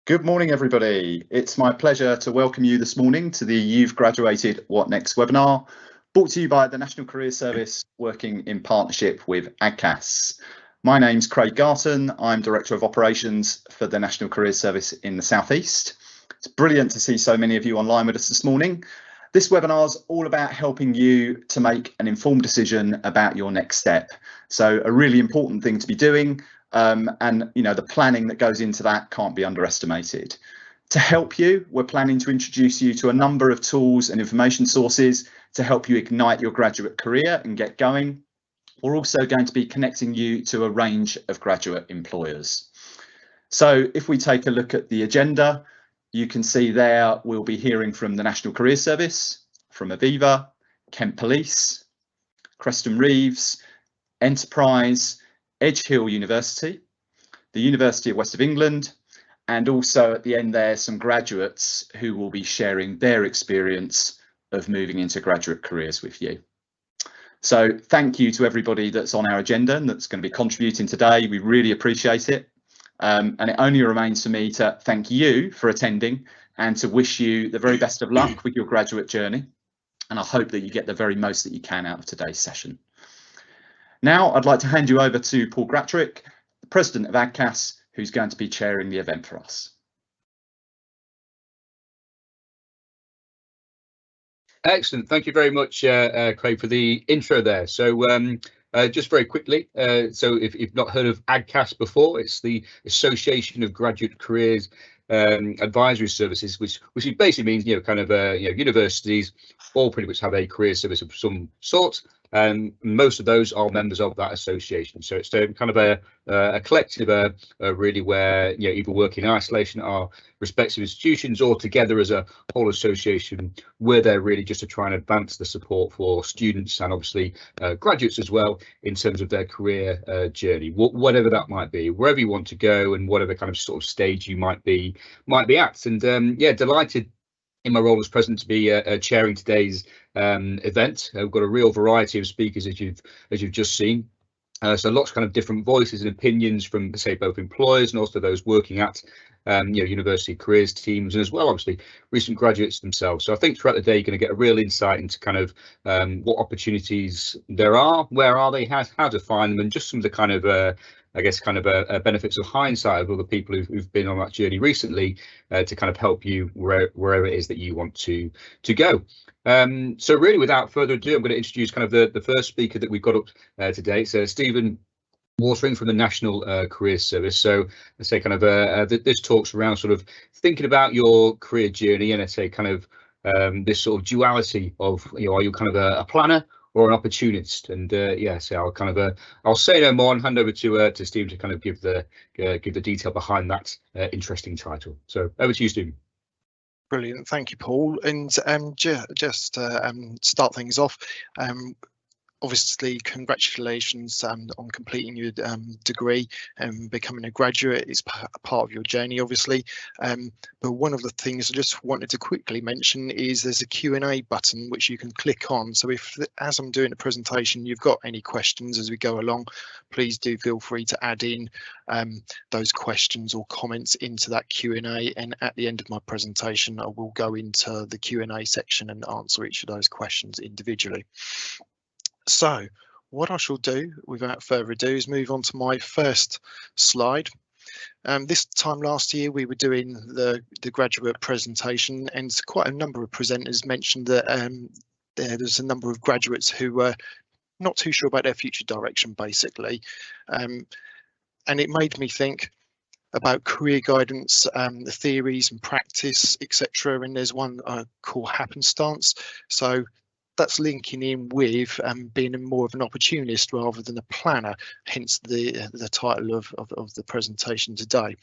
Good morning, everybody. It's my pleasure to welcome you this morning to the You've Graduated What Next webinar, brought to you by the National Careers Service, working in partnership with AGCAS. My name's Craig Garton. I'm Director of Operations for the National Careers Service in the South East. It's brilliant to see so many of you online with us this morning. This webinar is all about helping you to make an informed decision about your next step. So a really important thing to be doing. And you know, the planning that goes into that can't be underestimated. To help you, we're planning to introduce you to a number of tools and information sources to help you ignite your graduate career and get going. We're also going to be connecting you to a range of graduate employers. So if we take a look at the agenda, you can see there we'll be hearing from the National Careers Service, from Aviva, Kent Police, Creston Reeves, Enterprise, Edge Hill University, the University of West of England, and also at the end there some graduates who will be sharing their experience of moving into graduate careers with you. So thank you to everybody that's on our agenda and that's going to be contributing today. We really appreciate it. And it only remains for me to thank you for attending and to wish you the very best of luck with your graduate journey. And I hope that you get the very most that you can out of today's session. Now, I'd like to hand you over to Paul Gratrick, the President of AGCAS, who's going to be chairing the event for us. Excellent. Thank you very much, Craig, for the intro there. So just very quickly, so if you've not heard of AGCAS before, it's the Association of Graduate Careers Advisory Services, which basically means, universities all pretty much have a career service of some sort. And most of those are members of that association. So it's kind of a collective, really, where either work in isolation at our respective institutions or together as a whole association, where they're really just to try and advance the support for students and obviously graduates as well in terms of their career journey, whatever that might be, wherever you want to go and whatever kind of sort of stage you might be at. And yeah, delighted in my role as president to be chairing today's event. We've got a real variety of speakers as you've just seen. So lots of kind of different voices and opinions from, say, both employers and also those working at university careers teams, and as well, obviously, recent graduates themselves. So I think throughout the day, you're going to get a real insight into kind of what opportunities there are, where are they, how to find them, and just some of the kind of benefits of hindsight of other people who've been on that journey recently to kind of help you wherever it is that you want to go. So really, without further ado, I'm going to introduce kind of the first speaker that we've got up today. So Stephen Watering from the National Careers Service. So let's say kind of this talks around sort of thinking about your career journey, and let's say kind of this sort of duality of, are you kind of a planner or an opportunist? And so I'll say no more and hand over to Stephen to kind of give the detail behind that interesting title. So over to you, Stephen. Brilliant, thank you, Paul. And just start things off. Obviously, congratulations on completing your degree and becoming a graduate. It's part of your journey, obviously. But one of the things I just wanted to quickly mention is there's a Q&A button which you can click on. So if, as I'm doing the presentation, you've got any questions as we go along, please do feel free to add in those questions or comments into that Q&A. And at the end of my presentation, I will go into the Q&A section and answer each of those questions individually. So what I shall do without further ado is move on to my first slide. This time last year we were doing the graduate presentation, and quite a number of presenters mentioned that there's a number of graduates who were not too sure about their future direction, basically. And it made me think about career guidance, the theories and practice, etc. And there's one I call happenstance. So that's linking in with being more of an opportunist rather than a planner, hence the title of the presentation today.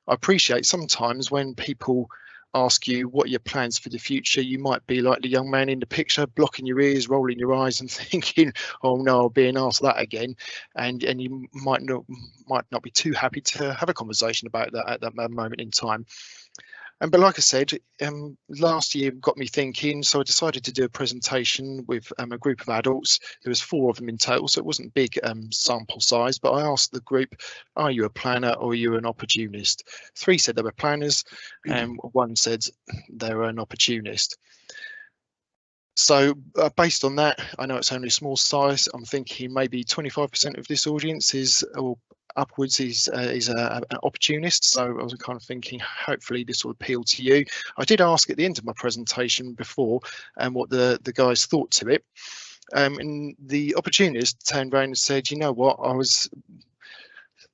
I appreciate sometimes when people ask you what are your plans for the future, you might be like the young man in the picture, blocking your ears, rolling your eyes and thinking, oh no, I'll being asked that again. And you might not be too happy to have a conversation about that at that moment in time. But like I said, last year got me thinking, so I decided to do a presentation with a group of adults. There was 4 of them in total, so it wasn't big sample size, but I asked the group, are you a planner or are you an opportunist? 3 said they were planners, and 1 said they were an opportunist. So based on that, I know it's only a small size. I'm thinking maybe 25% of this audience is, or upwards, is an opportunist. So I was kind of thinking, hopefully this will appeal to you. I did ask at the end of my presentation before what the guys thought to it. And the opportunist turned around and said, you know what, I was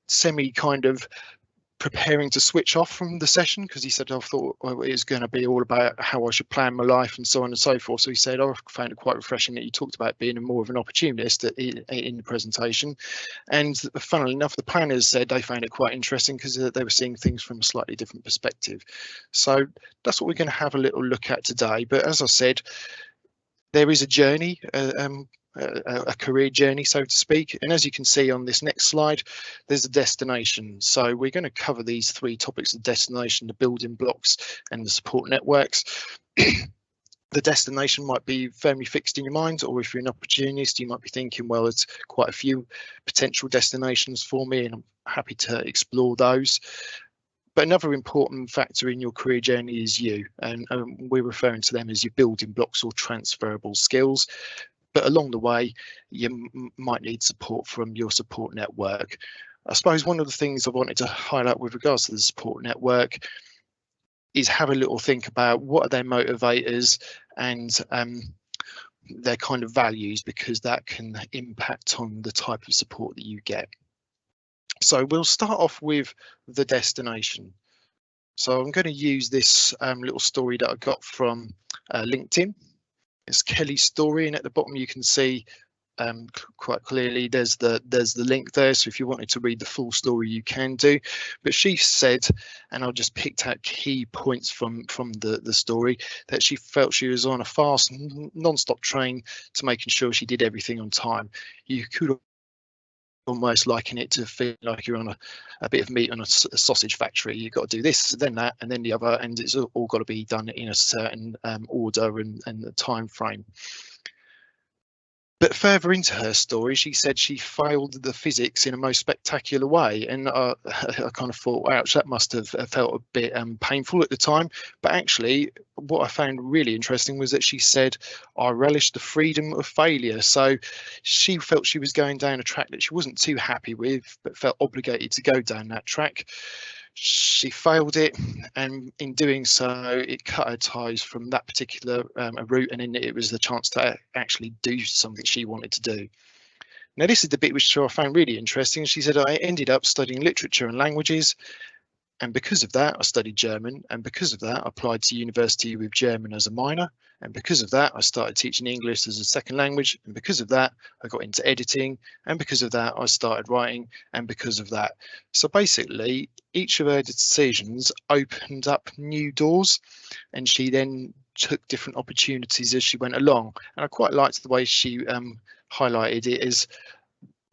semi kind of preparing to switch off from the session, because he said I thought it was going to be all about how I should plan my life and so on and so forth. So he said I found it quite refreshing that you talked about being more of an opportunist in the presentation. And funnily enough, the planners said they found it quite interesting because they were seeing things from a slightly different perspective. So that's what we're going to have a little look at today. But as I said, there is a journey, a career journey, so to speak. And as you can see on this next slide, there's a destination. So we're going to cover these 3 topics: the destination, the building blocks, and the support networks. The destination might be firmly fixed in your mind, or if you're an opportunist, you might be thinking, well, there's quite a few potential destinations for me, and I'm happy to explore those. But another important factor in your career journey is you, and we're referring to them as your building blocks or transferable skills. But along the way, you might need support from your support network. I suppose one of the things I wanted to highlight with regards to the support network is have a little think about what are their motivators and their kind of values, because that can impact on the type of support that you get. So we'll start off with the destination. So I'm going to use this little story that I got from LinkedIn. It's Kelly's story, and at the bottom you can see quite clearly there's the link there. So if you wanted to read the full story, you can do. But she said, and I just picked out key points from the story, that she felt she was on a fast, non-stop train to making sure she did everything on time. You could almost liken it to feel like you're on a bit of meat on a sausage factory. You've got to do this, then that, and then the other, and it's all got to be done in a certain order and the time frame. But further into her story, she said she failed the physics in a most spectacular way, and I kind of thought, ouch, that must have felt a bit painful at the time. But actually, what I found really interesting was that she said, I relished the freedom of failure. So she felt she was going down a track that she wasn't too happy with, but felt obligated to go down that track. She failed it, and in doing so, it cut her ties from that particular route, and then it was the chance to actually do something she wanted to do. Now, this is the bit which I found really interesting. She said, I ended up studying literature and languages, and because of that, I studied German, and because of that, I applied to university with German as a minor, and because of that, I started teaching English as a second language, and because of that, I got into editing, and because of that, I started writing, and because of that. So basically, each of her decisions opened up new doors, and she then took different opportunities as she went along. And I quite liked the way she highlighted it as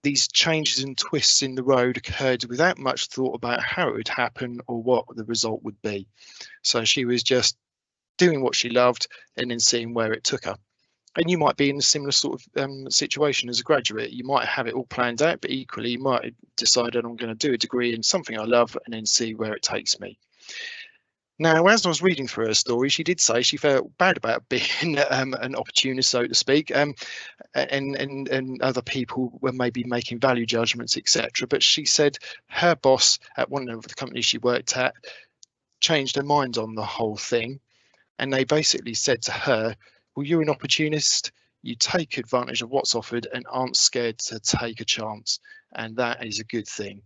these changes and twists in the road occurred without much thought about how it would happen or what the result would be. So she was just doing what she loved and then seeing where it took her. And you might be in a similar sort of situation as a graduate. You might have it all planned out, but equally you might have decided I'm going to do a degree in something I love and then see where it takes me. Now, as I was reading through her story, she did say she felt bad about being an opportunist, so to speak, and other people were maybe making value judgments, etc. But she said her boss at one of the companies she worked at changed her mind on the whole thing, and they basically said to her, well, you're an opportunist, you take advantage of what's offered and aren't scared to take a chance, and that is a good thing.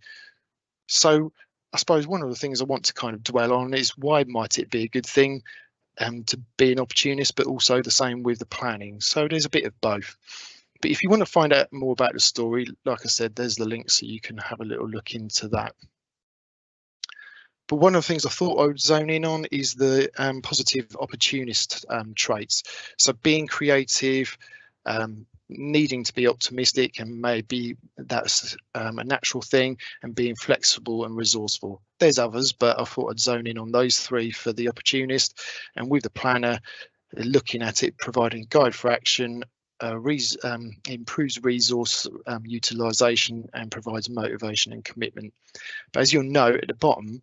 So I suppose one of the things I want to kind of dwell on is why might it be a good thing to be an opportunist, but also the same with the planning. So there's a bit of both. But if you want to find out more about the story, like I said, there's the link so you can have a little look into that. But one of the things I thought I would zone in on is the positive opportunist traits. So being creative, needing to be optimistic, and maybe that's a natural thing, and being flexible and resourceful. There's others, but I thought I'd zone in on those three for the opportunist. And with the planner, looking at it, providing a guide for action, improves resource utilisation, and provides motivation and commitment. But as you'll note at the bottom,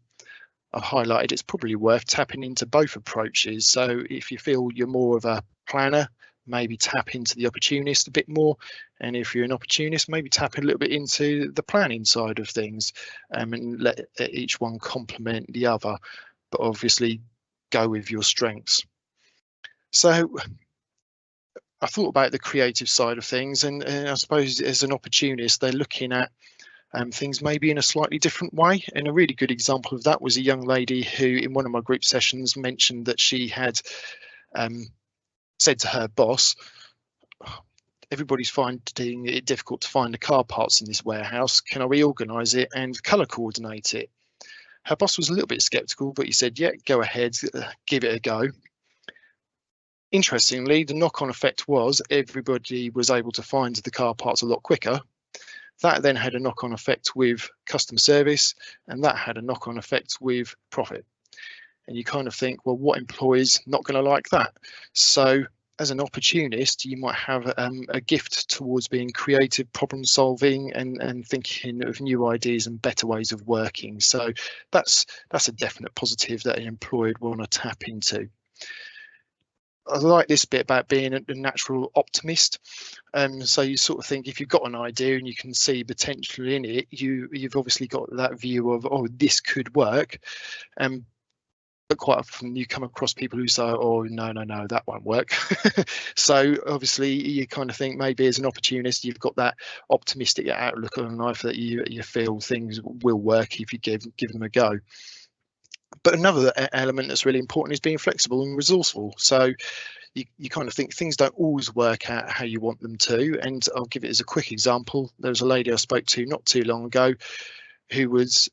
I've highlighted it's probably worth tapping into both approaches. So if you feel you're more of a planner, maybe tap into the opportunist a bit more, and if you're an opportunist, maybe tap a little bit into the planning side of things, and let each one complement the other, but obviously go with your strengths. So I thought about the creative side of things, and I suppose as an opportunist, they're looking at things maybe in a slightly different way. And a really good example of that was a young lady who in one of my group sessions mentioned that she had said to her boss, everybody's finding it difficult to find the car parts in this warehouse. Can I reorganise it and colour coordinate it? Her boss was a little bit sceptical, but he said, yeah, go ahead, give it a go. Interestingly, the knock-on effect was everybody was able to find the car parts a lot quicker. That then had a knock-on effect with customer service, and that had a knock-on effect with profit. And you kind of think, well, what employee's not going to like that? So as an opportunist, you might have a gift towards being creative, problem solving, and thinking of new ideas and better ways of working. So that's a definite positive that an employer would want to tap into. I like this bit about being a natural optimist. So you sort of think if you've got an idea and you can see potential in it, you've obviously got that view of, oh, this could work. But quite often you come across people who say, oh, no, that won't work. So obviously you kind of think maybe as an opportunist, you've got that optimistic outlook on life that you feel things will work if you give them a go. But another element that's really important is being flexible and resourceful. So you kind of think things don't always work out how you want them to. And I'll give it as a quick example. There was a lady I spoke to not too long ago who was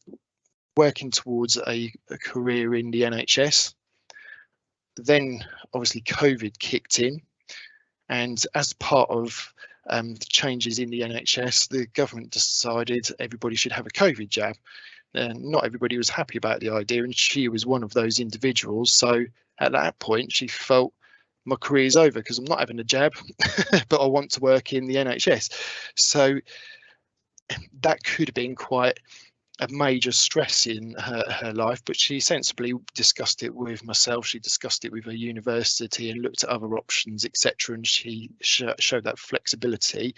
working towards a career in the NHS. Then obviously COVID kicked in, and as part of the changes in the NHS, the government decided everybody should have a COVID jab. And not everybody was happy about the idea, and she was one of those individuals. So at that point she felt, my career's over because I'm not having a jab, but I want to work in the NHS. So that could have been quite a major stress in her life, but she sensibly discussed it with myself. She discussed it with her university and looked at other options, etc. And she showed that flexibility.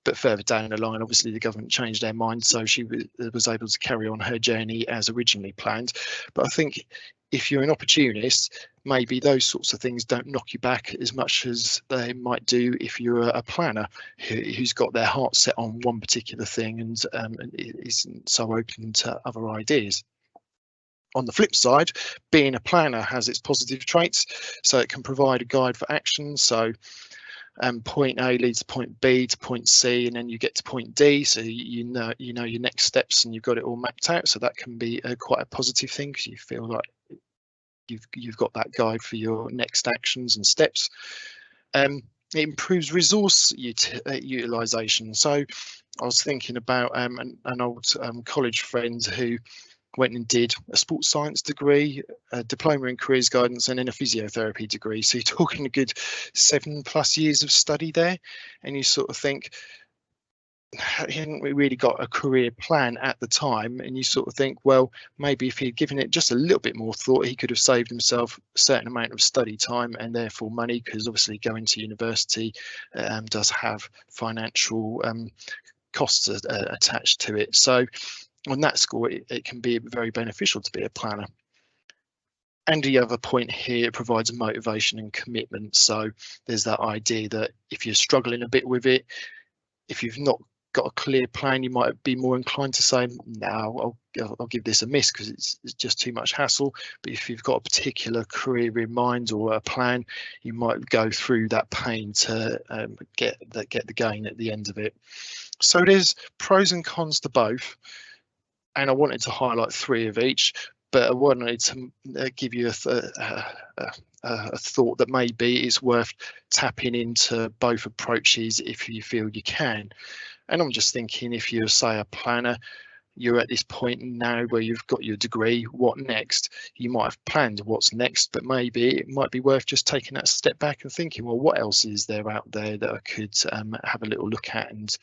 But further down the line, obviously the government changed their mind, so she was able to carry on her journey as originally planned. But I think if you're an opportunist, maybe those sorts of things don't knock you back as much as they might do if you're a planner who's got their heart set on one particular thing and isn't so open to other ideas. On the flip side, being a planner has its positive traits, so it can provide a guide for action. So point A leads to point B to point C, and then you get to point D, so you know your next steps and you've got it all mapped out. So that can be quite a positive thing because you feel like you've got that guide for your next actions and steps. It improves resource utilization. So I was thinking about an old college friend who went and did a sports science degree, a diploma in careers guidance, and then a physiotherapy degree. So you're talking a good 7+ years of study there, and you sort of think he hadn't really got a career plan at the time, and you sort of think, well, maybe if he'd given it just a little bit more thought, he could have saved himself a certain amount of study time and therefore money, because obviously going to university does have financial costs attached to it. So on that score, it can be very beneficial to be a planner. And the other point here, it provides motivation and commitment. So there's that idea that if you're struggling a bit with it, if you've not got a clear plan, you might be more inclined to say, no, I'll give this a miss because it's just too much hassle. But if you've got a particular career in mind or a plan, you might go through that pain to get the gain at the end of it. So there's pros and cons to both, and I wanted to highlight 3 of each. but I wanted to give you a thought that maybe it's worth tapping into both approaches if you feel you can. And I'm just thinking, if you're, say, a planner, you're at this point now where you've got your degree, what next? You might have planned what's next, but maybe it might be worth just taking that step back and thinking, well, what else is there out there that I could have a little look at and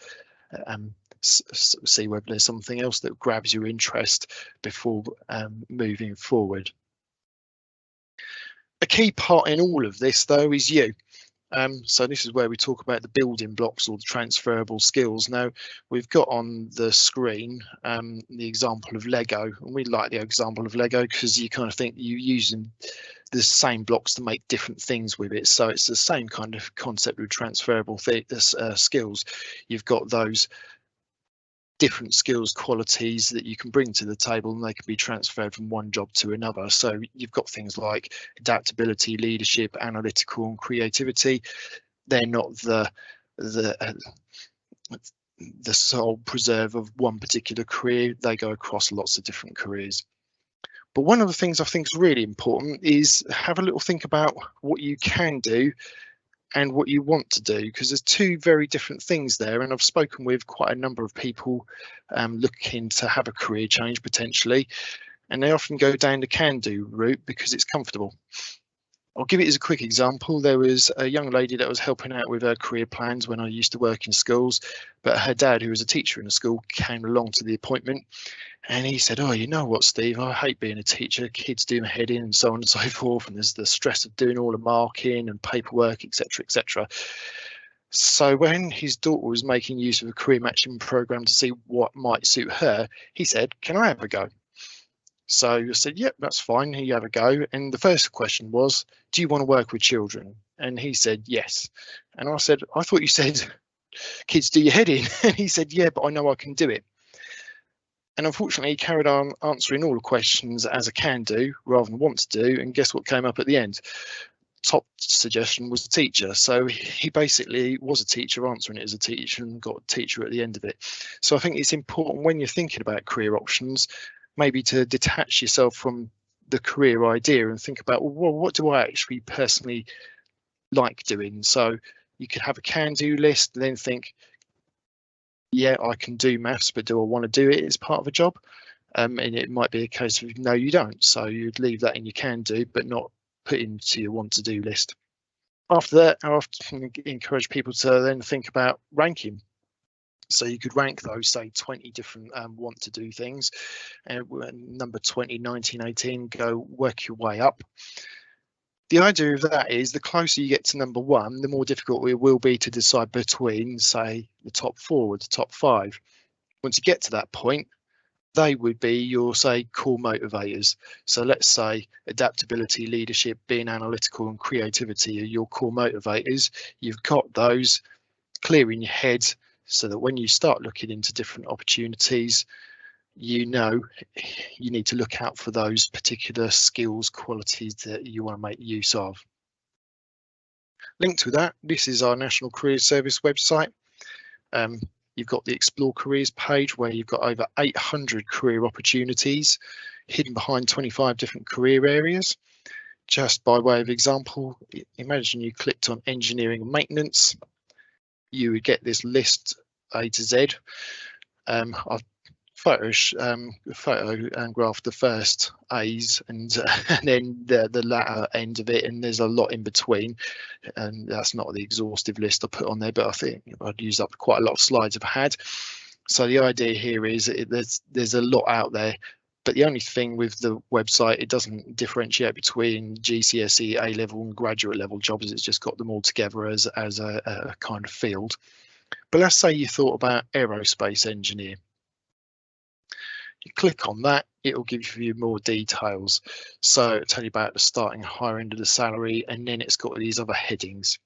see whether there's something else that grabs your interest before moving forward. A key part in all of this, though, is you. So this is where we talk about the building blocks or the transferable skills. Now, we've got on the screen the example of Lego, and we like the example of Lego because you kind of think you're using the same blocks to make different things with it. So it's the same kind of concept with transferable skills. You've got those different skills qualities that you can bring to the table, and they can be transferred from one job to another. So you've got things like adaptability, leadership, analytical, and creativity. They're not the sole preserve of one particular career. They go across lots of different careers. But one of the things I think is really important is have a little think about what you can do and what you want to do, because there's two very different things there. And I've spoken with quite a number of people looking to have a career change potentially, and they often go down the can-do route because it's comfortable. I'll give it as a quick example. There was a young lady that was helping out with her career plans when I used to work in schools, but her dad, who was a teacher in a school, came along to the appointment, and he said, "Oh, you know what, Steve, I hate being a teacher. Kids do my head in and so on and so forth, and there's the stress of doing all the marking and paperwork, etc., etc." So when his daughter was making use of a career matching program to see what might suit her, he said, "Can I have a go?" So I said, "Yep, that's fine. You have a go." And the first question was, "Do you want to work with children?" And he said, "Yes." And I said, "I thought you said kids do your head in." And he said, "Yeah, but I know I can do it." And unfortunately, he carried on answering all the questions as a can do rather than want to do. And guess what came up at the end? Top suggestion was a teacher. So he basically was a teacher, answering it as a teacher, and got a teacher at the end of it. So I think it's important when you're thinking about career options, maybe to detach yourself from the career idea and think about, well, what do I actually personally like doing? So you could have a can-do list and then think, yeah, I can do maths, but do I want to do it as part of a job? And it might be a case of no, you don't. So you'd leave that in your can do, but not put into your want to do list. After that, I often encourage people to then think about ranking. So you could rank those, say, 20 different want to do things, and number 20, 19, 18, go work your way up. The idea of that is the closer you get to number one, the more difficult it will be to decide between, say, the top 4 or the top 5. Once you get to that point, they would be your, say, core motivators. So let's say adaptability, leadership, being analytical, and creativity are your core motivators. You've got those clear in your head so that when you start looking into different opportunities, you know you need to look out for those particular skills, qualities that you want to make use of. Linked with that, this is our National Career Service website. You've got the Explore Careers page where you've got over 800 career opportunities hidden behind 25 different career areas. Just by way of example, imagine you clicked on engineering and maintenance. You would get this list A to Z. I've photographed the first A's and then the latter end of it, and there's a lot in between, and that's not the exhaustive list I put on there, but I think I'd use up quite a lot of slides I've had. So the idea here is there's a lot out there, but the only thing with the website, it doesn't differentiate between GCSE, A-level and graduate level jobs. It's just got them all together as a kind of field. But let's say you thought about aerospace engineer. You click on that, it will give you more details. So it'll tell you about the starting higher end of the salary, and then it's got these other headings.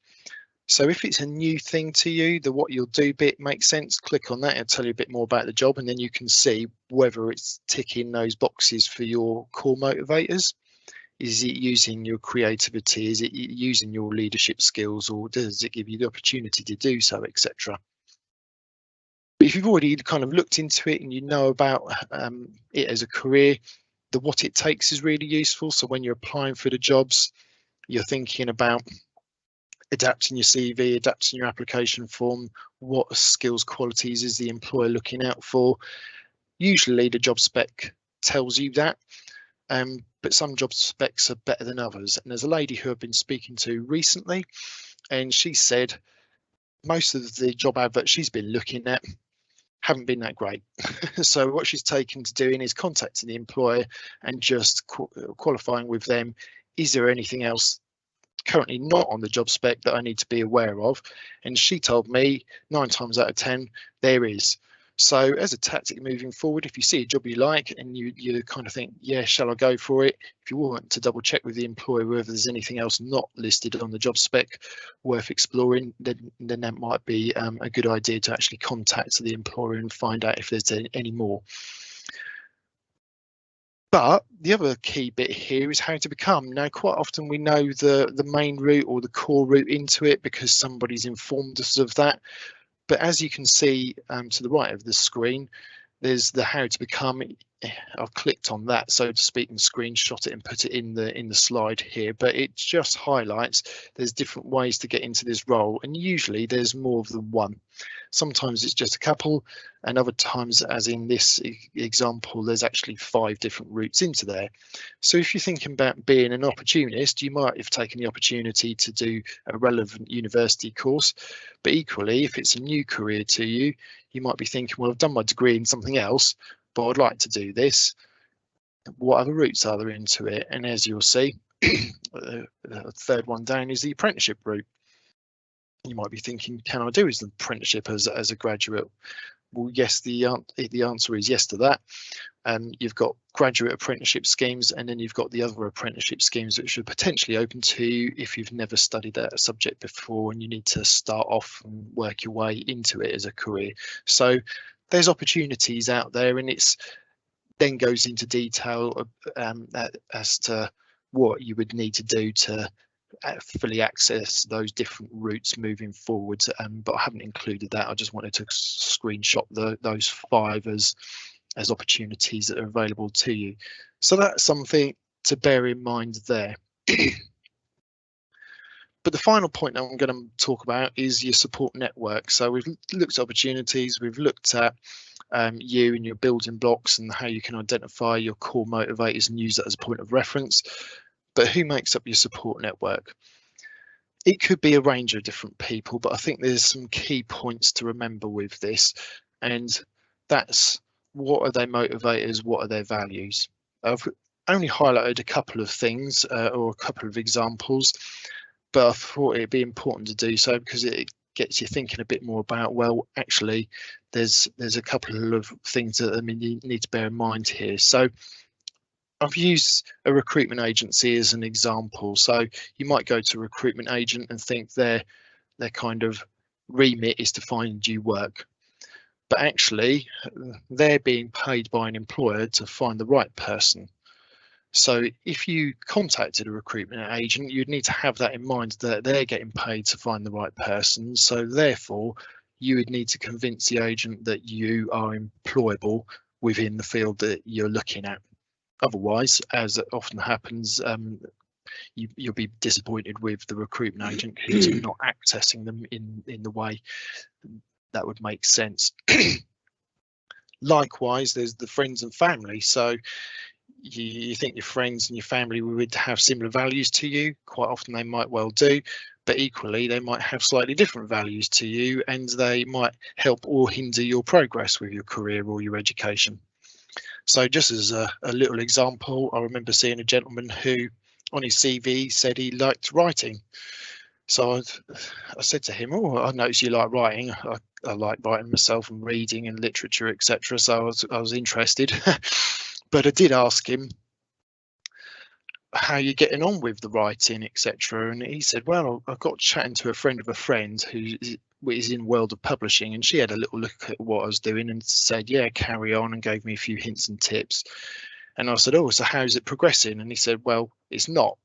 So if it's a new thing to you, the what you'll do bit makes sense, click on that, it'll tell you a bit more about the job, and then you can see whether it's ticking those boxes for your core motivators. Is it using your creativity? Is it using your leadership skills, or does it give you the opportunity to do so, etc.? But if you've already kind of looked into it and you know about it as a career, The what it takes is really useful. So when you're applying for the jobs, you're thinking about adapting your CV, adapting your application form. What skills, qualities is the employer looking out for? Usually the job spec tells you that, but some job specs are better than others. And there's a lady who I've been speaking to recently, and she said most of the job adverts she's been looking at haven't been that great. So what she's taken to doing is contacting the employer and just qualifying with them, is there anything else currently not on the job spec that I need to be aware of? And she told me 9 times out of 10 there is. So as a tactic moving forward, if you see a job you like and you kind of think, yeah, shall I go for it? If you want to double check with the employer whether there's anything else not listed on the job spec worth exploring, then that might be a good idea to actually contact the employer and find out if there's any more. But the other key bit here is how to become. Now, quite often we know the main route or the core route into it because somebody's informed us of that. But as you can see to the right of the screen, there's the how to become. I've clicked on that, so to speak, and screenshot it and put it in the slide here. But it just highlights there's different ways to get into this role, and usually there's more than one. Sometimes it's just a couple, and other times, as in this example, there's actually 5 different routes into there. So if you're thinking about being an opportunist, you might have taken the opportunity to do a relevant university course, but equally, if it's a new career to you, you might be thinking, well, I've done my degree in something else, but I'd like to do this. What other routes are there into it? And as you'll see, the third one down is the apprenticeship route. You might be thinking, can I do as an apprenticeship as a graduate? Well, yes, the answer is yes to that. You've got graduate apprenticeship schemes, and then you've got the other apprenticeship schemes which are potentially open to you if you've never studied that subject before and you need to start off and work your way into it as a career. So there's opportunities out there, and it's then goes into detail as to what you would need to do to fully access those different routes moving forward, but I haven't included that. I just wanted to screenshot those 5 as opportunities that are available to you. So that's something to bear in mind there. But the final point that I'm going to talk about is your support network. So we've looked at opportunities, we've looked at you and your building blocks and how you can identify your core motivators and use that as a point of reference. But who makes up your support network? It could be a range of different people, but I think there's some key points to remember with this, and that's what are their motivators, what are their values. I've only highlighted a couple of things or a couple of examples, but I thought it'd be important to do so because it gets you thinking a bit more about, well, actually, there's a couple of things that you need to bear in mind here. So I've used a recruitment agency as an example. So you might go to a recruitment agent and think their kind of remit is to find you work. But actually, they're being paid by an employer to find the right person. So if you contacted a recruitment agent, you'd need to have that in mind that they're getting paid to find the right person. So therefore, you would need to convince the agent that you are employable within the field that you're looking at. Otherwise, as it often happens, you'll be disappointed with the recruitment agent who's not accessing them in the way that would make sense. Likewise, there's the friends and family. So you think your friends and your family would have similar values to you. Quite often they might well do, but equally they might have slightly different values to you, and they might help or hinder your progress with your career or your education. So just as a little example, I remember seeing a gentleman who on his CV said he liked writing. So I said to him, oh, I noticed you like writing. I like writing myself and reading and literature, etc. So I was interested. But I did ask him how you're getting on with the writing, etc. And he said, well, I got chatting to a friend of a friend who is in the world of publishing, and she had a little look at what I was doing and said, yeah, carry on, and gave me a few hints and tips. And I said, oh, so how's it progressing? And he said, well, it's not.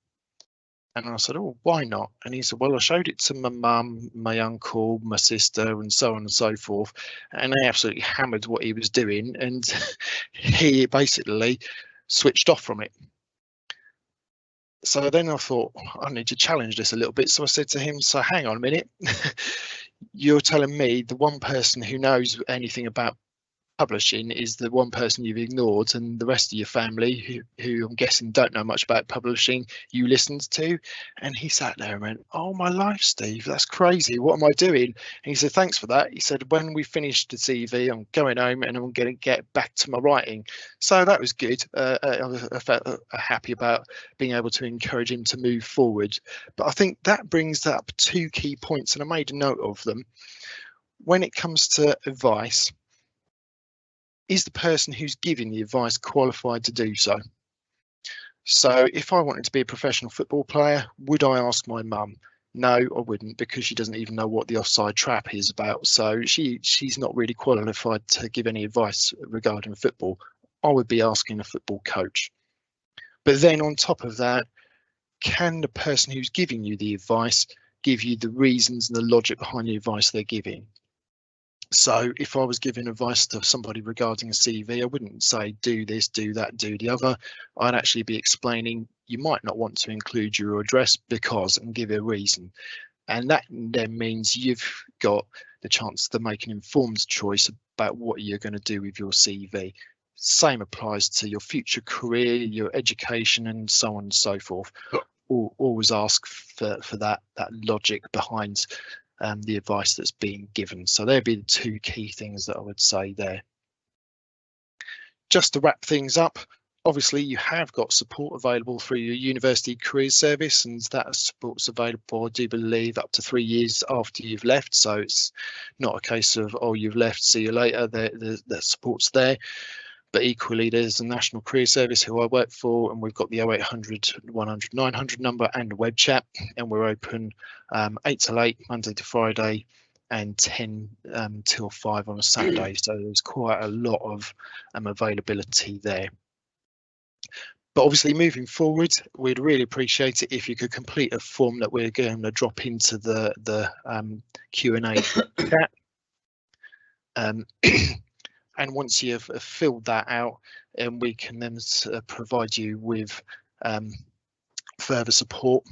And I said, oh, why not? And he said, well, I showed it to my mum, my uncle, my sister, and so on and so forth. And they absolutely hammered what he was doing. And he basically switched off from it. So then I thought, I need to challenge this a little bit. So I said to him, so hang on a minute, you're telling me the one person who knows anything about publishing is the one person you've ignored, and the rest of your family who I'm guessing don't know much about publishing you listened to? And he sat there and went, oh my life, Steve, that's crazy, what am I doing? And he said, thanks for that. He said, when we finish the TV, I'm going home and I'm going to get back to my writing. So that was good. I felt happy about being able to encourage him to move forward. But I think that brings up 2 key points, and I made a note of them. When it comes to advice, is the person who's giving the advice qualified to do so? So if I wanted to be a professional football player, would I ask my mum? No, I wouldn't, because she doesn't even know what the offside trap is about. So she's not really qualified to give any advice regarding football. I would be asking a football coach. But then on top of that, can the person who's giving you the advice give you the reasons and the logic behind the advice they're giving? So if I was giving advice to somebody regarding a CV, I wouldn't say do this, do that, do the other. I'd actually be explaining you might not want to include your address because, and give a reason. And that then means you've got the chance to make an informed choice about what you're going to do with your CV. Same applies to your future career, your education, and so on and so forth. Always ask for that logic behind the advice that's being given. So there'd be the 2 key things that I would say there. Just to wrap things up, obviously you have got support available through your university careers service, and that support's available, I do believe, up to 3 years after you've left. So it's not a case of, oh, you've left, see you later. The support's there. But equally, there's the National Career Service, who I work for, and we've got the 0800 100 900 number and a web chat, and we're open 8 till 8, Monday to Friday, and 10 till 5 on a Saturday. So there's quite a lot of availability there. But obviously, moving forward, we'd really appreciate it if you could complete a form that we're going to drop into the Q&A chat. And once you've filled that out, we can then provide you with further support,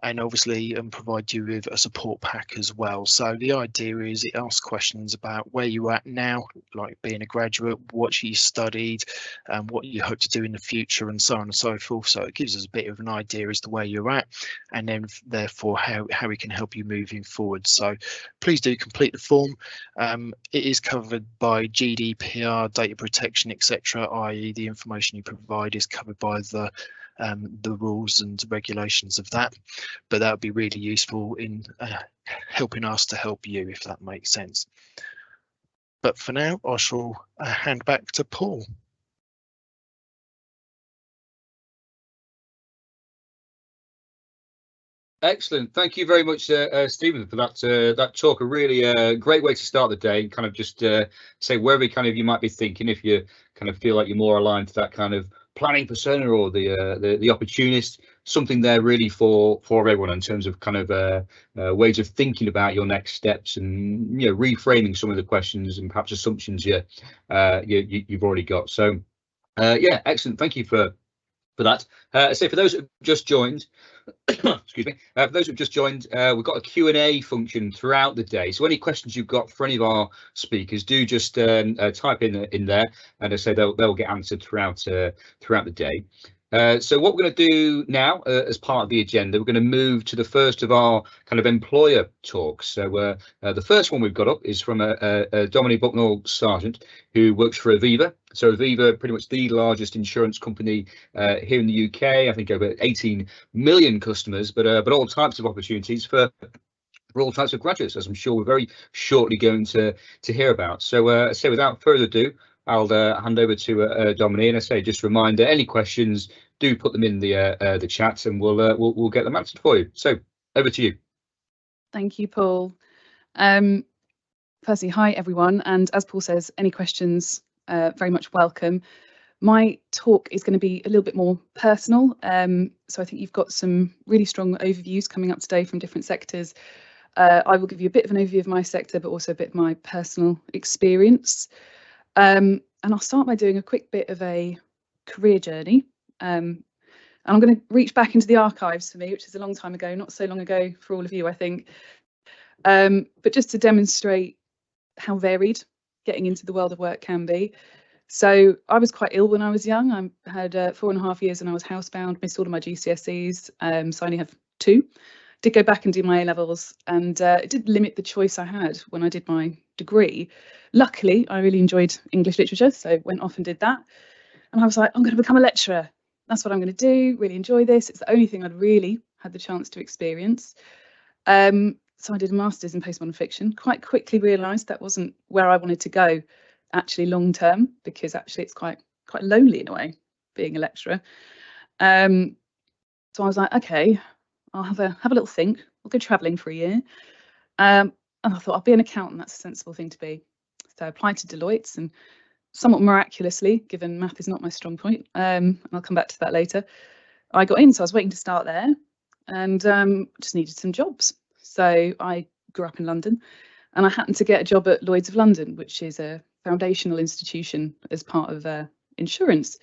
and obviously provide you with a support pack as well. So the idea is it asks questions about where you're at now, like being a graduate, what you studied, and what you hope to do in the future, and so on and so forth. So it gives us a bit of an idea as to where you're at, and then therefore how we can help you moving forward. So please do complete the form. It is covered by GDPR, data protection, etc., i.e. the information you provide is covered by the rules and regulations of that, but that would be really useful in helping us to help you, if that makes sense. But for now, I shall hand back to Paul. Excellent. Thank you very much, Stephen, for that talk. A really great way to start the day. Kind of just say wherever kind of you might be thinking, if you kind of feel like you're more aligned to that kind of planning persona or the opportunist, something there really for everyone in terms of kind of ways of thinking about your next steps, and reframing some of the questions and perhaps assumptions you've already got. So yeah, excellent. Thank you for that. So for those who have just joined, excuse me, for those who've just joined, we've got a Q&A function throughout the day. So any questions you've got for any of our speakers, do just type in there, and I say they'll get answered throughout the day. So what we're going to do now, as part of the agenda, we're going to move to the first of our kind of employer talks. So the first one we've got up is from Dominic Bucknall Sargent, who works for Aviva. So Aviva, pretty much the largest insurance company here in the UK. I think over 18 million customers, but all types of opportunities for all types of graduates, as I'm sure we're very shortly going to hear about. So so without further ado, I'll hand over to Dominic, and I say just a reminder, any questions, do put them in the chat, and we'll get them answered for you. So over to you. Thank you, Paul. Firstly, hi everyone, and as Paul says, any questions very much welcome. My talk is going to be a little bit more personal, so I think you've got some really strong overviews coming up today from different sectors. I will give you a bit of an overview of my sector, but also a bit of my personal experience. And I'll start by doing a quick bit of a career journey. And I'm going to reach back into the archives for me, which is a long time ago, not so long ago for all of you, I think. But just to demonstrate how varied getting into the world of work can be. So I was quite ill when I was young. I had 4.5 years and I was housebound, missed all of my GCSEs, so I only have 2. Did go back and do my A-levels, and it did limit the choice I had when I did my degree. Luckily, I really enjoyed English literature, so went off and did that. And I was like, I'm going to become a lecturer. That's what I'm going to do, really enjoy this. It's the only thing I'd really had the chance to experience. So I did a master's in postmodern fiction. Quite quickly realised that wasn't where I wanted to go, actually long term, because actually it's quite lonely in a way, being a lecturer. So I was like, okay, I'll have a little think. I'll go travelling for a year. And I thought I'll be an accountant. That's a sensible thing to be. So I applied to Deloitte's, and somewhat miraculously, given math is not my strong point, and I'll come back to that later, I got in. So I was waiting to start there, and just needed some jobs. So I grew up in London, and I happened to get a job at Lloyd's of London, which is a foundational institution as part of insurance.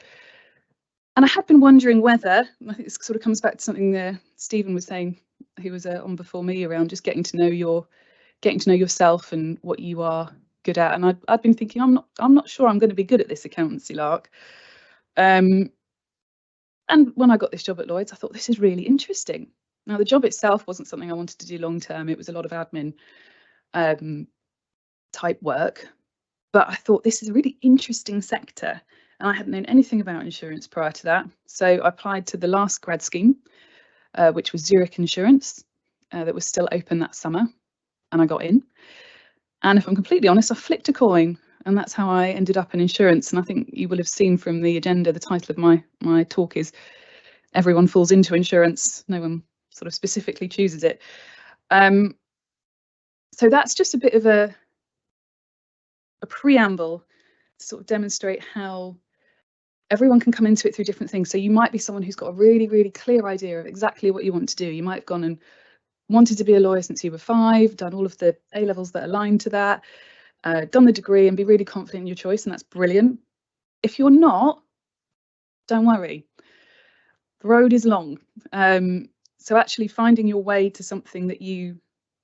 And I had been wondering whether, and I think this sort of comes back to something Stephen was saying, who was on before me, around just getting to know yourself and what you are good at. And I'd been thinking, I'm not sure I'm going to be good at this accountancy lark. And when I got this job at Lloyd's, I thought, this is really interesting. Now, the job itself wasn't something I wanted to do long term. It was a lot of admin type work. But I thought, this is a really interesting sector. And I hadn't known anything about insurance prior to that. So I applied to the last grad scheme, which was Zurich Insurance, that was still open that summer. And I got in. And if I'm completely honest, I flipped a coin. And that's how I ended up in insurance. And I think you will have seen from the agenda, the title of my talk is Everyone Falls into Insurance. No one sort of specifically chooses it. So that's just a bit of a preamble to sort of demonstrate how everyone can come into it through different things. So you might be someone who's got a really, really clear idea of exactly what you want to do. You might have gone and wanted to be a lawyer since you were 5, done all of the A-levels that align to that, done the degree and be really confident in your choice, and that's brilliant. If you're not, don't worry. The road is long. So actually finding your way to something that you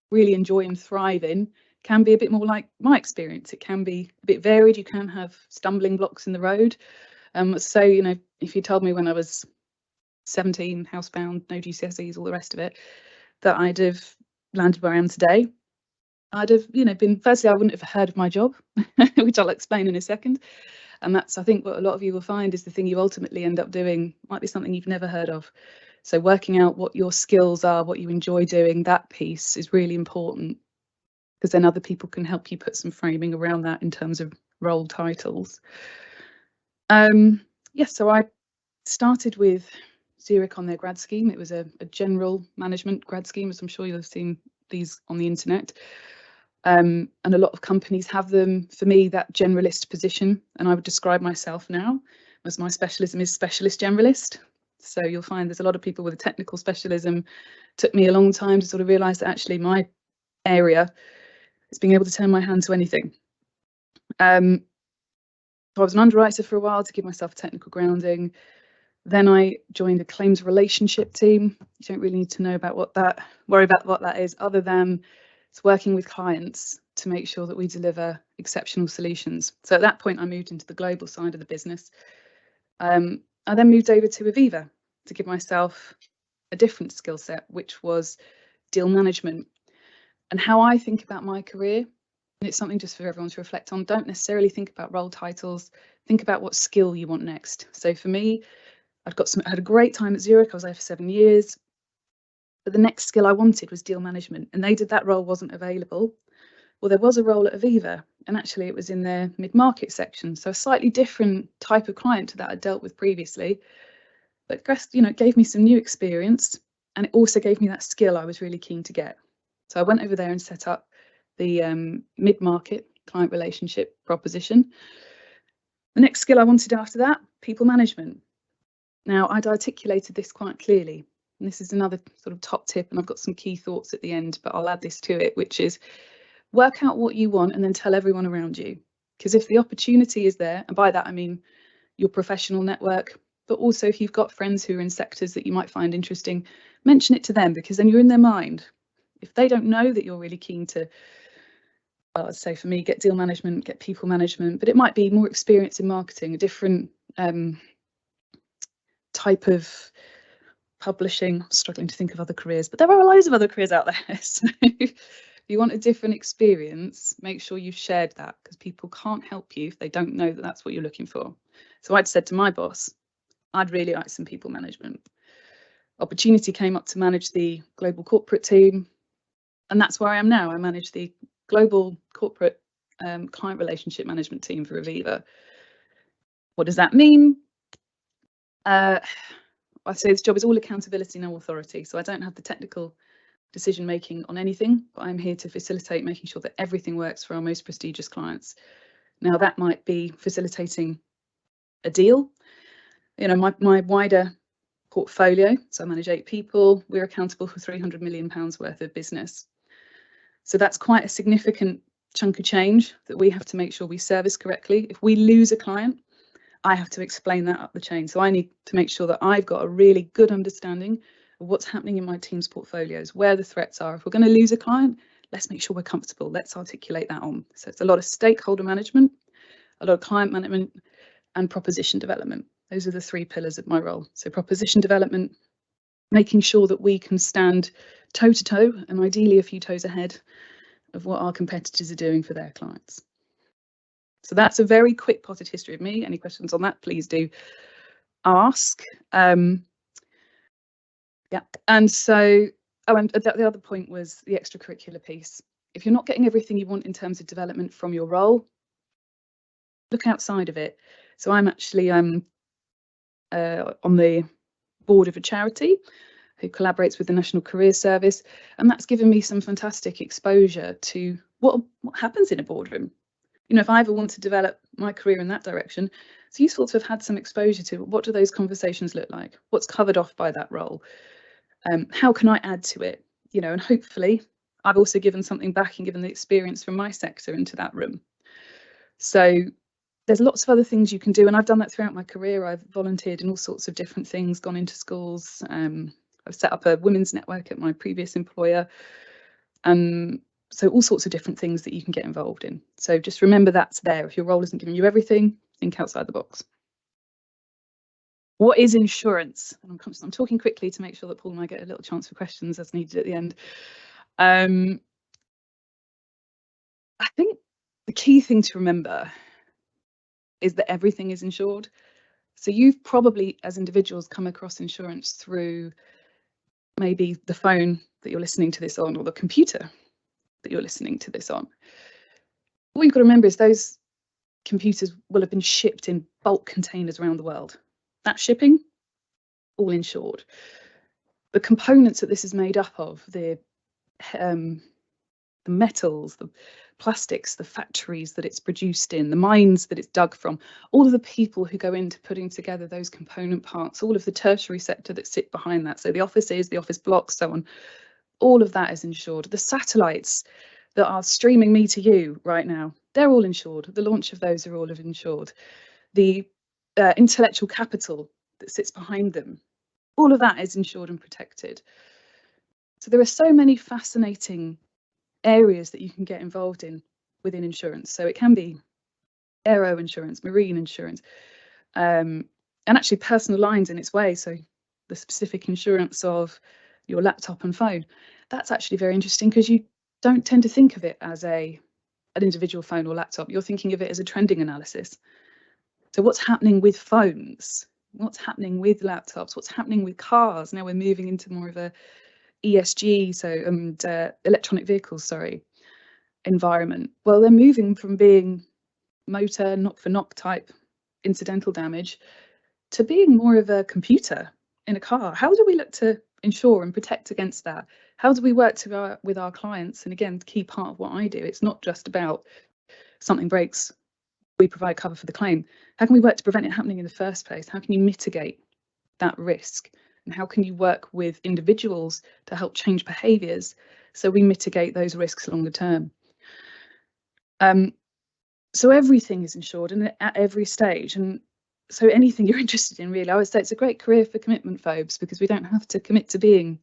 really enjoy and thrive in can be a bit more like my experience. It can be a bit varied. You can have stumbling blocks in the road. So, you know, if you told me when I was 17, housebound, no GCSEs, all the rest of it, that I'd have landed where I am today, I'd have, you know, firstly, I wouldn't have heard of my job, which I'll explain in a second. And that's, I think, what a lot of you will find is the thing you ultimately end up doing might be something you've never heard of. So working out what your skills are, what you enjoy doing, that piece is really important, because then other people can help you put some framing around that in terms of role titles. Yes, so I started with Zurich on their grad scheme. It was a general management grad scheme, as I'm sure you'll have seen these on the internet. And a lot of companies have them. For me, that generalist position, and I would describe myself now as my specialism is specialist generalist. So you'll find there's a lot of people with a technical specialism. It took me a long time to sort of realise that actually my area is being able to turn my hand to anything. So I was an underwriter for a while to give myself a technical grounding. Then I joined a claims relationship team. You don't really need to know about worry about what that is, other than it's working with clients to make sure that we deliver exceptional solutions. So at that point, I moved into the global side of the business. I then moved over to Aviva to give myself a different skill set, which was deal management. And how I think about my career, and it's something just for everyone to reflect on, don't necessarily think about role titles, think about what skill you want next. So for me, I had a great time at Zurich. I was there for 7 years. But the next skill I wanted was deal management, and that role wasn't available. Well, there was a role at Aviva, and actually it was in their mid-market section, so a slightly different type of client to that I'd dealt with previously. But you know, it gave me some new experience, and it also gave me that skill I was really keen to get. So I went over there and set up the mid-market client relationship proposition. The next skill I wanted after that, people management. Now, I'd articulated this quite clearly, and this is another sort of top tip, and I've got some key thoughts at the end, but I'll add this to it, which is work out what you want and then tell everyone around you. Because if the opportunity is there, and by that I mean your professional network, but also if you've got friends who are in sectors that you might find interesting, mention it to them, because then you're in their mind. If they don't know that you're really keen to, well, I'd say for me, get deal management, get people management, but it might be more experience in marketing, a different type of publishing. I'm struggling to think of other careers, but there are loads of other careers out there. So if you want a different experience, make sure you've shared that, because people can't help you if they don't know that that's what you're looking for. So I'd said to my boss, I'd really like some people management. Opportunity came up to manage the global corporate team, and that's where I am now. I manage the global corporate client relationship management team for Aviva. What does that mean? I say this job is all accountability, no authority. So I don't have the technical decision making on anything, but I'm here to facilitate making sure that everything works for our most prestigious clients. Now that might be facilitating a deal, you know, my wider portfolio. So I manage 8 people. We're accountable for £300 million worth of business. So that's quite a significant chunk of change that we have to make sure we service correctly. If we lose a client, I have to explain that up the chain. So I need to make sure that I've got a really good understanding of what's happening in my team's portfolios, where the threats are. If we're going to lose a client, let's make sure we're comfortable. Let's articulate that on. So it's a lot of stakeholder management, a lot of client management, and proposition development. Those are the 3 pillars of my role. So proposition development, making sure that we can stand toe to toe and ideally a few toes ahead of what our competitors are doing for their clients. So that's a very quick potted history of me. Any questions on that, please do ask. Yeah, and so, and the other point was the extracurricular piece. If you're not getting everything you want in terms of development from your role, look outside of it. So I'm actually on the board of a charity who collaborates with the National Career Service, and that's given me some fantastic exposure to what happens in a boardroom. You know, if I ever want to develop my career in that direction, it's useful to have had some exposure to what do those conversations look like, what's covered off by that role, how can I add to it, you know, and hopefully I've also given something back and given the experience from my sector into that room. So there's lots of other things you can do, and I've done that throughout my career. I've volunteered in all sorts of different things, gone into schools. I've set up a women's network at my previous employer. So all sorts of different things that you can get involved in. So just remember that's there. If your role isn't giving you everything, think outside the box. What is insurance? And I'm talking quickly to make sure that Paul and I get a little chance for questions as needed at the end. I think the key thing to remember is that everything is insured. So you've probably, as individuals, come across insurance through maybe the phone that you're listening to this on, or the computer that you're listening to this on. What you've got to remember is those computers will have been shipped in bulk containers around the world. That shipping, all insured. The components that this is made up of, the metals, the plastics, the factories that it's produced in, the mines that it's dug from, all of the people who go into putting together those component parts, all of the tertiary sector that sit behind that. So the offices, the office blocks, so on, all of that is insured. The satellites that are streaming me to you right now, they're all insured. The launch of those are all insured. The intellectual capital that sits behind them, all of that is insured and protected. So there are so many fascinating areas that you can get involved in within insurance. So it can be aero insurance, marine insurance, and actually personal lines in its way. So the specific insurance of your laptop and phone. That's actually very interesting, because you don't tend to think of it as an individual phone or laptop. You're thinking of it as a trending analysis. So what's happening with phones? What's happening with laptops? What's happening with cars? Now we're moving into more of a ESG, so electronic vehicles, sorry, environment. Well, they're moving from being motor knock-for-knock type incidental damage to being more of a computer in a car. How do we look to insure and protect against that? How do we work with our clients? And again, the key part of what I do, it's not just about something breaks, we provide cover for the claim. How can we work to prevent it happening in the first place? How can you mitigate that risk? And how can you work with individuals to help change behaviours so we mitigate those risks longer term? So everything is insured, and at every stage. And so anything you're interested in, really, I would say it's a great career for commitment phobes, because we don't have to commit to being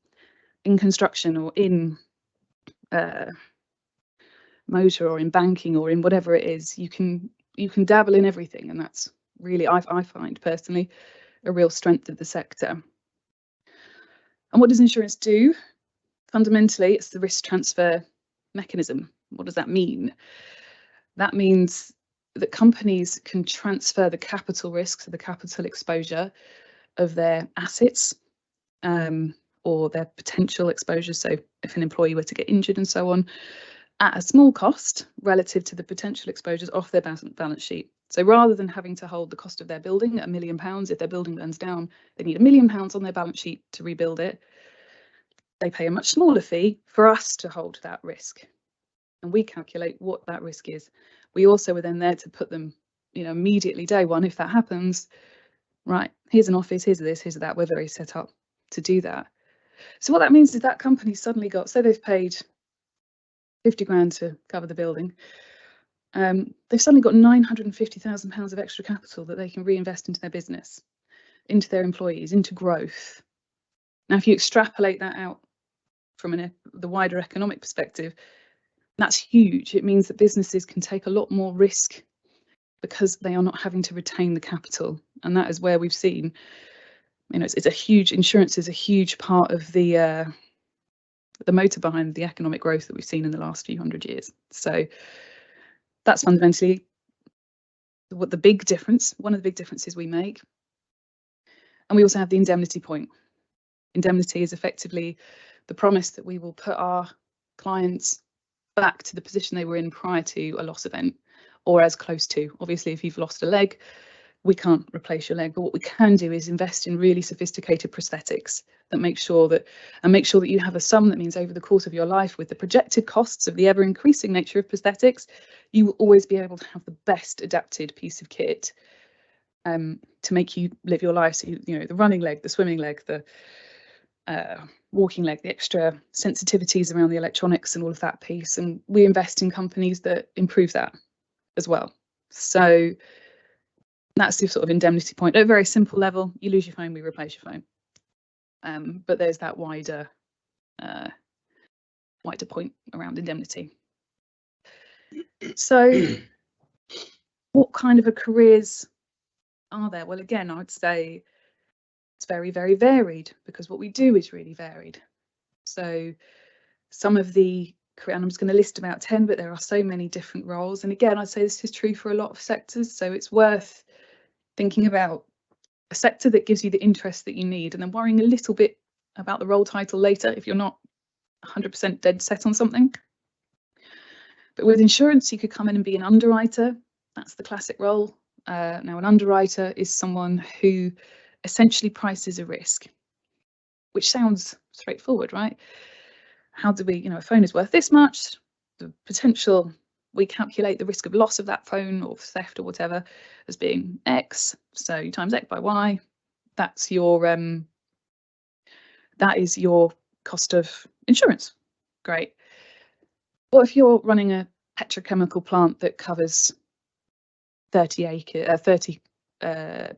in construction or in motor or in banking or in whatever it is. You can dabble in everything, and that's really, I find personally, a real strength of the sector. And what does insurance do? Fundamentally, it's the risk transfer mechanism. What does that mean? That means that companies can transfer the capital risk, so the capital exposure of their assets, or their potential exposure. So if an employee were to get injured and so on, at a small cost relative to the potential exposures off their balance sheet. So rather than having to hold the cost of their building at £1 million, if their building burns down, they need £1 million on their balance sheet to rebuild it. They pay a much smaller fee for us to hold that risk. And we calculate what that risk is. We also are then there to put them, immediately day one, if that happens, right, here's an office, here's this, here's that. We're very set up to do that. So what that means is that company suddenly got, so they've paid 50 grand to cover the building. They've suddenly got £950,000 of extra capital that they can reinvest into their business, into their employees, into growth. Now, if you extrapolate that out from the wider economic perspective, that's huge. It means that businesses can take a lot more risk because they are not having to retain the capital. And that is where we've seen, it's a huge, insurance is a huge part of the motor behind the economic growth that we've seen in the last few hundred years. So that's fundamentally what the big difference, one of the big differences we make. And we also have the indemnity point. Indemnity is effectively the promise that we will put our clients back to the position they were in prior to a loss event, or as close to. Obviously, if you've lost a leg, we can't replace your leg, but what we can do is invest in really sophisticated prosthetics that make sure that you have a sum that means over the course of your life, with the projected costs of the ever increasing nature of prosthetics, you will always be able to have the best adapted piece of kit to make you live your life. So the running leg, the swimming leg, the walking leg, the extra sensitivities around the electronics and all of that piece. And we invest in companies that improve that as well. So that's the sort of indemnity point. At a very simple level, you lose your phone, we replace your phone. But there's that wider point around indemnity. So what kind of careers are there? Well, again, I'd say it's very, very varied, because what we do is really varied. So some of the, and I'm just going to list about 10, but there are so many different roles. And again, I'd say this is true for a lot of sectors. So it's worth thinking about a sector that gives you the interest that you need, and then worrying a little bit about the role title later if you're not 100% dead set on something. But with insurance, you could come in and be an underwriter. That's the classic role. Now, an underwriter is someone who essentially prices a risk, which sounds straightforward, right? How do we, a phone is worth this much, the potential, we calculate the risk of loss of that phone or theft or whatever as being X. So you times X by Y, that's your that is your cost of insurance. Great. What if you're running a petrochemical plant that covers 30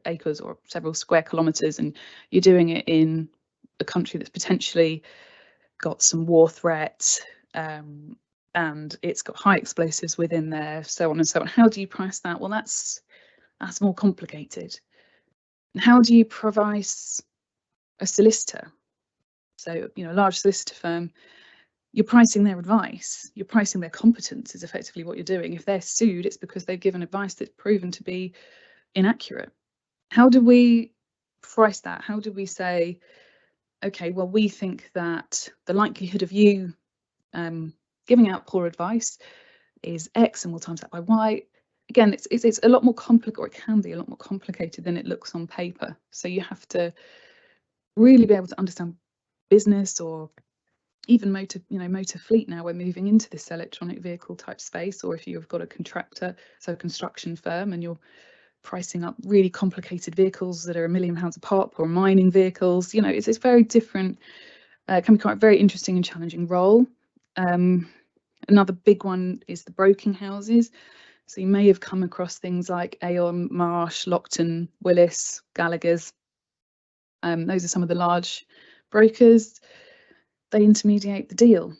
acres or several square kilometres, and you're doing it in a country that's potentially got some war threat, and it's got high explosives within there, so on and so on. How do you price that? Well, that's more complicated. And how do you price a solicitor? So, a large solicitor firm, you're pricing their advice, you're pricing their competence is effectively what you're doing. If they're sued, it's because they've given advice that's proven to be inaccurate. How do we price that? How do we say, okay, well, we think that the likelihood of you giving out poor advice is X, and we'll times that by Y. Again, it's a lot more complicated, or it can be a lot more complicated than it looks on paper. So you have to really be able to understand business, or even motor fleet. Now we're moving into this electronic vehicle type space, or if you've got a contractor, so a construction firm, and you're pricing up really complicated vehicles that are £1 million a pop, or mining vehicles, it's very different. Can be quite a very interesting and challenging role. Another big one is the broking houses. So you may have come across things like Aon, Marsh, Lockton, Willis, Gallagher's. Those are some of the large brokers. They intermediate the deal.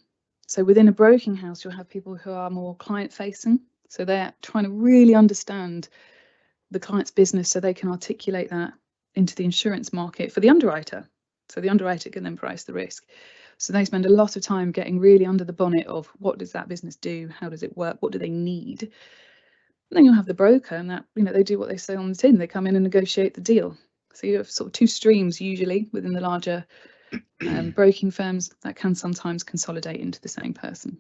So within a broking house, you'll have people who are more client facing. So they're trying to really understand the client's business so they can articulate that into the insurance market for the underwriter. So the underwriter can then price the risk. So they spend a lot of time getting really under the bonnet of what does that business do? How does it work? What do they need? And then you'll have the broker, and that, you know, they do what they say on the tin. They come in and negotiate the deal. So you have sort of two streams usually within the larger broking firms that can sometimes consolidate into the same person.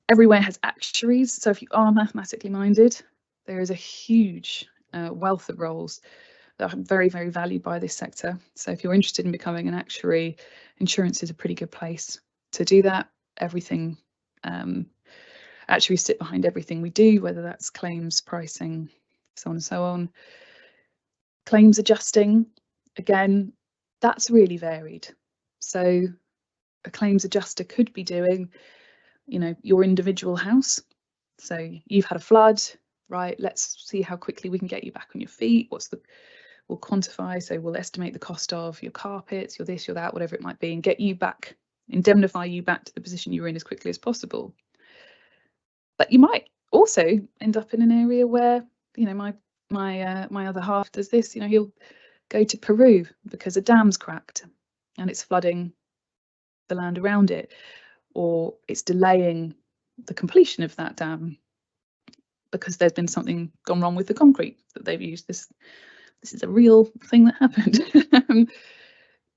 Everywhere has actuaries, so if you are mathematically minded, there is a huge wealth of roles that are very, very valued by this sector. So if you're interested in becoming an actuary, insurance is a pretty good place to do that. Everything, actuaries sit behind everything we do, whether that's claims, pricing, so on and so on. Claims adjusting, again, that's really varied. So a claims adjuster could be doing, you know, your individual house. So you've had a flood, right? Let's see how quickly we can get you back on your feet. We'll quantify, so we'll estimate the cost of your carpets, your this, your that, whatever it might be, and get you back, indemnify you back to the position you were in as quickly as possible. But you might also end up in an area where, you know, my other half does this, you know, he'll go to Peru because a dam's cracked and it's flooding the land around it, or it's delaying the completion of that dam because there's been something gone wrong with the concrete that they've used. This is a real thing that happened.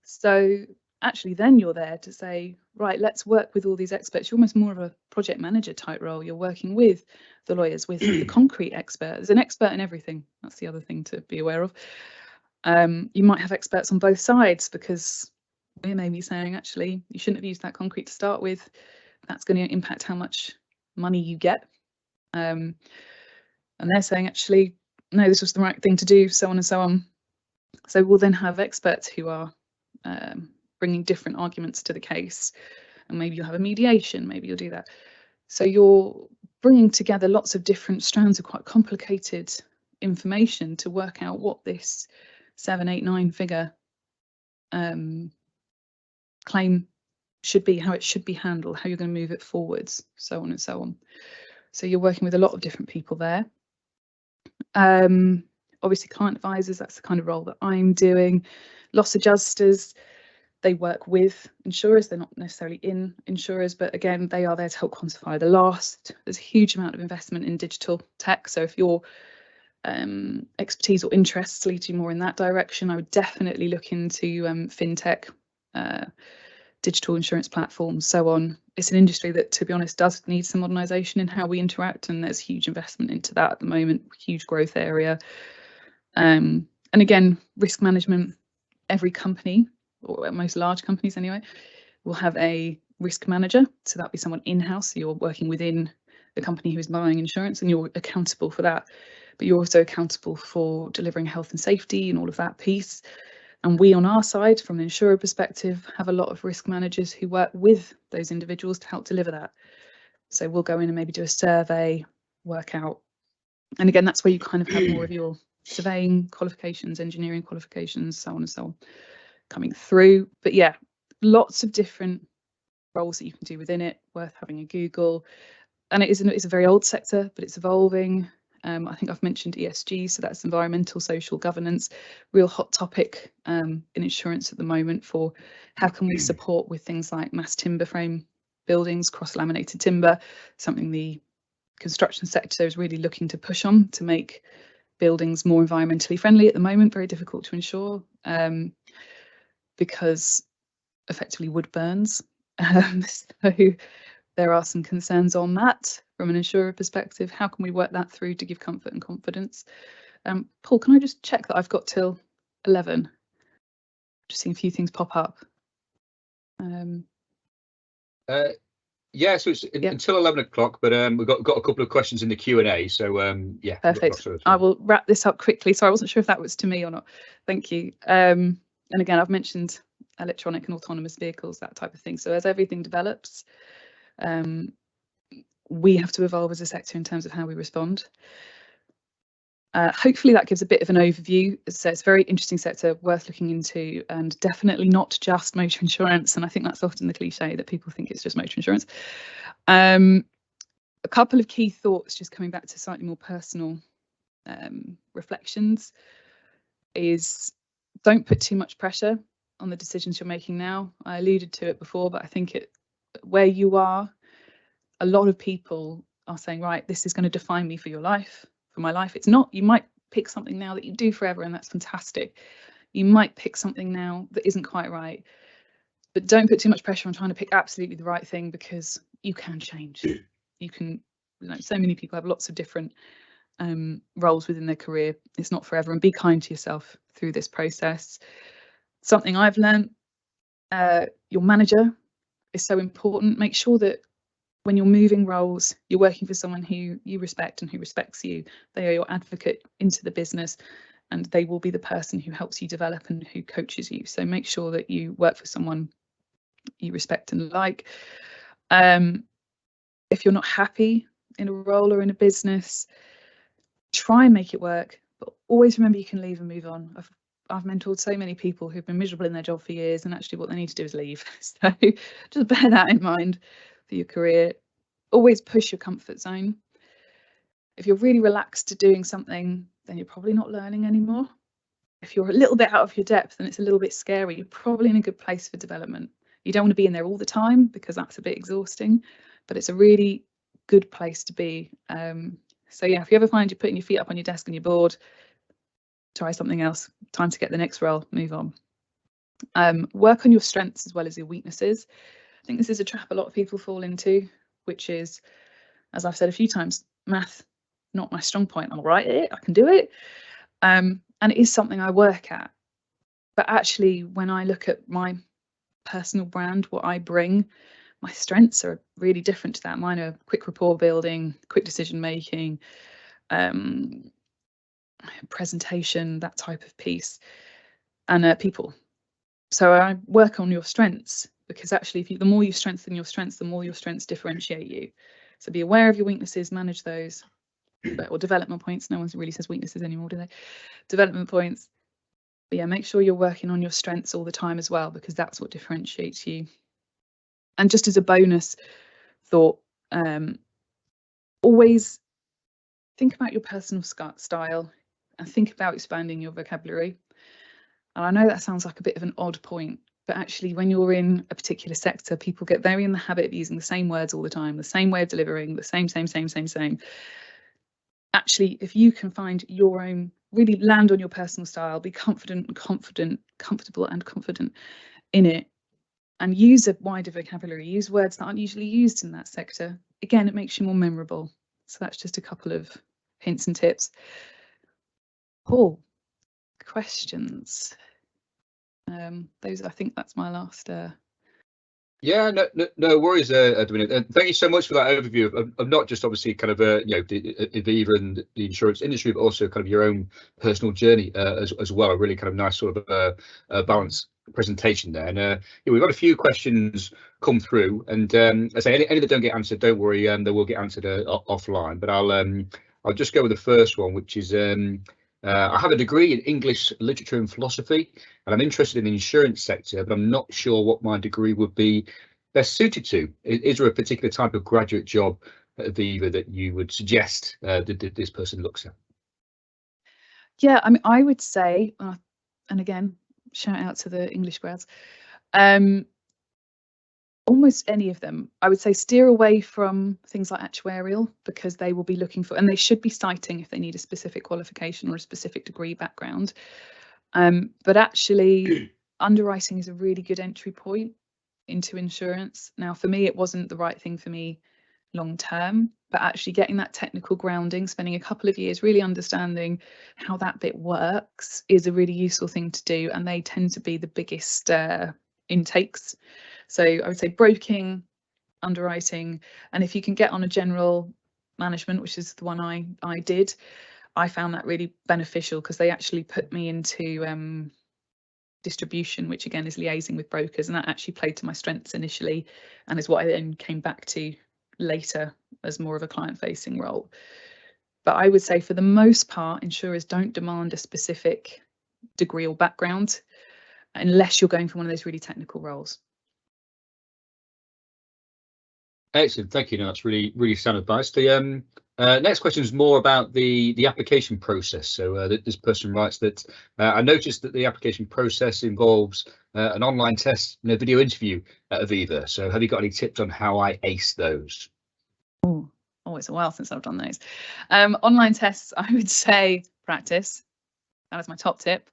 So actually then you're there to say, right, let's work with all these experts. You're almost more of a project manager type role. You're working with the lawyers, with the concrete expert. There's an expert in everything. That's the other thing to be aware of. You might have experts on both sides because we may be saying, actually, you shouldn't have used that concrete to start with. That's going to impact how much money you get. And they're saying, actually, no, this was the right thing to do, so on and so on. So we'll then have experts who are bringing different arguments to the case, and maybe you'll have a mediation, maybe you'll do that. So you're bringing together lots of different strands of quite complicated information to work out what this 7, 8, 9 figure claim should be, how it should be handled, how you're going to move it forwards, so on and so on. So you're working with a lot of different people there. Obviously client advisors, that's the kind of role that I'm doing. Loss adjusters, they work with insurers, they're not necessarily in insurers, but again, they are there to help quantify the loss. There's a huge amount of investment in digital tech, so if your expertise or interests lead you more in that direction, I would definitely look into fintech, digital insurance platforms, so on. It's an industry that, to be honest, does need some modernisation in how we interact, and there's huge investment into that at the moment, huge growth area. And again, risk management, every company, or most large companies anyway, will have a risk manager. So that'll be someone in-house. So you're working within the company who is buying insurance and you're accountable for that. But you're also accountable for delivering health and safety and all of that piece. And we on our side, from an insurer perspective, have a lot of risk managers who work with those individuals to help deliver that. So we'll go in and maybe do a survey, work out. And again, that's where you kind of have more of your surveying qualifications, engineering qualifications, so on and so on, coming through. But yeah, lots of different roles that you can do within it, worth having a Google. And it's a very old sector, but it's evolving. I think I've mentioned ESG, so that's environmental, social governance, real hot topic in insurance at the moment for how can we support with things like mass timber frame buildings, cross-laminated timber, something the construction sector is really looking to push on to make buildings more environmentally friendly at the moment. Very difficult to ensure because effectively wood burns. So there are some concerns on that from an insurer perspective. How can we work that through to give comfort and confidence? Paul, can I just check that I've got till 11? Just seeing a few things pop up. Yeah, so it's until 11 o'clock, but we've got a couple of questions in the Q&A. So yeah, perfect. I will wrap this up quickly. So I wasn't sure if that was to me or not. Thank you. And again, I've mentioned electronic and autonomous vehicles, that type of thing. So as everything develops, we have to evolve as a sector in terms of how we respond. Hopefully that gives a bit of an overview. So it's a very interesting sector, worth looking into, and definitely not just motor insurance. And I think that's often the cliche, that people think it's just motor insurance. A couple of key thoughts, just coming back to slightly more personal reflections, is don't put too much pressure on the decisions you're making now. I alluded to it before, but I think where you are, a lot of people are saying, right, this is going to define me for your life, for my life. It's not. You might pick something now that you do forever, and that's fantastic. You might pick something now that isn't quite right, but don't put too much pressure on trying to pick absolutely the right thing, because you can change. You can, so many people have lots of different roles within their career. It's not forever, and be kind to yourself through this process. Something I've learned, your manager is so important. Make sure that when you're moving roles, you're working for someone who you respect and who respects you. They are your advocate into the business, and they will be the person who helps you develop and who coaches you. So make sure that you work for someone you respect and like. If you're not happy in a role or in a business, try and make it work, but always remember you can leave and move on. I've mentored so many people who've been miserable in their job for years, and actually what they need to do is leave. So just bear that in mind for your career. Always push your comfort zone. If you're really relaxed to doing something, then you're probably not learning anymore. If you're a little bit out of your depth and it's a little bit scary, you're probably in a good place for development. You don't want to be in there all the time, because that's a bit exhausting, but it's a really good place to be. So yeah, if you ever find you're putting your feet up on your desk and you're bored, try something else. Time to get the next role, move on. Work on your strengths as well as your weaknesses. I think this is a trap a lot of people fall into, which is, as I've said a few times, math, not my strong point. I'm all right at it, I can do it. And it is something I work at. But actually, when I look at my personal brand, what I bring, my strengths are really different to that. Mine are quick rapport building, quick decision making, presentation, that type of piece, and people. So I work on your strengths, because actually the more you strengthen your strengths, the more your strengths differentiate you. So be aware of your weaknesses, manage those, or development points. No one really says weaknesses anymore, do they? Development points. But yeah, make sure you're working on your strengths all the time as well, because that's what differentiates you. And just as a bonus thought, always think about your personal style and think about expanding your vocabulary. And I know that sounds like a bit of an odd point, but actually when you're in a particular sector, people get very in the habit of using the same words all the time, the same way of delivering, the same. Actually, if you can find your own, really land on your personal style, be comfortable and confident in it, and use a wider vocabulary, use words that aren't usually used in that sector. Again, it makes you more memorable. So that's just a couple of hints and tips. Paul, questions? I think that's my last. Yeah, no worries, Davina. Thank you so much for that overview of not just obviously kind of Aviva and the insurance industry, but also kind of your own personal journey as well. A really kind of nice sort of balanced presentation there. And we've got a few questions come through, and I say any that don't get answered, don't worry, they will get answered offline. But I'll just go with the first one, which is I have a degree in English literature and philosophy, and I'm interested in the insurance sector, but I'm not sure what my degree would be best suited to. Is there a particular type of graduate job at Aviva that you would suggest that this person looks at? Yeah, I mean, I would say, and again, shout out to the English grads, almost any of them. I would say steer away from things like actuarial, because they will be looking for, and they should be citing if they need a specific qualification or a specific degree background. But actually, underwriting is a really good entry point into insurance. Now, for me, it wasn't the right thing for me long term, but actually getting that technical grounding, spending a couple of years really understanding how that bit works is a really useful thing to do, and they tend to be the biggest intakes. So I would say broking, underwriting, and if you can get on a general management, which is the one I did, I found that really beneficial, because they actually put me into distribution, which again is liaising with brokers, and that actually played to my strengths initially, and is what I then came back to later as more of a client-facing role. But I would say for the most part, insurers don't demand a specific degree or background unless you're going for one of those really technical roles. Excellent, thank you. No, that's really sound advice. The next question is more about the application process. So this person writes that I noticed that the application process involves an online test and a video interview at Aviva. So have you got any tips on how I ace those? Oh, it's a while since I've done those. Online tests, I would say practice. That is my top tip.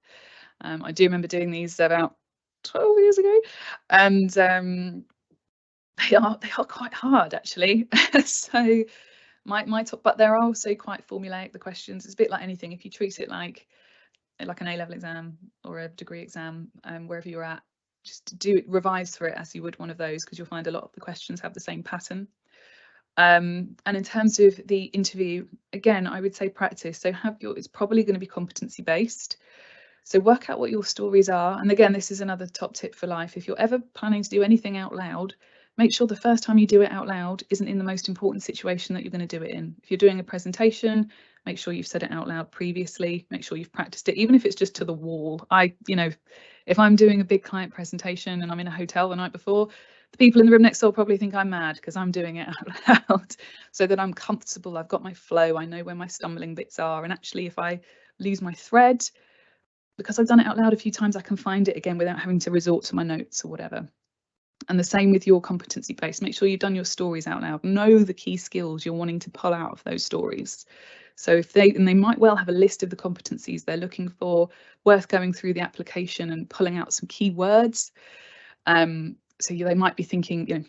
I do remember doing these about 12 years ago, and they are quite hard actually. So my top, but they're also quite formulaic, the questions. It's a bit like anything. If you treat it like an A-level exam or a degree exam, wherever you're at, just revise through it as you would one of those, because you'll find a lot of the questions have the same pattern. And in terms of the interview, again, I would say practice. So it's probably going to be competency based. So work out what your stories are. And again, this is another top tip for life. If you're ever planning to do anything out loud, make sure the first time you do it out loud isn't in the most important situation that you're going to do it in. If you're doing a presentation, make sure you've said it out loud previously, make sure you've practiced it, even if it's just to the wall. If I'm doing a big client presentation and I'm in a hotel the night before, the people in the room next door probably think I'm mad because I'm doing it out loud, so that I'm comfortable, I've got my flow, I know where my stumbling bits are. And actually, if I lose my thread, because I've done it out loud a few times, I can find it again without having to resort to my notes or whatever. And the same with your competency base. Make sure you've done your stories out loud. Know the key skills you're wanting to pull out of those stories. So they might well have a list of the competencies they're looking for, worth going through the application and pulling out some key words. So they might be thinking,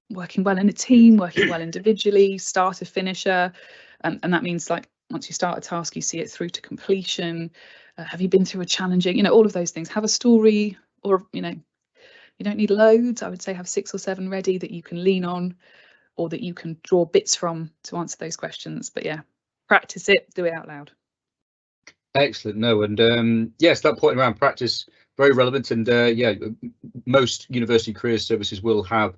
working well in a team, working well individually, starter, finisher. And that means, like, once you start a task, you see it through to completion. Have you been through a challenging, all of those things. Have a story, or, you don't need loads. I would say have 6 or 7 ready that you can lean on, or that you can draw bits from to answer those questions. But yeah, practice it, do it out loud. Excellent. No, and yes, that point around practice, very relevant. And yeah, most university career services will have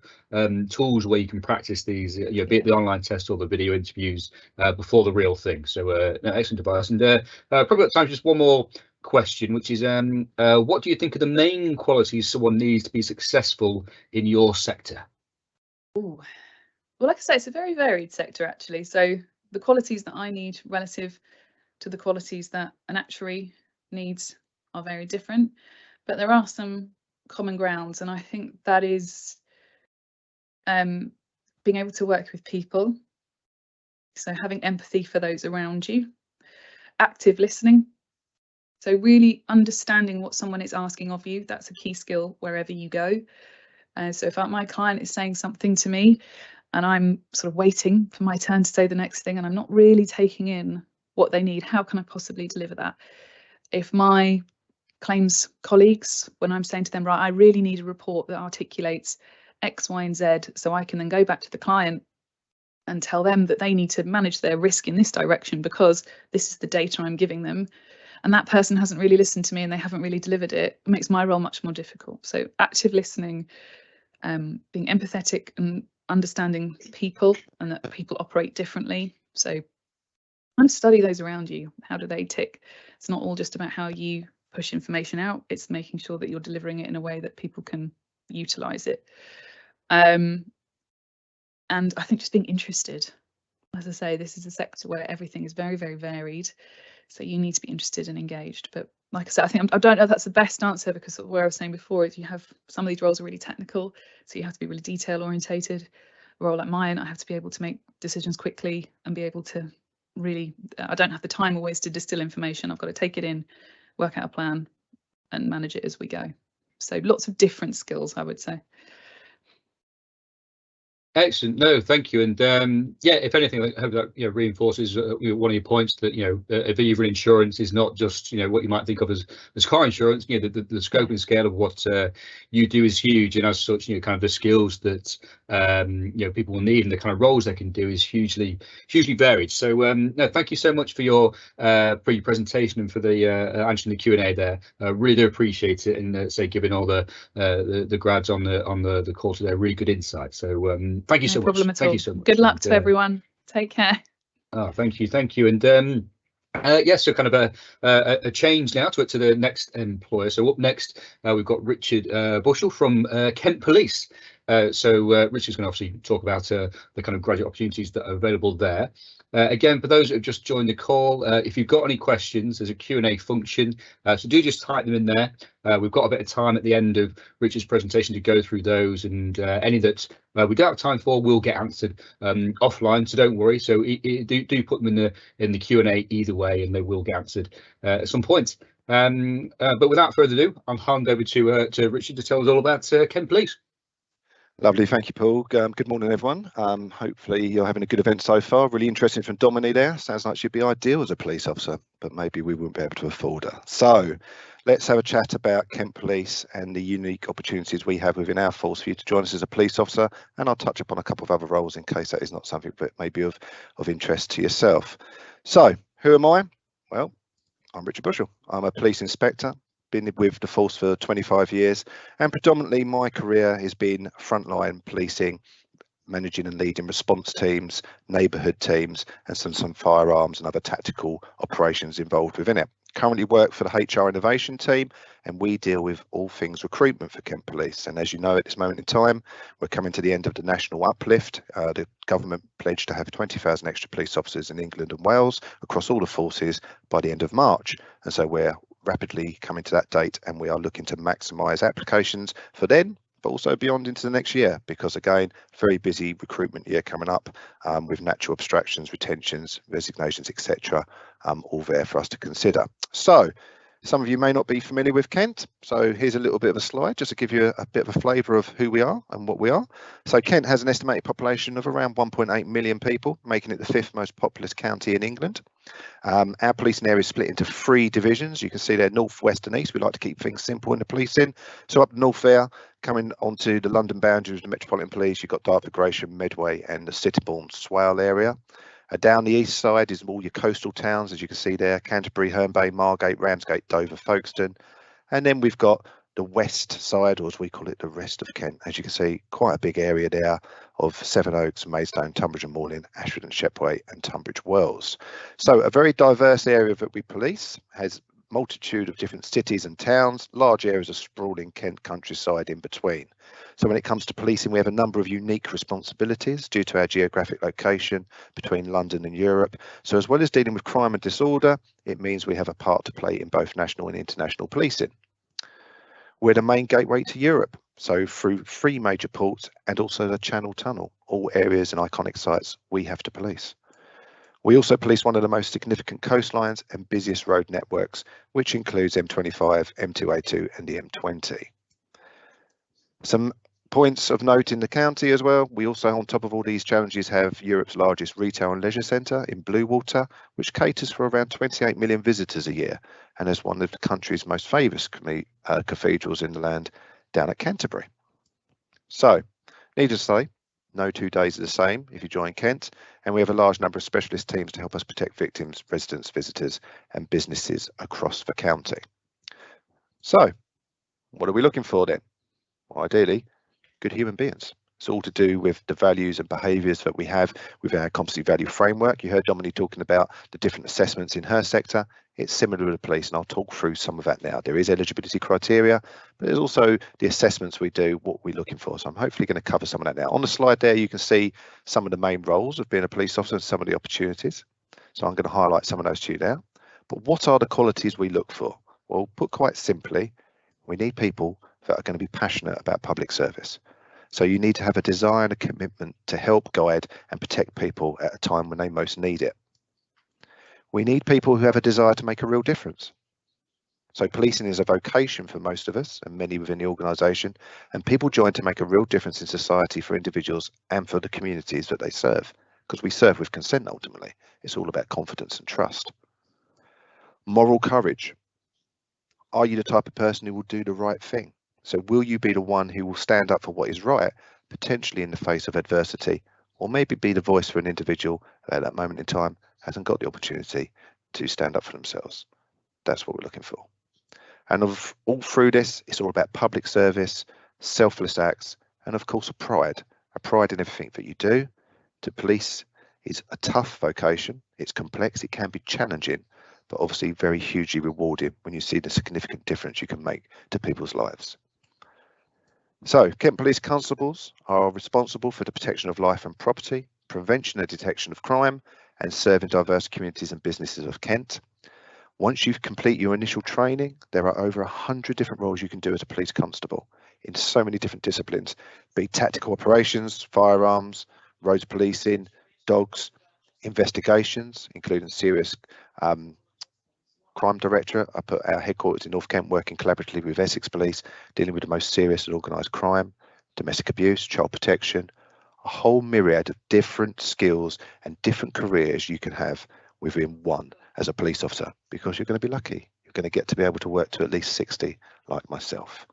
tools where you can practice these, be it the online test or the video interviews before the real thing. So no, excellent advice. And probably got time for just one more question, which is what do you think are the main qualities someone needs to be successful in your sector? Ooh. Well, like I say, it's a very varied sector actually. So the qualities that I need relative to the qualities that an actuary needs are very different, but there are some common grounds, and I think that is being able to work with people, so having empathy for those around you, active listening, so really understanding what someone is asking of you. That's a key skill wherever you go. So if my client is saying something to me and I'm sort of waiting for my turn to say the next thing and I'm not really taking in what they need, how can I possibly deliver that? If my claims colleagues, when I'm saying to them, right, I really need a report that articulates X, Y, and Z, so I can then go back to the client and tell them that they need to manage their risk in this direction because this is the data I'm giving them, and that person hasn't really listened to me and they haven't really delivered it, it makes my role much more difficult. So active listening, being empathetic and understanding people and that people operate differently. So and study those around you. How do they tick? It's not all just about how you push information out. It's making sure that you're delivering it in a way that people can utilize it. And I think just being interested. As I say, this is a sector where everything is very, very varied. So you need to be interested and engaged. But like I said, I don't know if that's the best answer, because where I was saying before is you have some of these roles are really technical, so you have to be really detail orientated. A role like mine, I have to be able to make decisions quickly and be able to really, I don't have the time always to distill information. I've got to take it in, work out a plan and manage it as we go. So lots of different skills, I would say. Excellent. No, thank you. And yeah, if anything, I hope that reinforces one of your points that Aviva Insurance is not just what you might think of as car insurance. The scope and scale of what you do is huge, and as such, kind of the skills that people will need and the kind of roles they can do is hugely varied. So no, thank you so much for your presentation and for the answering the Q&A there. Really do appreciate it, and giving all the grads on the call today really good insight. So Thank you No so problem much. at Thank all. you so much. Good luck And, to everyone. Take care. Oh, thank you. And yeah, so kind of a change now to the next employer. So up next, we've got Richard Bushell from Kent Police. So Richard's going to obviously talk about the kind of graduate opportunities that are available there. Again, for those that have just joined the call, if you've got any questions, there's a Q&A function, so do just type them in there. We've got a bit of time at the end of Richard's presentation to go through those, and any that we don't have time for will get answered offline, so don't worry. So do put them in the Q&A either way, and they will get answered at some point. But without further ado, I'll hand over to Richard to tell us all about Kent Police. Lovely, thank you, Paul. Good morning, everyone. Hopefully you're having a good event so far. Really interesting from Dominique there. Sounds like she'd be ideal as a police officer, but maybe we wouldn't be able to afford her. So let's have a chat about Kent Police and the unique opportunities we have within our force for you to join us as a police officer, and I'll touch upon a couple of other roles in case that is not something that may be of interest to yourself. So who am I? Well, I'm Richard Bushell. I'm a police inspector. Been with the force for 25 years, and predominantly my career has been frontline policing, managing and leading response teams, neighbourhood teams, and some firearms and other tactical operations involved within it. Currently work for the HR innovation team, and we deal with all things recruitment for Kent Police. And as you know, at this moment in time, we're coming to the end of the national uplift. The government pledged to have 20,000 extra police officers in England and Wales across all the forces by the end of March, and so we're rapidly coming to that date, and we are looking to maximise applications for then, but also beyond into the next year, because again, very busy recruitment year coming up, with natural abstractions, retentions, resignations, etc., all there for us to consider. So some of you may not be familiar with Kent, so here's a little bit of a slide just to give you a bit of a flavour of who we are and what we are. So Kent has an estimated population of around 1.8 million people, making it the 5th most populous county in England. Our policing area is split into 3 divisions. You can see there, north, west and east. We like to keep things simple in the policing. So up north there, coming onto the London boundaries, the Metropolitan Police, you've got Dartford, Gresham, Medway and the Citibourne, Swale area. Down the east side is all your coastal towns, as you can see there, Canterbury, Herne Bay, Margate, Ramsgate, Dover, Folkestone. And then we've got the west side, or as we call it, the rest of Kent. As you can see, quite a big area there of Sevenoaks, Maidstone, Tunbridge and Moorland, Ashford and Shepway and Tunbridge Wells. So a very diverse area that we police, has multitude of different cities and towns, large areas of sprawling Kent countryside in between. So when it comes to policing, we have a number of unique responsibilities due to our geographic location between London and Europe. So as well as dealing with crime and disorder, it means we have a part to play in both national and international policing. We're the main gateway to Europe, so through 3 major ports and also the Channel Tunnel, all areas and iconic sites we have to police. We also police one of the most significant coastlines and busiest road networks, which includes M25, M2A2 and the M20. Some points of note in the county as well. We also, on top of all these challenges, have Europe's largest retail and leisure centre in Bluewater, which caters for around 28 million visitors a year, and is one of the country's most famous cathedrals in the land down at Canterbury. So, needless to say, no 2 days are the same if you join Kent, and we have a large number of specialist teams to help us protect victims, residents, visitors and businesses across the county. So, what are we looking for then? Well, ideally, good human beings. It's all to do with the values and behaviours that we have with our competency value framework. You heard Dominique talking about the different assessments in her sector. It's similar to the police, and I'll talk through some of that now. There is eligibility criteria, but there's also the assessments we do, what we're looking for. So I'm hopefully going to cover some of that now. On the slide there, you can see some of the main roles of being a police officer and some of the opportunities. So I'm going to highlight some of those to you now. But what are the qualities we look for? Well, put quite simply, we need people that are going to be passionate about public service. So you need to have a desire and a commitment to help, guide and protect people at a time when they most need it. We need people who have a desire to make a real difference. So policing is a vocation for most of us and many within the organisation, and people join to make a real difference in society for individuals and for the communities that they serve, because we serve with consent ultimately. It's all about confidence and trust. Moral courage. Are you the type of person who will do the right thing? So will you be the one who will stand up for what is right, potentially in the face of adversity, or maybe be the voice for an individual that at that moment in time hasn't got the opportunity to stand up for themselves? That's what we're looking for. And all through this, it's all about public service, selfless acts, and of course, pride. a pride in everything that you do. To police is a tough vocation. It's complex. It can be challenging, but obviously very hugely rewarding when you see the significant difference you can make to people's lives. So Kent Police Constables are responsible for the protection of life and property, prevention and detection of crime, and serving diverse communities and businesses of Kent. Once you've complete your initial training, there are over 100 different roles you can do as a police constable in so many different disciplines, be it tactical operations, firearms, roads policing, dogs, investigations, including serious crime directorate up at our headquarters in North Kent, working collaboratively with Essex Police, dealing with the most serious and organised crime, domestic abuse, child protection, a whole myriad of different skills and different careers you can have within one as a police officer, because you're going to be lucky. You're going to get to be able to work to at least 60, like myself.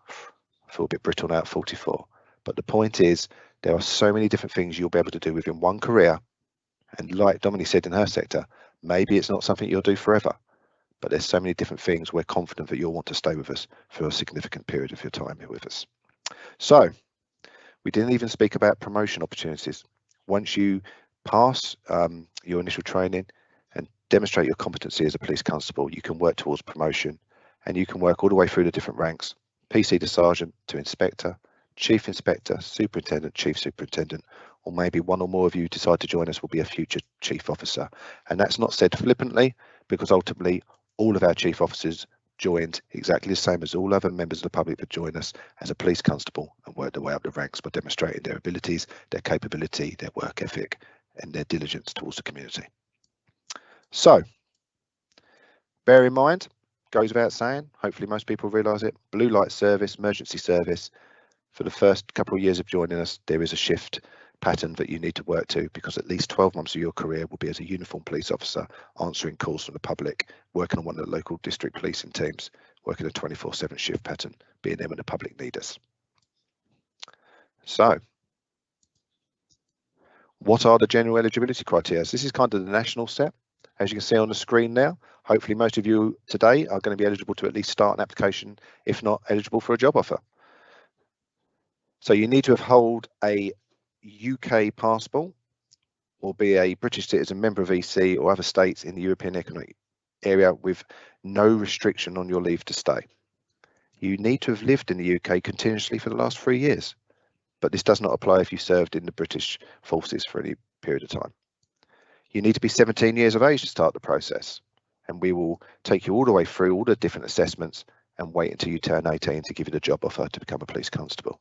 I feel a bit brittle now at 44. But the point is, there are so many different things you'll be able to do within one career. And like Dominique said in her sector, maybe it's not something you'll do forever, but there's so many different things we're confident that you'll want to stay with us for a significant period of your time here with us. So we didn't even speak about promotion opportunities. Once you pass your initial training and demonstrate your competency as a police constable, you can work towards promotion, and you can work all the way through the different ranks, PC to sergeant to inspector, chief inspector, superintendent, chief superintendent, or maybe one or more of you decide to join us will be a future chief officer. And that's not said flippantly, because ultimately all of our chief officers joined exactly the same as all other members of the public that join us as a police constable and work their way up the ranks by demonstrating their abilities, their capability, their work ethic, and their diligence towards the community. So bear in mind, goes without saying, hopefully most people realise it, blue light service, emergency service, for the first couple of years of joining us, there is a shift pattern that you need to work to, because at least 12 months of your career will be as a uniformed police officer, answering calls from the public, working on one of the local district policing teams, working a 24/7 shift pattern, being there when the public need us. So what are the general eligibility criteria? So this is kind of the national set. As you can see on the screen now, hopefully most of you today are going to be eligible to at least start an application, if not eligible for a job offer. So you need to have hold a UK passport or be a British citizen, member of EC or other states in the European Economic Area with no restriction on your leave to stay. You need to have lived in the UK continuously for the last 3 years, but this does not apply if you served in the British forces for any period of time. You need to be 17 years of age to start the process, and we will take you all the way through all the different assessments and wait until you turn 18 to give you the job offer to become a police constable.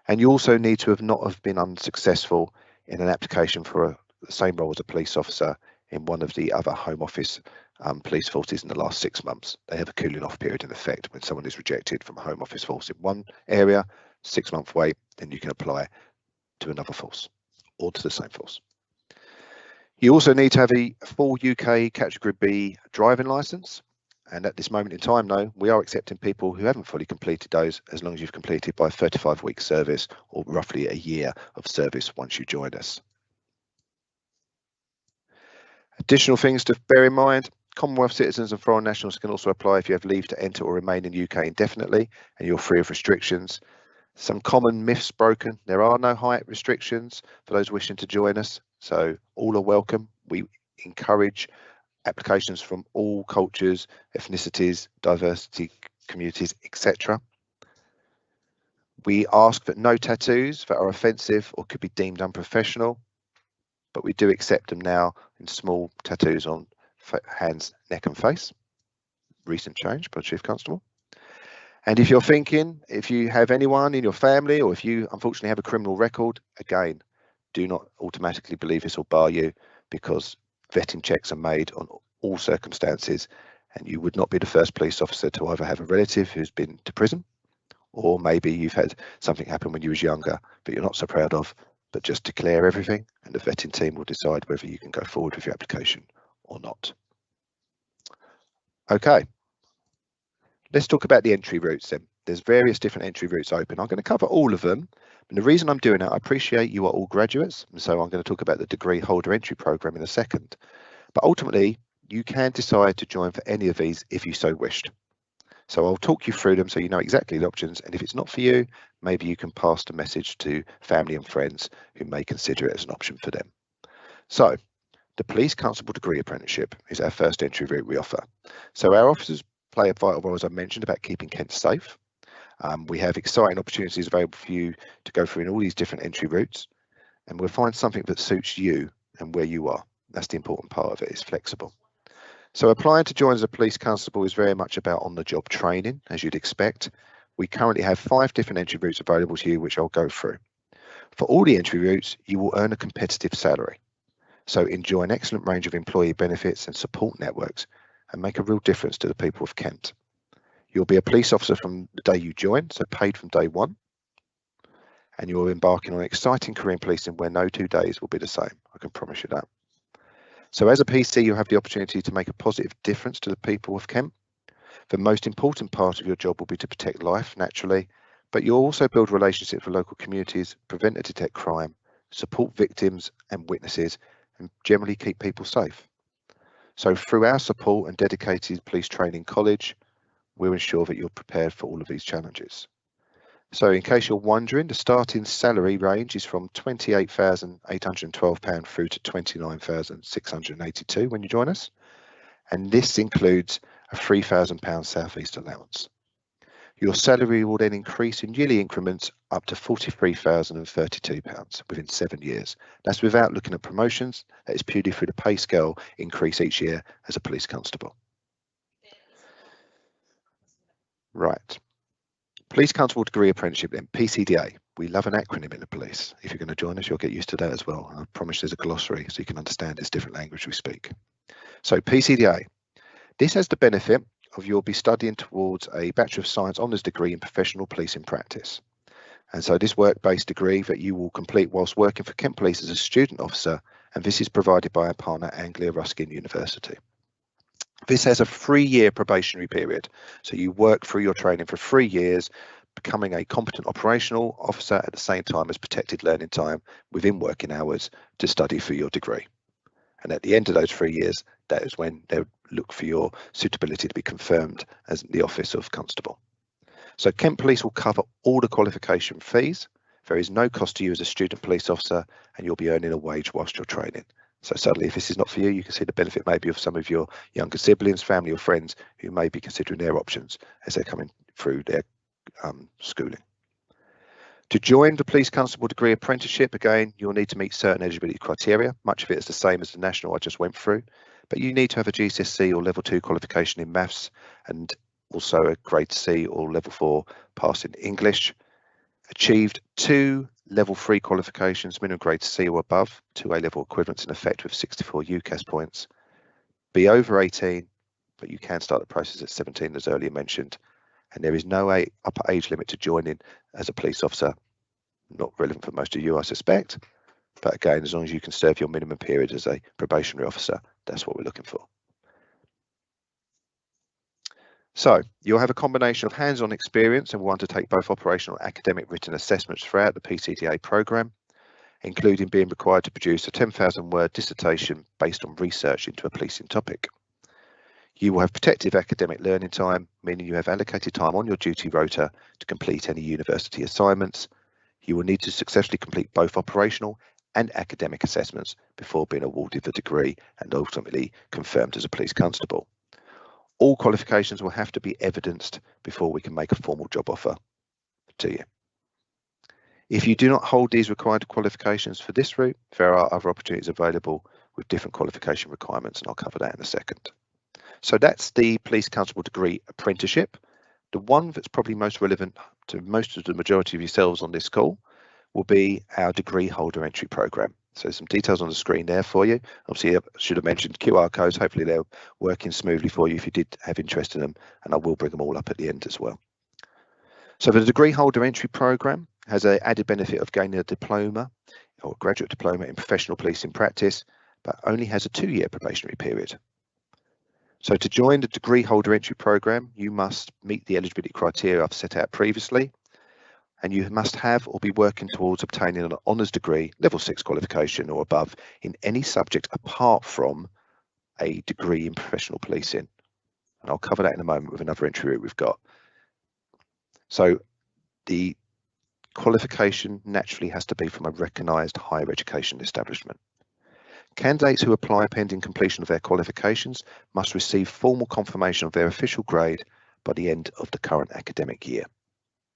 And you also need to have not have been unsuccessful in an application for the same role as a police officer in one of the other Home Office police forces in the last 6 months. They have a cooling off period in effect when someone is rejected from a Home Office force in one area, 6-month wait, then you can apply to another force or to the same force. You also need to have a full UK Category B driving licence. And at this moment in time, though, we are accepting people who haven't fully completed those, as long as you've completed by 35-week service or roughly a year of service once you join us. Additional things to bear in mind: Commonwealth citizens and foreign nationals can also apply if you have leave to enter or remain in the UK indefinitely and you're free of restrictions. Some common myths broken: there are no height restrictions for those wishing to join us, so all are welcome. We encourage applications from all cultures, ethnicities, diversity, communities, etc. We ask that no tattoos that are offensive or could be deemed unprofessional, but we do accept them now in small tattoos on hands, neck and face. Recent change by the Chief Constable. And if you're thinking, if you have anyone in your family or if you unfortunately have a criminal record, again, do not automatically believe this will bar you, because vetting checks are made on all circumstances, and you would not be the first police officer to either have a relative who's been to prison, or maybe you've had something happen when you was younger but you're not so proud of, but just declare everything and the vetting team will decide whether you can go forward with your application or not. Okay, let's talk about the entry routes then. There's various different entry routes open. I'm going to cover all of them, and the reason I'm doing it, I appreciate you are all graduates, and so I'm going to talk about the degree holder entry program in a second. But ultimately, you can decide to join for any of these if you so wished. So I'll talk you through them so you know exactly the options, and if it's not for you, maybe you can pass the message to family and friends who may consider it as an option for them. So the Police Constable Degree Apprenticeship is our first entry route we offer. So our officers play a vital role, as I mentioned, about keeping Kent safe. We have exciting opportunities available for you to go through in all these different entry routes, and we'll find something that suits you and where you are. That's the important part of it, it's flexible. So applying to join as a police constable is very much about on-the-job training, as you'd expect. We currently have 5 different entry routes available to you, which I'll go through. For all the entry routes, you will earn a competitive salary. So enjoy an excellent range of employee benefits and support networks and make a real difference to the people of Kent. You'll be a police officer from the day you join, so paid from day one. And you're embarking on an exciting career in policing where no 2 days will be the same. I can promise you that. So as a PC, you'll have the opportunity to make a positive difference to the people of Kent. The most important part of your job will be to protect life, naturally, but you'll also build relationships with local communities, prevent and detect crime, support victims and witnesses, and generally keep people safe. So through our support and dedicated police training college, we'll ensure that you're prepared for all of these challenges. So in case you're wondering, the starting salary range is from £28,812 through to £29,682 when you join us. And this includes a £3,000 South East allowance. Your salary will then increase in yearly increments up to £43,032 within 7 years. That's without looking at promotions. That is purely through the pay scale increase each year as a police constable. Right. Police Constable Degree Apprenticeship then, PCDA. We love an acronym in the police. If you're going to join us, you'll get used to that as well. I promise there's a glossary so you can understand this different language we speak. So PCDA, this has the benefit of you'll be studying towards a Bachelor of Science Honours degree in professional policing practice. And so this work-based degree that you will complete whilst working for Kent Police as a student officer, and this is provided by our partner Anglia Ruskin University. This has a 3-year probationary period. So you work through your training for 3 years, becoming a competent operational officer at the same time as protected learning time within working hours to study for your degree. And at the end of those 3 years, that is when they'll look for your suitability to be confirmed as the office of constable. So Kent Police will cover all the qualification fees. There is no cost to you as a student police officer, and you'll be earning a wage whilst you're training. So suddenly, if this is not for you, you can see the benefit maybe of some of your younger siblings, family or friends who may be considering their options as they're coming through their schooling. To join the Police Constable Degree Apprenticeship, again, you'll need to meet certain eligibility criteria. Much of it is the same as the national I just went through, but you need to have a GCSE or level 2 qualification in maths and also a grade C or level 4 pass in English. Achieved 2 level 3 qualifications, minimum grade C or above, 2 A-level equivalents in effect with 64 UCAS points. Be over 18, but you can start the process at 17 as earlier mentioned. And there is no upper age limit to joining as a police officer. Not relevant for most of you, I suspect. But again, as long as you can serve your minimum period as a probationary officer, that's what we're looking for. So you'll have a combination of hands-on experience and will undertake both operational and academic written assessments throughout the PCDA programme, including being required to produce a 10,000-word dissertation based on research into a policing topic. You will have protective academic learning time, meaning you have allocated time on your duty rota to complete any university assignments. You will need to successfully complete both operational and academic assessments before being awarded the degree and ultimately confirmed as a police constable. All qualifications will have to be evidenced before we can make a formal job offer to you. If you do not hold these required qualifications for this route, there are other opportunities available with different qualification requirements, and I'll cover that in a second. So that's the Police Constable Degree Apprenticeship. The one that's probably most relevant to most of the majority of yourselves on this call will be our degree holder entry program. So some details on the screen there for you. Obviously, I should have mentioned QR codes. Hopefully they're working smoothly for you if you did have interest in them, and I will bring them all up at the end as well. So the degree holder entry program has an added benefit of gaining a diploma or graduate diploma in professional policing practice, but only has a 2-year probationary period. So to join the degree holder entry program, you must meet the eligibility criteria I've set out previously, and you must have or be working towards obtaining an honours degree, level 6 qualification or above in any subject apart from a degree in professional policing. And I'll cover that in a moment with another entry route we've got. So the qualification naturally has to be from a recognised higher education establishment. Candidates who apply pending completion of their qualifications must receive formal confirmation of their official grade by the end of the current academic year.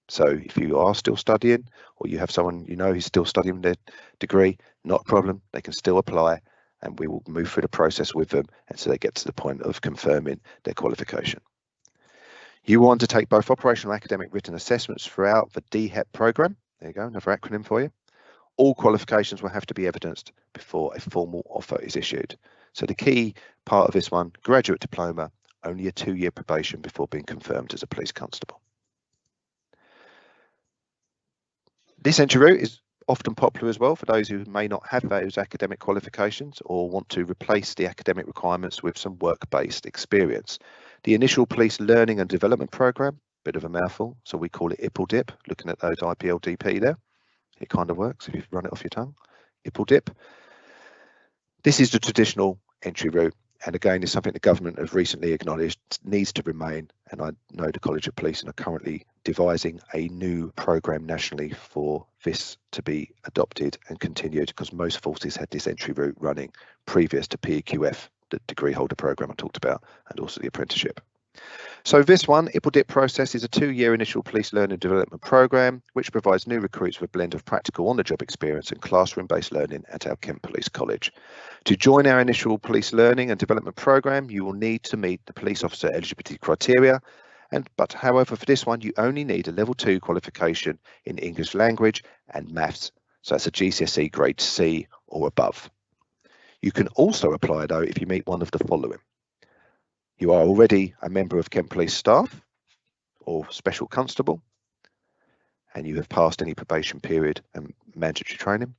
So if you are still studying, or you have someone you know who's still studying their degree, not a problem, they can still apply, and we will move through the process with them until they get to the point of confirming their qualification. You will undertake both operational academic written assessments throughout the DHEP programme. There you go, another acronym for you. All qualifications will have to be evidenced before a formal offer is issued. So the key part of this one, graduate diploma, only a 2-year probation before being confirmed as a police constable. This entry route is often popular as well for those who may not have those academic qualifications or want to replace the academic requirements with some work-based experience. The initial police learning and development programme, bit of a mouthful, so we call it IPLDIP, looking at those IPLDP there. It kind of works if you run it off your tongue. IPLDIP. This is the traditional entry route, and again is something the government have recently acknowledged needs to remain, and I know the College of Policing are currently devising a new programme nationally for this to be adopted and continued, because most forces had this entry route running previous to PEQF, the degree holder programme I talked about, and also the apprenticeship. So this one, IPLDIP process, is a 2-year initial police learning and development programme which provides new recruits with a blend of practical on-the-job experience and classroom-based learning at our Kent Police College. To join our initial police learning and development programme, you will need to meet the police officer eligibility criteria, but however for this one you only need a level 2 qualification in English language and maths, so that's a GCSE grade C or above. You can also apply though if you meet one of the following. You are already a member of Kent Police staff or special constable, and you have passed any probation period and mandatory training.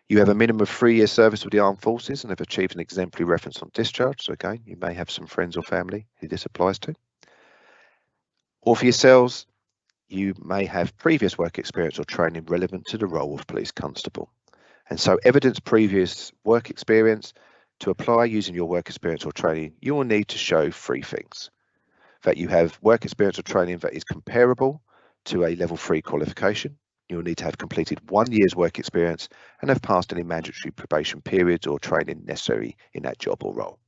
You have a minimum of 3 years service with the armed forces and have achieved an exemplary reference on discharge. So again, you may have some friends or family who this applies to. Or for yourselves, you may have previous work experience or training relevant to the role of police constable. And so evidence previous work experience. To apply using your work experience or training, you will need to show 3 things. That you have work experience or training that is comparable to a level 3 qualification. You will need to have completed 1 year's work experience and have passed any mandatory probation periods or training necessary in that job or role.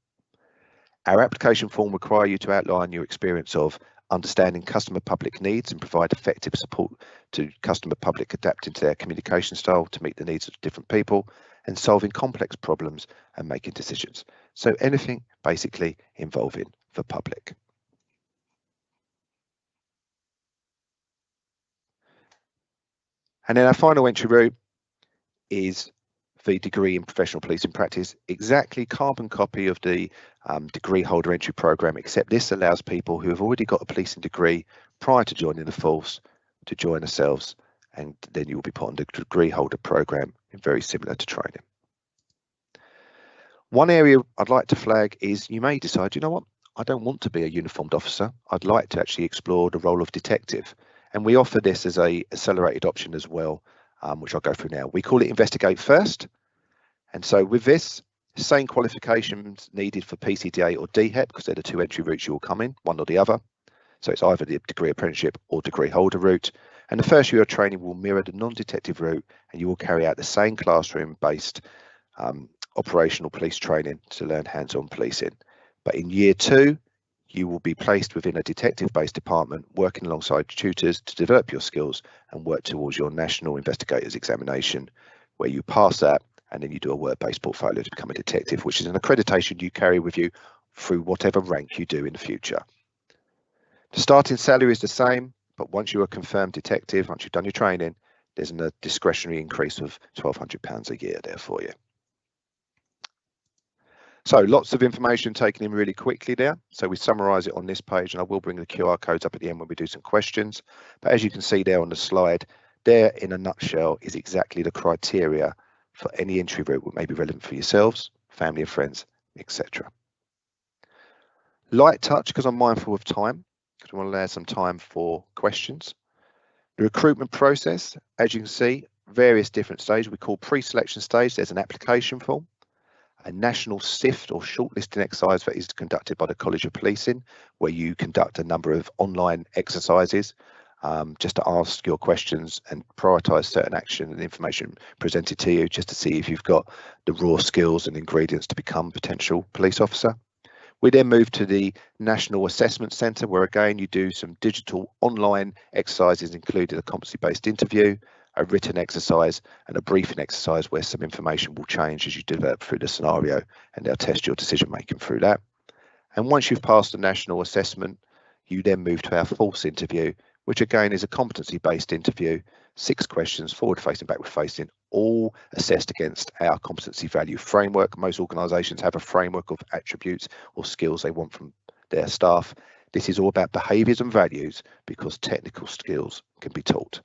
Our application form requires you to outline your experience of understanding customer public needs and provide effective support to customer public adapting to their communication style to meet the needs of different people, and solving complex problems and making decisions. So anything basically involving the public. And then our final entry route is the degree in professional policing practice, exactly carbon copy of the degree holder entry programme, except this allows people who have already got a policing degree prior to joining the force to join ourselves, and then you will be put on the degree holder programme, very similar to training. One area I'd like to flag is you may decide, you know what, I don't want to be a uniformed officer. I'd like to actually explore the role of detective. And we offer this as a accelerated option as well, which I'll go through now. We call it Investigate First. And so with this, same qualifications needed for PCDA or DHEP, because they're the 2 entry routes you will come in, one or the other. So it's either the degree apprenticeship or degree holder route. And the first year of training will mirror the non-detective route, and you will carry out the same classroom-based operational police training to learn hands-on policing. But in year 2, you will be placed within a detective-based department, working alongside tutors to develop your skills and work towards your national investigators examination, where you pass that and then you do a work-based portfolio to become a detective, which is an accreditation you carry with you through whatever rank you do in the future. The starting salary is the same, but once you are confirmed detective, once you've done your training, there's a discretionary increase of £1,200 a year there for you. So lots of information taken in really quickly there. So we summarise it on this page, and I will bring the QR codes up at the end when we do some questions. But as you can see there on the slide, there in a nutshell is exactly the criteria for any entry route that may be relevant for yourselves, family and friends, etc. Light touch, because I'm mindful of time, because we want to allow some time for questions. The recruitment process, as you can see, various different stages. We call pre-selection stage. There's an application form, a national SIFT or shortlisting exercise that is conducted by the College of Policing, where you conduct a number of online exercises just to ask your questions and prioritise certain action and information presented to you, just to see if you've got the raw skills and ingredients to become potential police officer. We then move to the National Assessment Centre, where again you do some digital online exercises, including a competency-based interview, a written exercise and a briefing exercise where some information will change as you develop through the scenario, and they'll test your decision making through that. And once you've passed the national assessment, you then move to our false interview, which again is a competency-based interview, 6 questions, forward-facing, backward-facing, all assessed against our competency value framework. Most organisations have a framework of attributes or skills they want from their staff. This is all about behaviours and values, because technical skills can be taught.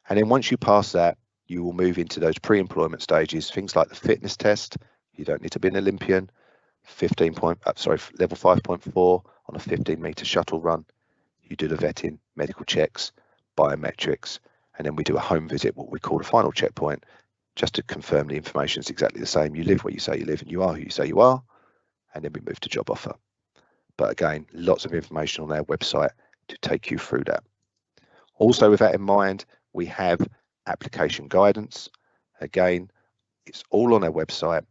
And then once you pass that, you will move into those pre-employment stages, things like the fitness test. You don't need to be an Olympian. Level 5.4 on a 15-metre shuttle run. You do the vetting, medical checks, biometrics, and then we do a home visit, what we call a final checkpoint, just to confirm the information is exactly the same. You live where you say you live and you are who you say you are, and then we move to job offer. But again, lots of information on our website to take you through that. Also, with that in mind, we have application guidance. Again, it's all on our website.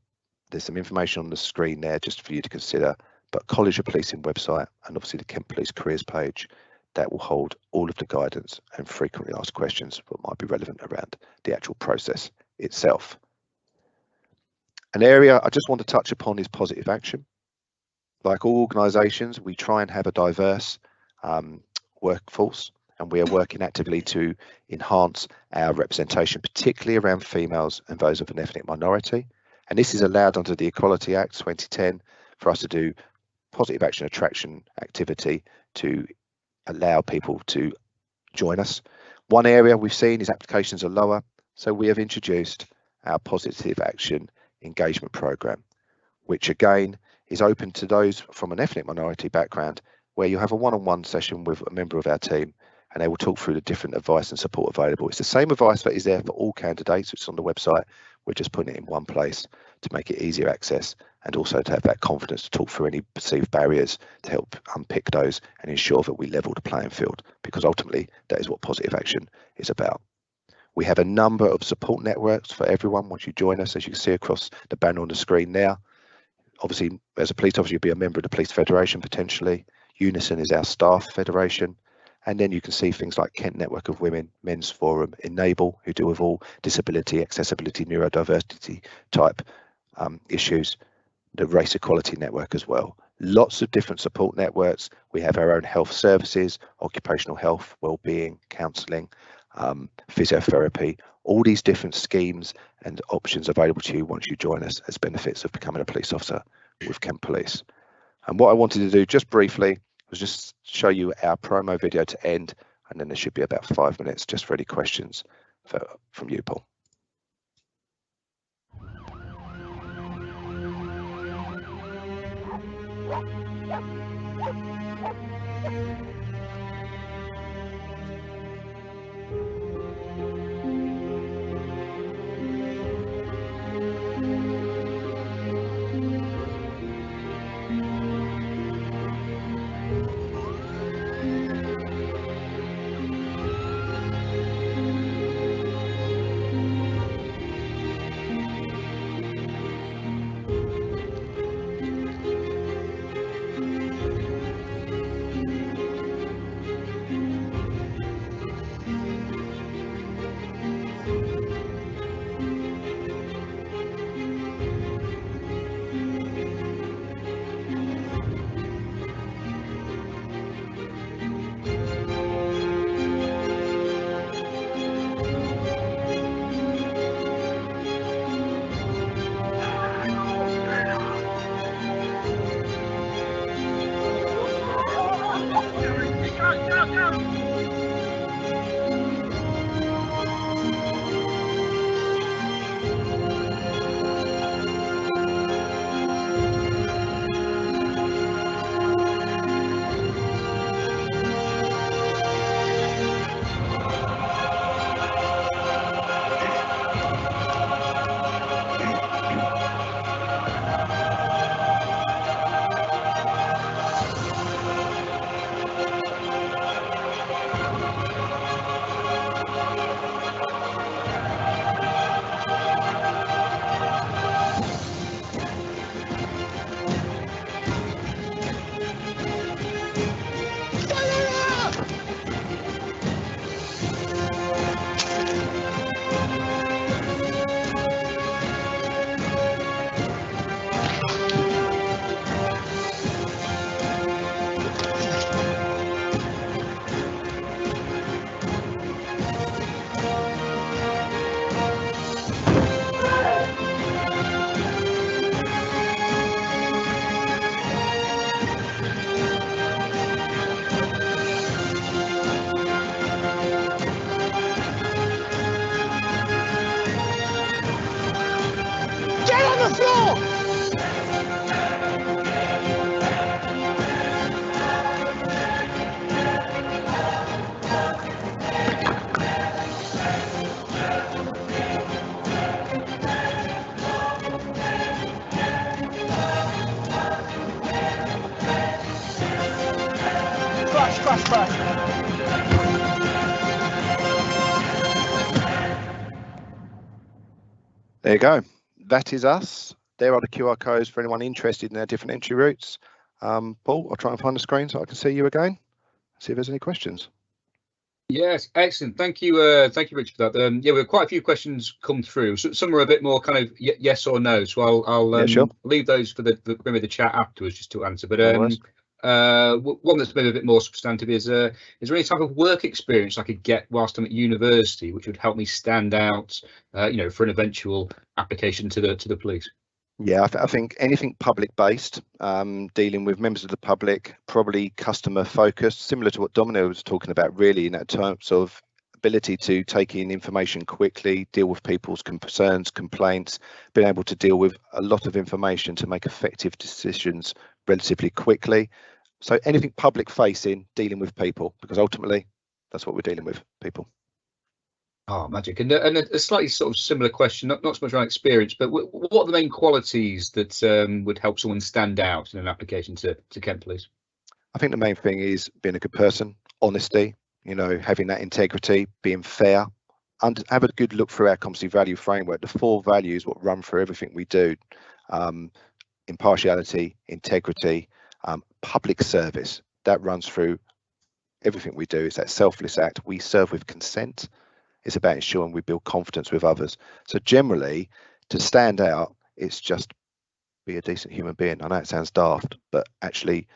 There's some information on the screen there just for you to consider, but College of Policing website and obviously the Kent Police careers page, that will hold all of the guidance and frequently asked questions that might be relevant around the actual process itself. An area I just want to touch upon is positive action. Like all organisations, we try and have a diverse workforce, and we are working actively to enhance our representation, particularly around females and those of an ethnic minority. And this is allowed under the Equality Act 2010 for us to do positive action attraction activity to allow people to join us. One area we've seen is applications are lower, so we have introduced our positive action engagement program, which again is open to those from an ethnic minority background, where you have a one-on-one session with a member of our team and they will talk through the different advice and support available. It's the same advice that is there for all candidates. It's on the website. We're just putting it in one place to make it easier access, and also to have that confidence to talk through any perceived barriers, to help unpick those and ensure that we level the playing field, because ultimately that is what positive action is about. We have a number of support networks for everyone once you join us, as you can see across the banner on the screen now. Obviously, as a police officer, you'll be a member of the Police Federation potentially. Unison is our staff federation. And then you can see things like Kent Network of Women, Men's Forum, Enable, who deal with all disability, accessibility, neurodiversity type issues, the Race Equality Network as well. Lots of different support networks. We have our own health services, occupational health, wellbeing, counselling, physiotherapy, all these different schemes and options available to you once you join us as benefits of becoming a police officer with Kent Police. And what I wanted to do just briefly was just show you our promo video to end, and then there should be about 5 minutes just for any questions from you, Paul. There you go. That is us. There are the QR codes for anyone interested in our different entry routes. Paul, I'll try and find the screen so I can see you again. See if there's any questions. Yes, excellent. Thank you, Richard, for that. Yeah, we have quite a few questions come through. So some are a bit more kind of yes or no. So I'll Sure. leave those for maybe the chat afterwards just to answer. But one that's maybe a bit more substantive is there any type of work experience I could get whilst I'm at university which would help me stand out, for an eventual application to the police? Yeah, I think anything public based, dealing with members of the public, probably customer focused, similar to what Domino was talking about, really, in that terms of ability to take in information quickly, deal with people's concerns, complaints, being able to deal with a lot of information to make effective decisions relatively quickly. So anything public facing, dealing with people, because ultimately that's what we're dealing with, people. Oh, magic. And a slightly sort of similar question, not so much around experience, but what are the main qualities that would help someone stand out in an application to Kent Police? I think the main thing is being a good person, honesty, having that integrity, being fair, and have a good look through our competency value framework. The 4 values what run through everything we do: impartiality, integrity, public service. That runs through everything we do. It's that selfless act. We serve with consent. It's about ensuring we build confidence with others. So generally, to stand out, it's just be a decent human being. I know it sounds daft, but actually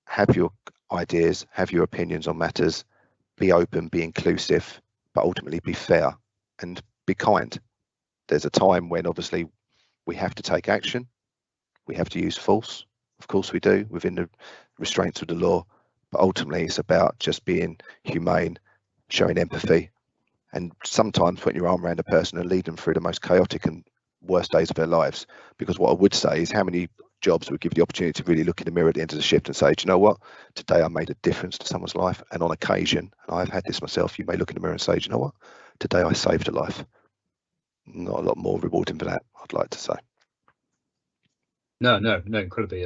have your ideas, have your opinions on matters, be open, be inclusive, but ultimately be fair and be kind. There's a time when obviously we have to take action. We have to use force. Of course we do, within the restraints of the law, but ultimately it's about just being humane, showing empathy, and sometimes putting your arm around a person and lead them through the most chaotic and worst days of their lives. Because what I would say is, how many jobs would give you the opportunity to really look in the mirror at the end of the shift and say, do you know what, today I made a difference to someone's life, and on occasion, and I've had this myself, you may look in the mirror and say, do you know what, today I saved a life. Not a lot more rewarding for that, I'd like to say. No, incredibly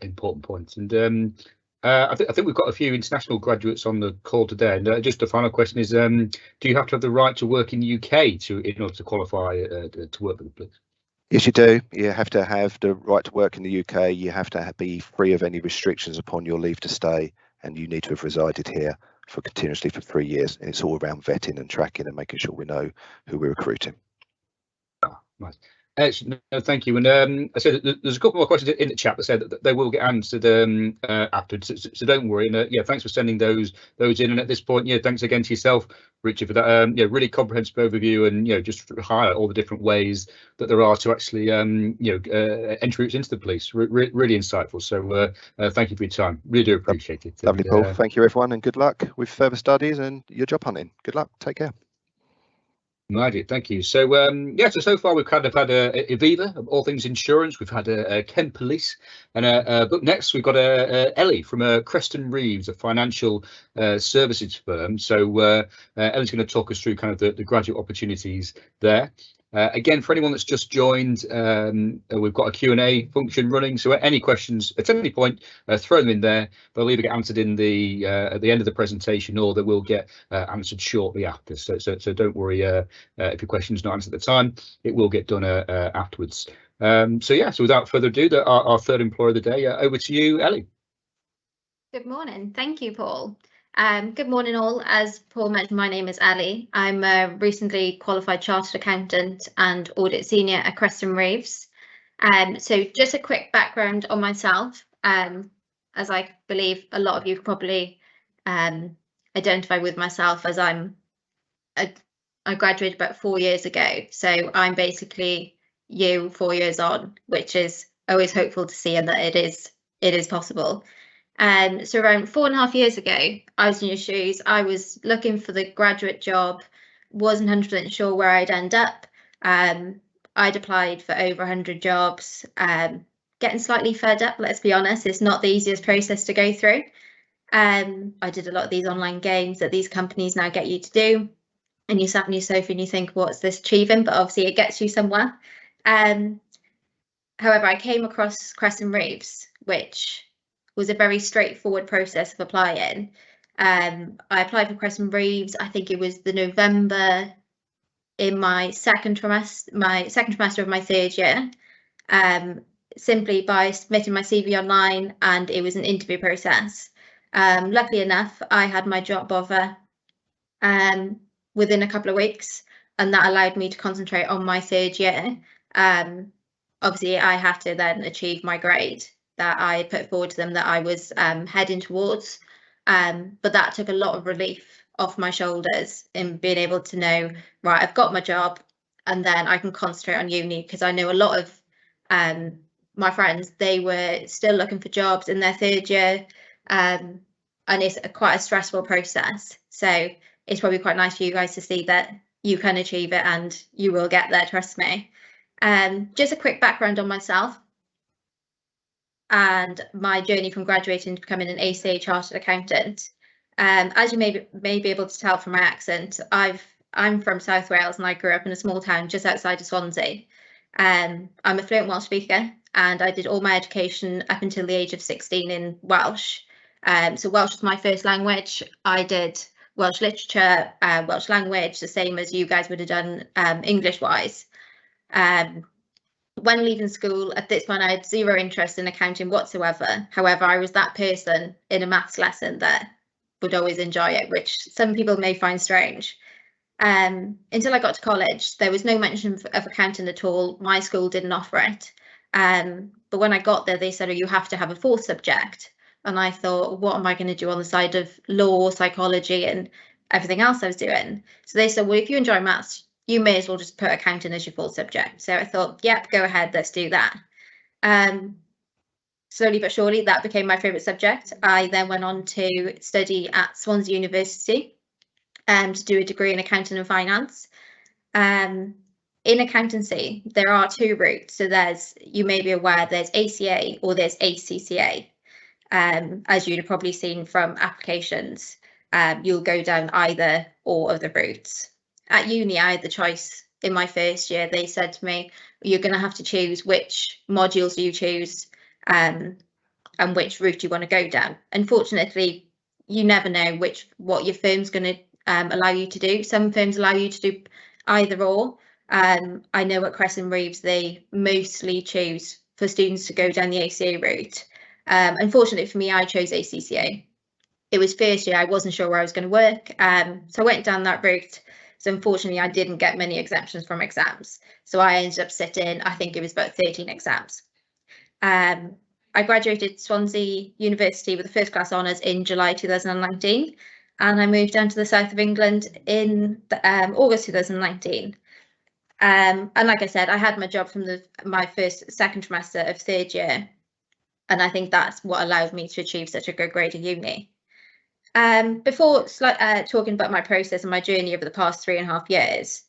important points. And I think we've got a few international graduates on the call today. And just a final question is, do you have to have the right to work in the UK in order to qualify to work with the police? Yes, you do. You have to have the right to work in the UK. You have to be free of any restrictions upon your leave to stay, and you need to have resided here continuously for 3 years. And it's all around vetting and tracking and making sure we know who we're recruiting. Oh, nice. Excellent. No, thank you. And I said there's a couple more questions in the chat that said that they will get answered afterwards. So don't worry. And yeah, thanks for sending those in. And at this point, yeah, thanks again to yourself, Richard, for that. Yeah, really comprehensive overview, and just highlight all the different ways that there are to actually entry routes into the police. Really insightful. So thank you for your time. Really do appreciate it. Lovely, Paul. Thank you, everyone, and good luck with further studies and your job hunting. Good luck. Take care. Magic, thank you. So so far we've kind of had Aviva, all things insurance. We've had Kent Police, and but next we've got Ellie from Creston Reeves, a financial services firm. So Ellie's going to talk us through kind of the graduate opportunities there. Again, for anyone that's just joined, we've got a Q&A function running. So any questions at any point, throw them in there. They'll either get answered in at the end of the presentation, or they will get answered shortly after. So don't worry if your question's not answered at the time, it will get done afterwards. So without further ado, our third employer of the day, over to you, Ellie. Good morning. Thank you, Paul. Good morning all. As Paul mentioned, my name is Ali. I'm a recently qualified chartered accountant and audit senior at Creston Reeves. So just a quick background on myself, as I believe a lot of you probably identify with myself, as I graduated about 4 years ago. So I'm basically you 4 years on, which is always hopeful to see, and that it is possible. So around 4.5 years ago, I was in your shoes. I was looking for the graduate job, wasn't 100% sure where I'd end up. I'd applied for over 100 jobs, getting slightly fed up, let's be honest. It's not the easiest process to go through. I did a lot of these online games that these companies now get you to do, and you sat on your sofa and you think, what's this achieving? But obviously it gets you somewhere. However, I came across Creston Reeves, which was a very straightforward process of applying. I applied for Crescent Reeves, I think it was the November in my second trimester of my third year, simply by submitting my CV online, and it was an interview process. Luckily enough, I had my job offer within a couple of weeks, and that allowed me to concentrate on my third year. Obviously, I had to then achieve my grade that I put forward to them that I was heading towards, but that took a lot of relief off my shoulders in being able to know, right, I've got my job, and then I can concentrate on uni, because I know a lot of my friends, they were still looking for jobs in their third year, and it's quite a stressful process. So it's probably quite nice for you guys to see that you can achieve it and you will get there, trust me. Just a quick background on myself and my journey from graduating to becoming an ACA chartered accountant. As you may be able to tell from my accent, I'm from South Wales and I grew up in a small town just outside of Swansea. I'm a fluent Welsh speaker, and I did all my education up until the age of 16 in Welsh. So Welsh was my first language. I did Welsh literature, Welsh language, the same as you guys would have done English-wise. When leaving school, at this point, I had zero interest in accounting whatsoever. However, I was that person in a maths lesson that would always enjoy it, which some people may find strange. Until I got to college, there was no mention of accounting at all. My school didn't offer it. But when I got there, they said, oh, you have to have a fourth subject. And I thought, what am I going to do on the side of law, psychology, and everything else I was doing? So they said, well, if you enjoy maths, you may as well just put accounting as your fourth subject. So I thought, yep, go ahead, let's do that. Slowly but surely, that became my favourite subject. I then went on to study at Swansea University to do a degree in accounting and finance. In accountancy, there are two routes. So you may be aware, there's ACA or there's ACCA. As you'd have probably seen from applications, you'll go down either or of the routes. At uni, I had the choice in my first year. They said to me, you're going to have to choose which modules you choose and which route you want to go down. Unfortunately, you never know what your firm's going to allow you to do. Some firms allow you to do either or. I know at Crescent Reeves, they mostly choose for students to go down the ACA route. Unfortunately for me, I chose ACCA. It was first year, I wasn't sure where I was going to work, so I went down that route. So unfortunately, I didn't get many exemptions from exams. So I ended up sitting, I think it was about 13 exams. I graduated Swansea University with a first class honours in July 2019, and I moved down to the south of England in August 2019. And like I said, I had my job from my second trimester of third year, and I think that's what allowed me to achieve such a good grade at uni. Before talking about my process and my journey over the past 3.5 years,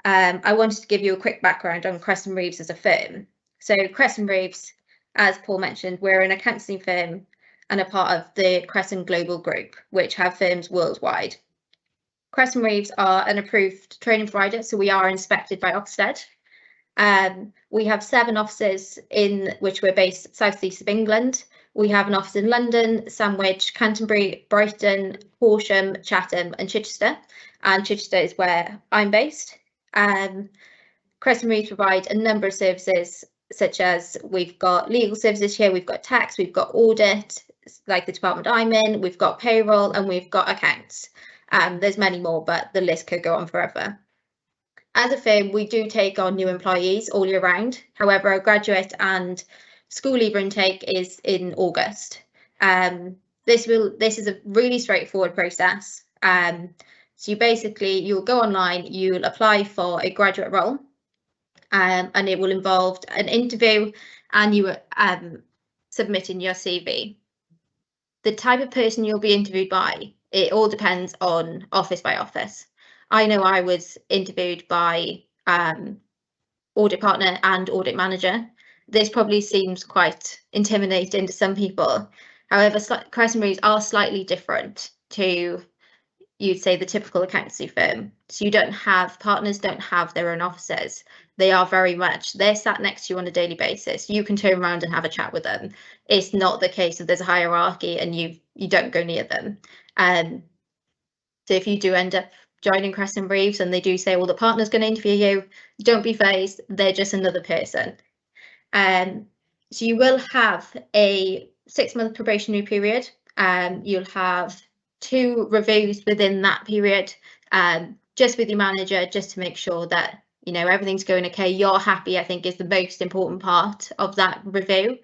I wanted to give you a quick background on Crescent Reeves as a firm. So Crescent Reeves, as Paul mentioned, we're an accountancy firm and a part of the Crescent Global Group, which have firms worldwide. Crescent Reeves are an approved training provider, so we are inspected by Ofsted. We have 7 offices in which we're based southeast of England. We have an office in London, Sandwich, Canterbury, Brighton, Horsham, Chatham and Chichester. And Chichester is where I'm based. Crescent Reeves provide a number of services, such as we've got legal services here, we've got tax, we've got audit, like the department I'm in, we've got payroll and we've got accounts. There's many more, but the list could go on forever. As a firm, we do take on new employees all year round. However, our graduate and school leaver intake is in August. This is a really straightforward process. So you'll go online, you'll apply for a graduate role, and it will involve an interview and you submitting your CV. The type of person you'll be interviewed by, it all depends on office by office. I know I was interviewed by audit partner and audit manager. This probably seems quite intimidating to some people. However, Crescent Reeves are slightly different to you'd say the typical accountancy firm. So you don't have, partners don't have their own offices. They are very much, they're sat next to you on a daily basis. You can turn around and have a chat with them. It's not the case of there's a hierarchy and you don't go near them. So if you do end up joining Crescent Reeves and they do say, well, the partner's going to interview you, don't be phased, they're just another person. So you will have a 6-month probationary period. You'll have 2 reviews within that period, just with your manager, just to make sure that, you know, everything's going okay, you're happy, I think is the most important part of that review.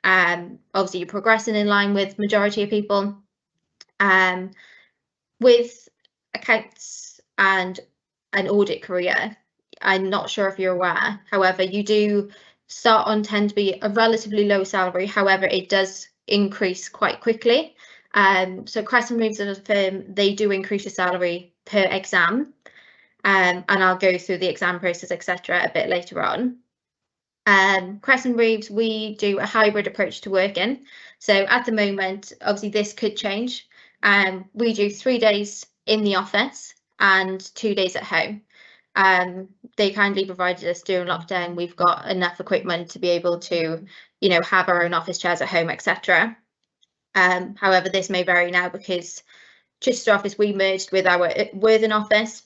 Obviously you're progressing in line with majority of people. With accounts and an audit career, I'm not sure if you're aware, however, you do start on tend to be a relatively low salary, however, it does increase quite quickly. So Crescent Reeves as a firm, they do increase your salary per exam, and I'll go through the exam process, etc. a bit later on. Crescent Reeves, we do a hybrid approach to working. So at the moment, obviously this could change. We do 3 days in the office and 2 days at home. They kindly provided us during lockdown. We've got enough equipment to be able to, you know, have our own office chairs at home, etc. However, this may vary now because Chichester office we merged with our Worthing office,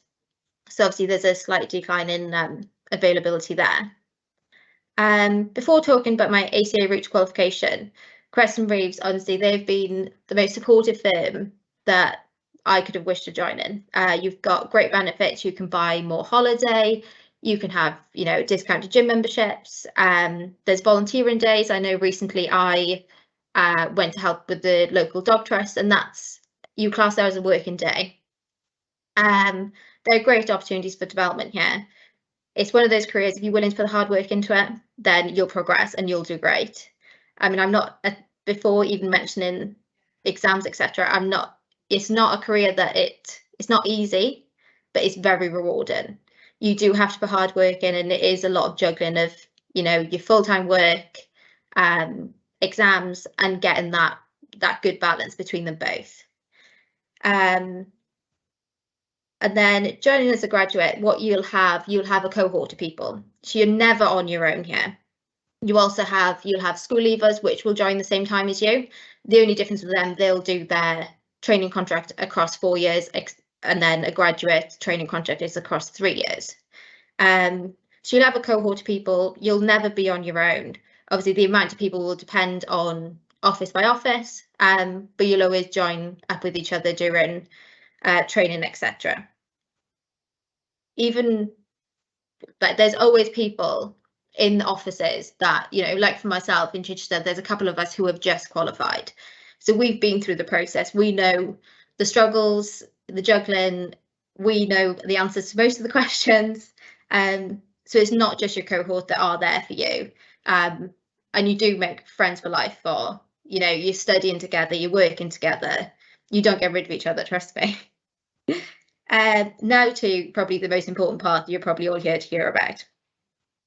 so obviously there's a slight decline in availability there. Before talking about my ACA route to qualification, Crescent Reeves, honestly, they've been the most supportive firm that I could have wished to join in. You've got great benefits. You can buy more holiday. You can have, you know, discounted gym memberships. There's volunteering days. I know recently I went to help with the local dog trust, and that's, you class that as a working day. There are great opportunities for development here. It's one of those careers, if you're willing to put the hard work into it, then you'll progress and you'll do great. I mean, I'm not, before even mentioning exams, etc., I'm not, it's not a career that it's not easy, but it's very rewarding. You do have to put hard work in, and it is a lot of juggling of, you know, your full-time work, exams, and getting that good balance between them both. And then joining as a graduate, what you'll have a cohort of people. So you're never on your own here. You also you'll have school leavers, which will join the same time as you. The only difference with them, they'll do their training contract across 4 years, and then a graduate training contract is across 3 years. So you'll have a cohort of people. You'll never be on your own. Obviously, the amount of people will depend on office by office, but you'll always join up with each other during training, etc. Even, but there's always people in the offices that, you know, like for myself in Chichester, there's a couple of us who have just qualified. So we've been through the process. We know the struggles, the juggling, we know the answers to most of the questions. So it's not just your cohort that are there for you. And you do make friends for life, or, you know, you're studying together, you're working together. You don't get rid of each other, trust me. Now to probably the most important part you're probably all here to hear about.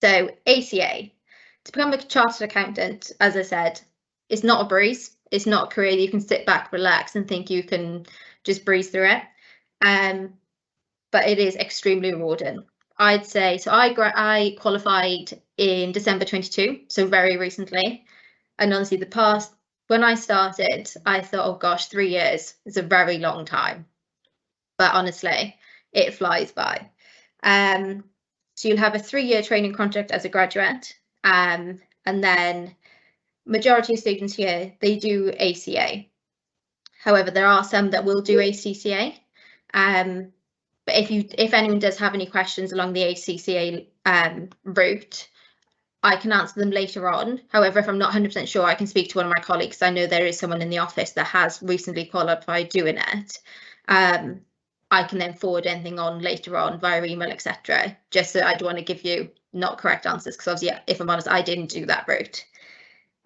So ACA, to become a chartered accountant, as I said, it's not a breeze. It's not a career you can sit back, relax, and think you can just breeze through it. But it is extremely rewarding. I'd say, so I qualified in December 22, so very recently. And honestly, when I started, I thought, oh gosh, 3 years is a very long time. But honestly, it flies by. So you'll have a 3-year training contract as a graduate, and then majority of students here, they do ACA. However, there are some that will do ACCA. But if anyone does have any questions along the ACCA route, I can answer them later on. However, if I'm not 100% sure, I can speak to one of my colleagues. I know there is someone in the office that has recently qualified doing it. I can then forward anything on later on via email, etc. Just so I don't want to give you not correct answers, because obviously, if I'm honest, I didn't do that route.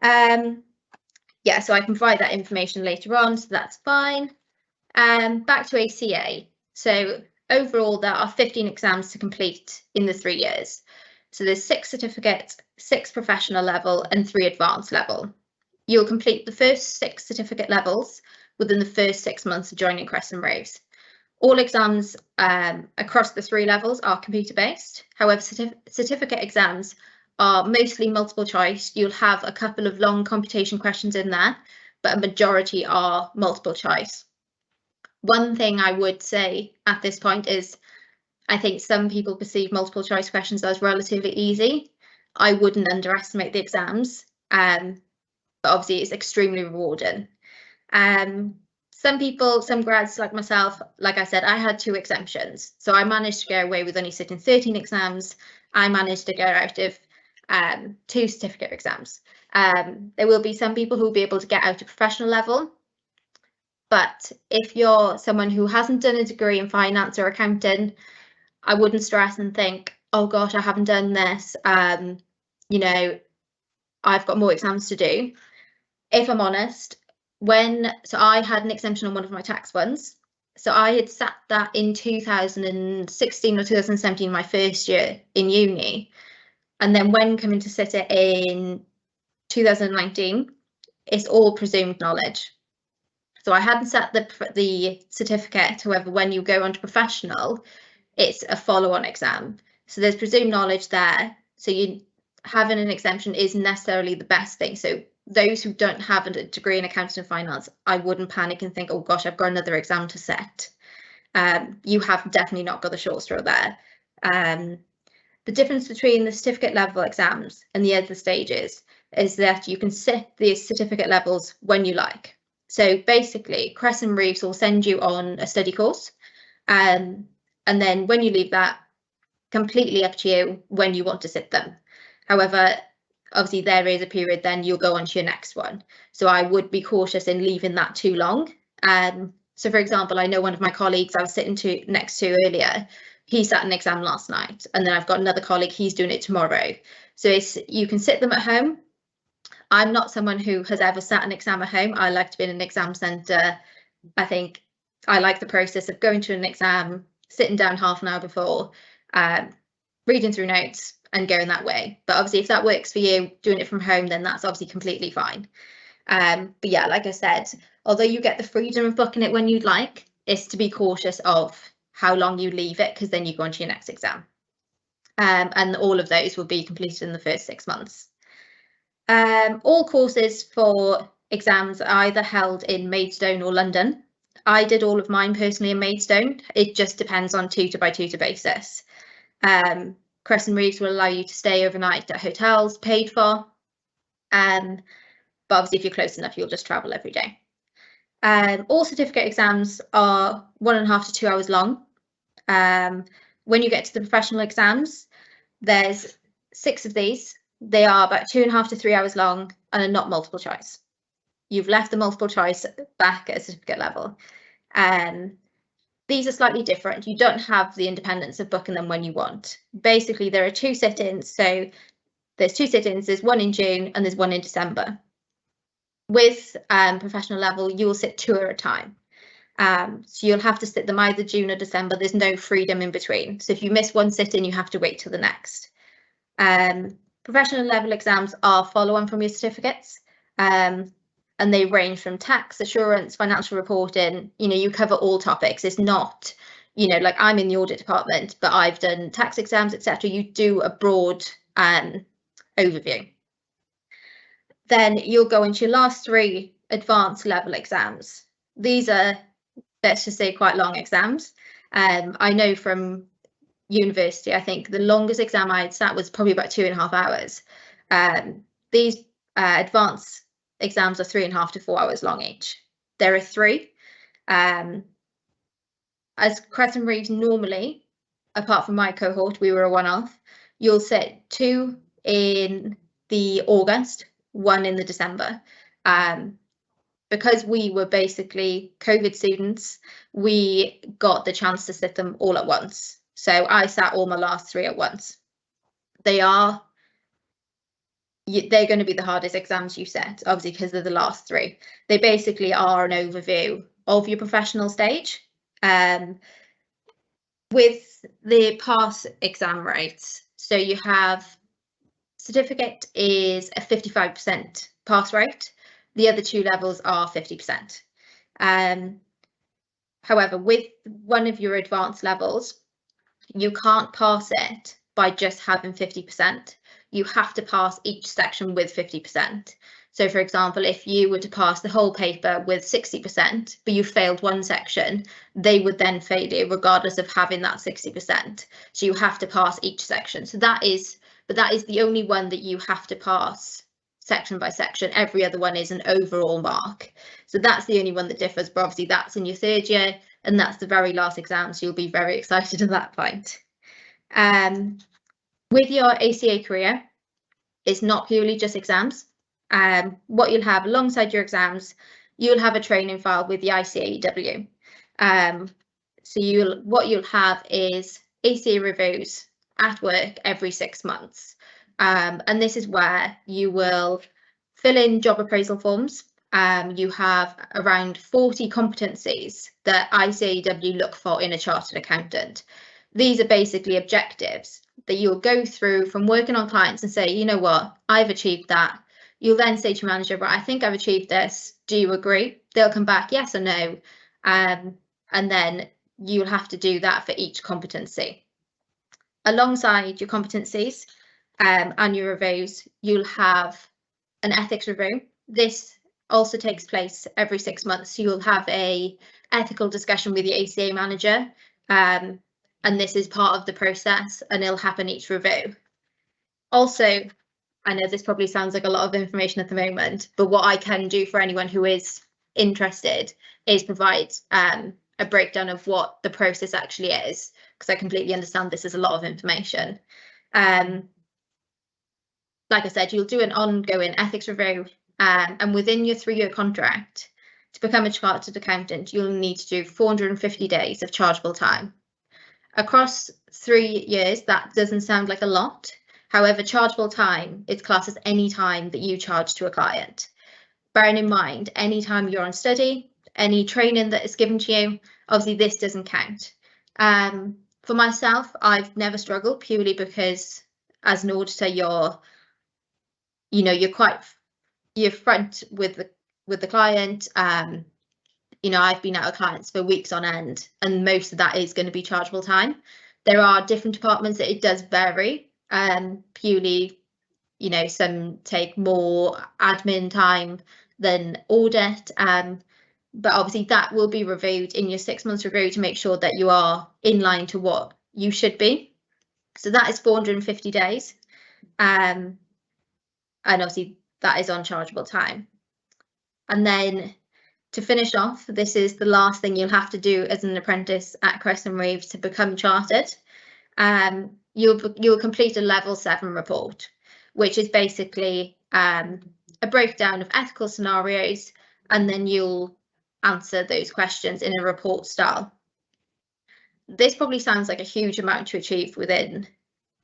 Yeah, so I can provide that information later on, so that's fine. Back to ACA. So overall, there are 15 exams to complete in the 3 years. So there's 6 certificates, 6 professional level, and 3 advanced level. You'll complete the first 6 certificate levels within the first 6 months of joining Crescent Reeves. All exams across the 3 levels are computer based. However, certificate exams are mostly multiple choice. You'll have a couple of long computation questions in there, but a majority are multiple choice. One thing I would say at this point is I think some people perceive multiple choice questions as relatively easy. I wouldn't underestimate the exams, but obviously it's extremely rewarding. Some grads like myself, like I said, I had 2 exemptions. So I managed to go away with only sitting 13 exams. I managed to go out of 2 certificate exams. There will be some people who will be able to get out to professional level. But if you're someone who hasn't done a degree in finance or accounting, I wouldn't stress and think, oh gosh, I haven't done this. You know, I've got more exams to do. If I'm honest, so I had an exemption on one of my tax ones. So I had sat that in 2016 or 2017, my first year in uni. And then when coming to sit it in 2019, it's all presumed knowledge. So I hadn't sat the certificate. However, when you go on to professional, it's a follow-on exam. So there's presumed knowledge there. So having an exemption isn't necessarily the best thing. So those who don't have a degree in accounting and finance, I wouldn't panic and think, oh gosh, I've got another exam to set. You have definitely not got the short straw there. The difference between the certificate level exams and the other stages is that you can sit the certificate levels when you like. So basically, Crescent Reeves will send you on a study course. And then when you leave that, completely up to you when you want to sit them. However, obviously there is a period then you'll go on to your next one. So I would be cautious in leaving that too long. So for example, I know one of my colleagues I was sitting next to earlier, he sat an exam last night, and then I've got another colleague, he's doing it tomorrow. So you can sit them at home. I'm not someone who has ever sat an exam at home. I like to be in an exam centre. I think I like the process of going to an exam, sitting down half an hour before, reading through notes and going that way. But obviously if that works for you, doing it from home, then that's obviously completely fine. But yeah, like I said, although you get the freedom of booking it when you'd like, it's to be cautious of how long you leave it, because then you go on to your next exam. And all of those will be completed in the first 6 months. All courses for exams are either held in Maidstone or London. I did all of mine personally in Maidstone. It just depends on tutor by tutor basis. Crescent Reeves will allow you to stay overnight at hotels paid for. But obviously if you're close enough, you'll just travel every day. All certificate exams are 1.5 to 2 hours long. When you get to the professional exams, there's 6 of these. They are about 2.5 to 3 hours long and are not multiple choice. You've left the multiple choice back at a certificate level. These are slightly different. You don't have the independence of booking them when you want. Basically, there are 2 sit-ins. So there's 2 sit-ins. There's one in June and there's one in December. With professional level, you will sit 2 at a time. So you'll have to sit them either June or December. There's no freedom in between. So if you miss one sit-in, you have to wait till the next. Professional level exams are follow-on from your certificates. And they range from tax, assurance, financial reporting. You know, you cover all topics. It's not, you know, like I'm in the audit department, but I've done tax exams, etc. You do a broad overview. Then you'll go into your last 3 advanced level exams. These are, let's just say, quite long exams. I know from university, I think the longest exam I had sat was probably about 2.5 hours. These advanced exams are 3.5 to 4 hours long each. There are 3. As Crescent Reeves normally, apart from my cohort, we were a one-off. You'll sit 2 in the August, 1 in the December. Because we were basically COVID students, we got the chance to sit them all at once. So I sat all my last 3 at once. They're going to be the hardest exams you set, obviously, because they're the last 3. They basically are an overview of your professional stage. With the pass exam rates, so you have certificate is a 55% pass rate. The other 2 levels are 50%. However, with one of your advanced levels, you can't pass it by just having 50%. You have to pass each section with 50%. So for example, if you were to pass the whole paper with 60%, but you failed one section, they would then fail you regardless of having that 60%. So you have to pass each section. So that is the only one that you have to pass section by section. Every other one is an overall mark. So that's the only one that differs, but obviously that's in your third year, and that's the very last exam, so you'll be very excited at that point. With your ACA career, it's not purely just exams. What you'll have alongside your exams, you'll have a training file with the ICAEW. So what you'll have is ACA reviews at work every 6 months. And this is where you will fill in job appraisal forms. You have around 40 competencies that ICAEW look for in a chartered accountant. These are basically objectives that you'll go through from working on clients and say, you know what, I've achieved that. You'll then say to your manager, but I think I've achieved this. Do you agree? They'll come back yes or no. And then you'll have to do that for each competency. Alongside your competencies and your reviews, you'll have an ethics review. This also takes place every 6 months. So you'll have a ethical discussion with the ACA manager. And this is part of the process, and it'll happen each review. Also, I know this probably sounds like a lot of information at the moment, but what I can do for anyone who is interested is provide a breakdown of what the process actually is, because I completely understand this is a lot of information. Like I said, you'll do an ongoing ethics review, and within your 3-year contract, to become a chartered accountant, you'll need to do 450 days of chargeable time. Across 3 years, that doesn't sound like a lot. However, chargeable time is classed as any time that you charge to a client. Bearing in mind, any time you're on study, any training that is given to you, obviously this doesn't count. For myself, I've never struggled purely because as an auditor, you're front with the client. I've been out of clients for weeks on end, and most of that is going to be chargeable time. There are different departments that it does vary. Purely, some take more admin time than audit. But obviously that will be reviewed in your 6 months review to make sure that you are in line to what you should be. So that is 450 days. And obviously that is on chargeable time. And then to finish off, this is the last thing you'll have to do as an apprentice at Crest & Reeves to become chartered. You'll complete a level 7 report, which is basically a breakdown of ethical scenarios, and then you'll answer those questions in a report style. This probably sounds like a huge amount to achieve within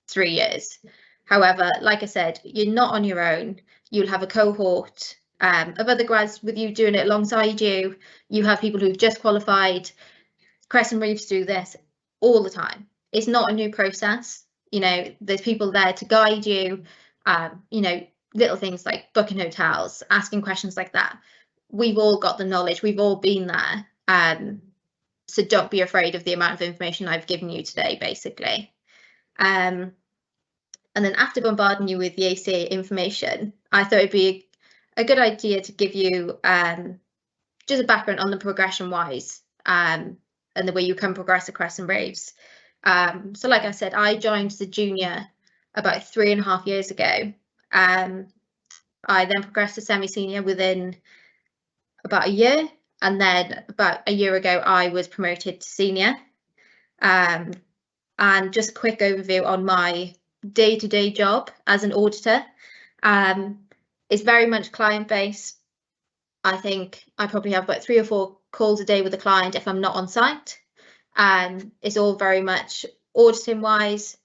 3 years. However, like I said, you're not on your own. You'll have a cohort of other grads with you doing it alongside you. You have people who've just qualified. Crest & Reeves do this all the time. It's not a new process. There's people there to guide you. Little things like booking hotels, asking questions like that. We've all got the knowledge. We've all been there. So don't be afraid of the amount of information I've given you today, basically. And then after bombarding you with the ACA information, I thought it'd be a good idea to give you just a background on the progression wise and the way you can progress at Crest & Reeves. So like I said, I joined as a junior about 3.5 years ago. I then progressed to semi-senior within about a year, and then about a year ago I was promoted to senior. And just a quick overview on my day-to-day job as an auditor. It's very much client-based. I think I probably have about 3 or 4 calls a day with a client if I'm not on site. It's all very much auditing wise.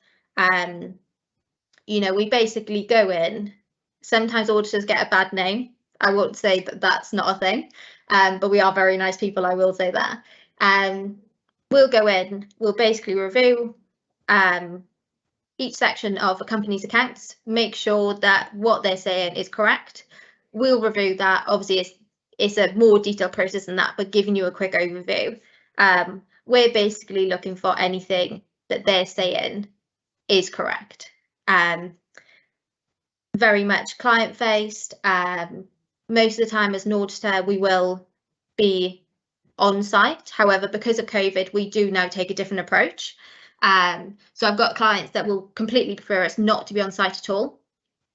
We basically go in. Sometimes auditors get a bad name. I won't say that that's not a thing, but we are very nice people, I will say that. We'll go in, we'll basically review each section of a company's accounts, make sure that what they're saying is correct. We'll review that. Obviously, it's a more detailed process than that, but giving you a quick overview. We're basically looking for anything that they're saying is correct. Very much client-faced. Most of the time as an auditor, we will be on site. However, because of COVID, we do now take a different approach. So I've got clients that will completely prefer us not to be on site at all.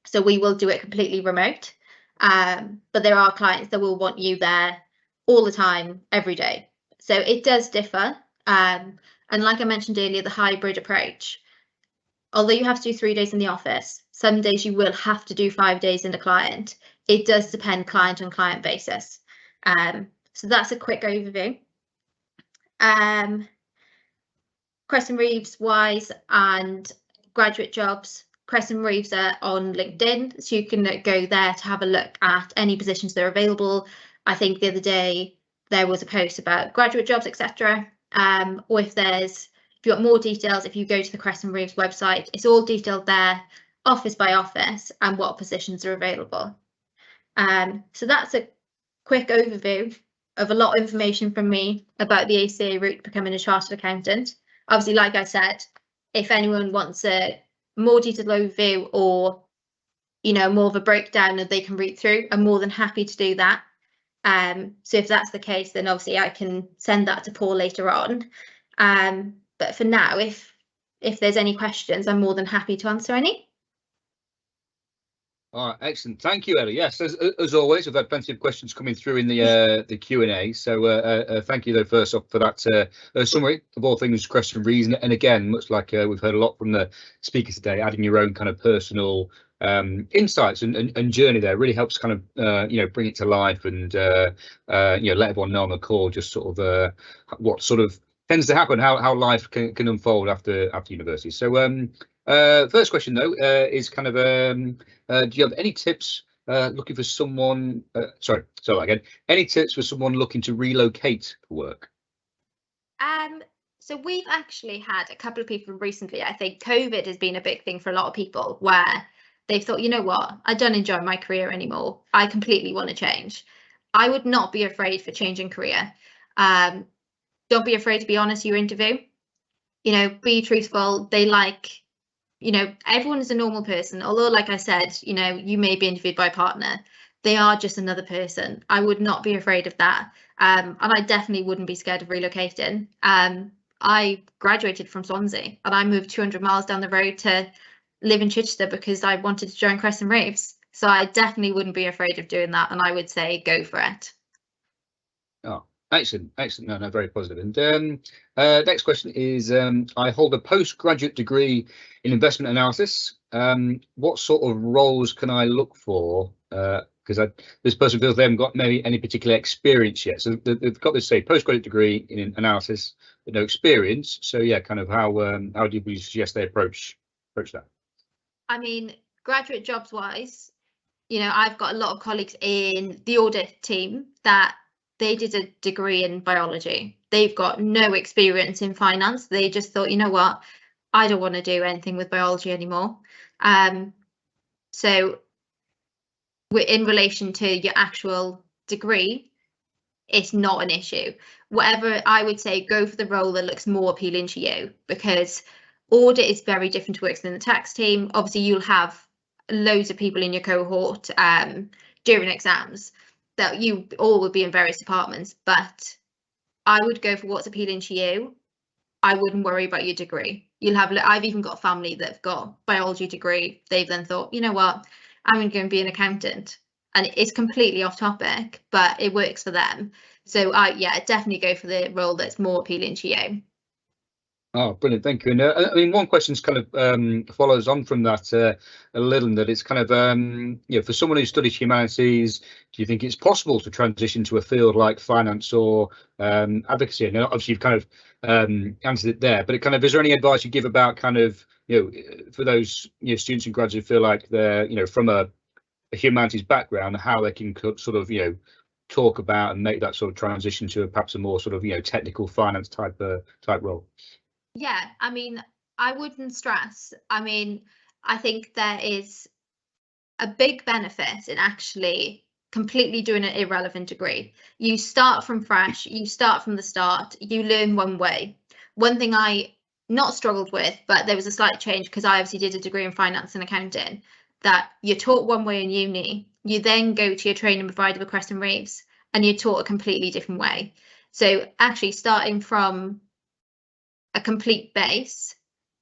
So we will do it completely remote. But there are clients that will want you there all the time, every day. So it does differ. And like I mentioned earlier, the hybrid approach, although you have to do 3 days in the office, some days you will have to do 5 days in the client. It does depend client on client basis. So that's a quick overview. Crescent Reeves Wise and graduate jobs. Crescent Reeves are on LinkedIn, so you can go there to have a look at any positions that are available. I think the other day there was a post about graduate jobs, etc. Or if you want more details, if you go to the Crescent Reeves website, it's all detailed there, office by office, and what positions are available. So that's a quick overview of a lot of information from me about the ACA route to becoming a chartered accountant. Obviously, like I said, if anyone wants a more detailed overview or, more of a breakdown that they can read through, I'm more than happy to do that. So if that's the case, then obviously I can send that to Paul later on. But for now, if there's any questions, I'm more than happy to answer any. All right, excellent. Thank you, Ellie. Yes, as always, we've had plenty of questions coming through in the Q&A. So thank you, though, first off, for that summary of all things Crescent Reeves. And again, much like we've heard a lot from the speakers today, adding your own kind of personal insights and journey there really helps kind of bring it to life and let everyone know on the call just sort of what sort of tends to happen, how life can unfold after university. So first question though is kind of do you have any tips looking for someone any tips for someone looking to relocate for work? So we've actually had a couple of people recently. I think COVID has been a big thing for a lot of people where they've thought, you know what, I don't enjoy my career anymore, I completely want to change. I would not be afraid for changing career. Don't be afraid to be honest in your interview, be truthful. They like, everyone is a normal person, although like I said, you may be interviewed by a partner, they are just another person. I would not be afraid of that. And I definitely wouldn't be scared of relocating. I graduated from Swansea and I moved 200 miles down the road to live in Chichester because I wanted to join Crescent Reeves. So I definitely wouldn't be afraid of doing that, and I would say go for it. Oh, excellent. No, very positive. And next question is, I hold a postgraduate degree in investment analysis. What sort of roles can I look for? Because this person feels they haven't got maybe any particular experience yet. So they've got this, say, postgraduate degree in analysis, but no experience. So yeah, kind of how do you suggest they approach that? I mean, graduate jobs wise, I've got a lot of colleagues in the audit team that they did a degree in biology. They've got no experience in finance. They just thought, you know what, I don't want to do anything with biology anymore. So in relation to your actual degree, it's not an issue. Whatever, I would say go for the role that looks more appealing to you, because audit is very different to working in the tax team. Obviously, you'll have loads of people in your cohort during exams that you all will be in various departments, but I would go for what's appealing to you. I wouldn't worry about your degree. I've even got family that have got biology degree. They've then thought, you know what, I'm going to go and be an accountant, and it's completely off topic, but it works for them. So yeah, definitely go for the role that's more appealing to you. Oh, brilliant, thank you. And I mean, one question's kind of follows on from that a little, and that it's kind of for someone who studies humanities, do you think it's possible to transition to a field like finance or advocacy? And obviously you've kind of answered it there, but is there any advice you give about kind of for those students and graduates who feel like they're from a humanities background, how they can sort of talk about and make that sort of transition to perhaps a more sort of technical finance type role? Yeah, I mean, I wouldn't stress. I mean, I think there is a big benefit in actually completely doing an irrelevant degree. You start from fresh, you start from the start, you learn one way. One thing I not struggled with, but there was a slight change because I obviously did a degree in finance and accounting, that you're taught one way in uni, you then go to your training provider with Creston Reeves and you're taught a completely different way. So actually starting from a complete base,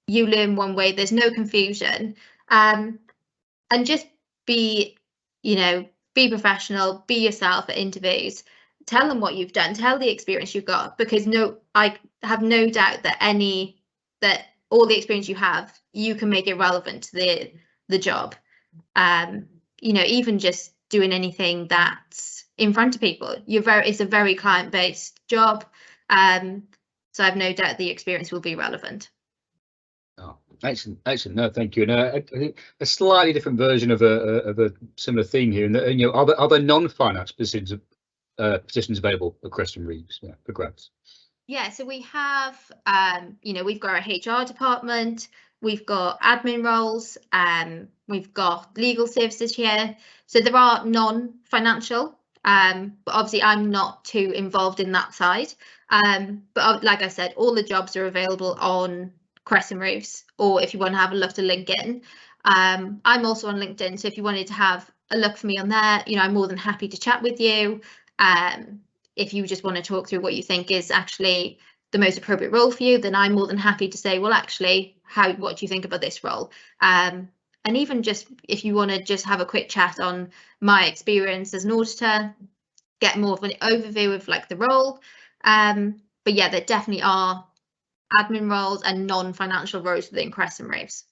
you learn one way, there's no confusion, and just be, be professional, be yourself at interviews, tell them what you've done, tell the experience you've got, because I have no doubt that all the experience you have, you can make it relevant to the job. Even just doing anything that's in front of people, it's a very client-based job, so I have no doubt the experience will be relevant. Oh, excellent. No, thank you. And I think a slightly different version of a similar theme here. And are there non-finance positions available at Creston Reeves for grads? Yeah, so we have, we've got our HR department, we've got admin roles, we've got legal services here. So there are non-financial, but obviously I'm not too involved in that side. But like I said, all the jobs are available on Creston Reeves, or if you want to have a look to LinkedIn. I'm also on LinkedIn, so if you wanted to have a look for me on there, I'm more than happy to chat with you. If you just want to talk through what you think is actually the most appropriate role for you, then I'm more than happy to say, well, actually, what do you think about this role? And even just if you want to just have a quick chat on my experience as an auditor, get more of an overview of like the role. But yeah, there definitely are admin roles and non-financial roles within Creston Reeves.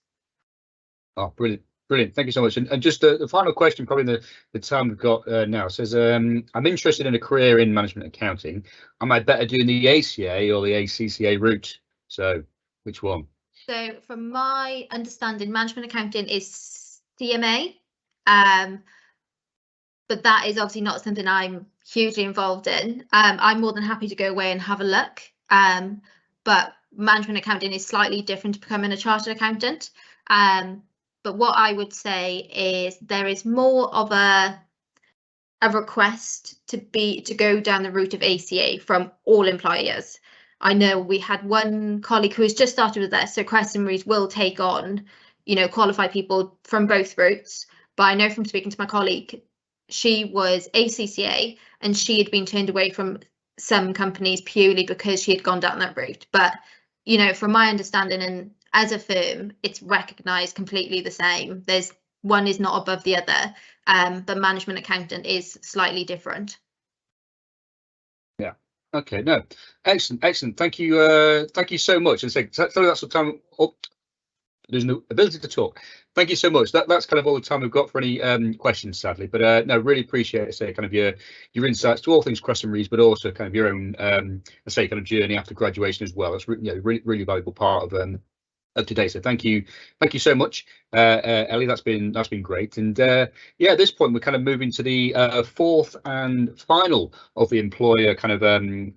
Oh, brilliant. Thank you so much. And just the final question, probably in the time we've got now, says, I'm interested in a career in management accounting. Am I better doing the ACA or the ACCA route? So which one? So from my understanding, management accounting is CMA. But that is obviously not something I'm hugely involved in. I'm more than happy to go away and have a look. But management accounting is slightly different to becoming a chartered accountant. But what I would say is there is more of a request to go down the route of ACA from all employers. I know we had one colleague who has just started with us, so Creston Reeves will take on, qualified people from both routes. But I know from speaking to my colleague, she was ACCA and she had been turned away from some companies purely because she had gone down that route. But, from my understanding, and as a firm, it's recognised completely the same. One is not above the other, but management accountant is slightly different. Yeah. Okay. No. Excellent. Thank you. Thank you so much. And sorry, that's the time. Oh, there's no ability to talk. Thank you so much. That's kind of all the time we've got for any questions, sadly. But no, really appreciate kind of your insights to all things Creston Reeves, but also kind of your own kind of journey after graduation as well. It's really valuable part of today. So thank you so much, Ellie. That's been great. And at this point we're kind of moving to the fourth and final of the employer kind of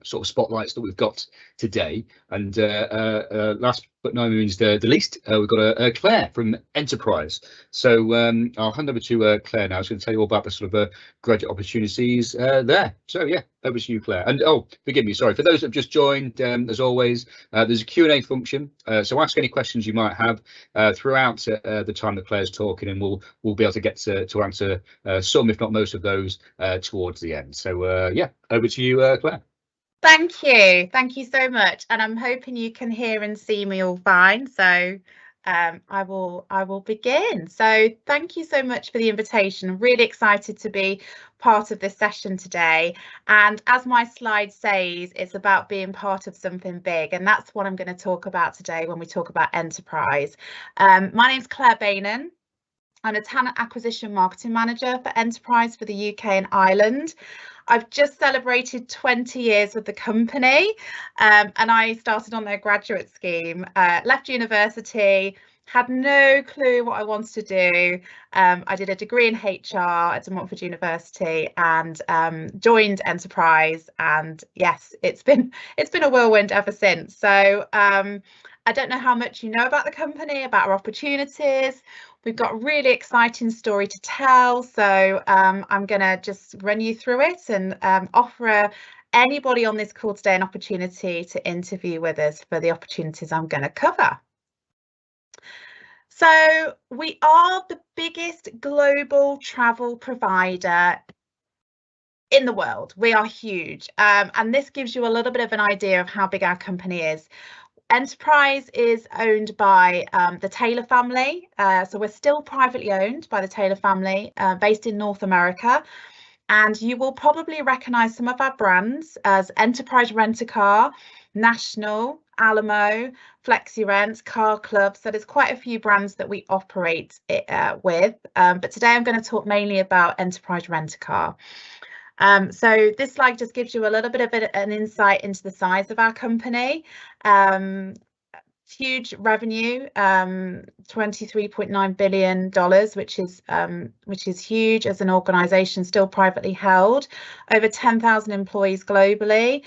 sort of spotlights that we've got today. And last but no means the least, we've got Claire from Enterprise. So I'll hand over to Claire now. She's going to tell you all about the sort of graduate opportunities there. So yeah, over to you, Claire. And forgive me, sorry, for those that have just joined, as always, there's a Q&A function. So ask any questions you might have throughout the time that Claire's talking, and we'll be able to get to answer some, if not most of those, towards the end. So over to you, Claire. Thank you so much, and I'm hoping you can hear and see me all fine. So I will begin. So thank you so much for the invitation. I'm really excited to be part of this session today, and as my slide says, it's about being part of something big, and that's what I'm going to talk about today when we talk about Enterprise. My name's Claire Bainan. I'm a talent acquisition marketing manager for Enterprise for the UK and Ireland. I've just celebrated 20 years with the company, and I started on their graduate scheme, left university, had no clue what I wanted to do. I did a degree in HR at De Montfort University and joined Enterprise, and yes, it's been a whirlwind ever since. So I don't know how much you know about the company, about our opportunities. We've got a really exciting story to tell, so I'm going to just run you through it and offer anybody on this call today an opportunity to interview with us for the opportunities I'm going to cover. So we are the biggest global travel provider in the world. We are huge, and this gives you a little bit of an idea of how big our company is. Enterprise is owned by the Taylor family, so we're still privately owned by the Taylor family, based in North America. And you will probably recognise some of our brands as Enterprise Rent-A-Car, National, Alamo, FlexiRent, Car Club. So there's quite a few brands that we operate with. But today I'm going to talk mainly about Enterprise Rent-A-Car. So this slide just gives you a little bit of an insight into the size of our company. Huge revenue, $23.9 billion, which is huge as an organisation, still privately held. Over 10,000 employees globally.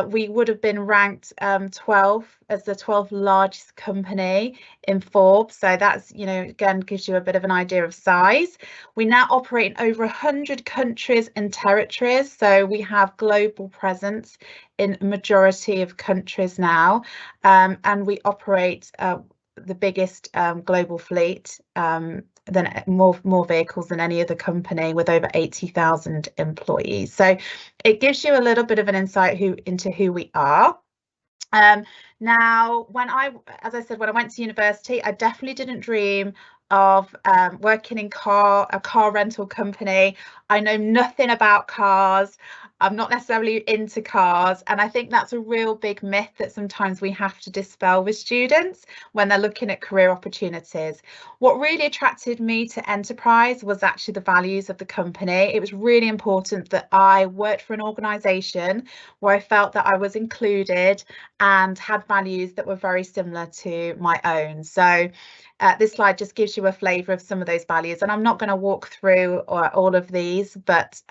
We would have been ranked 12th as the 12th largest company in Forbes. So that's, you know, again, gives you a bit of an idea of size. We now operate in over 100 countries and territories. So we have global presence in a majority of countries now. And we operate the biggest global fleet, than more vehicles than any other company, with over 80,000 employees. So it gives you a little bit of an insight into who we are. Now, as I said, when I went to university, I definitely didn't dream of working in a car rental company. I know nothing about cars. I'm not necessarily into cars, and I think that's a real big myth that sometimes we have to dispel with students when they're looking at career opportunities. What really attracted me to Enterprise was actually the values of the company. It was really important that I worked for an organisation where I felt that I was included and had values that were very similar to my own. So this slide just gives you a flavour of some of those values, and I'm not going to walk through all of these, but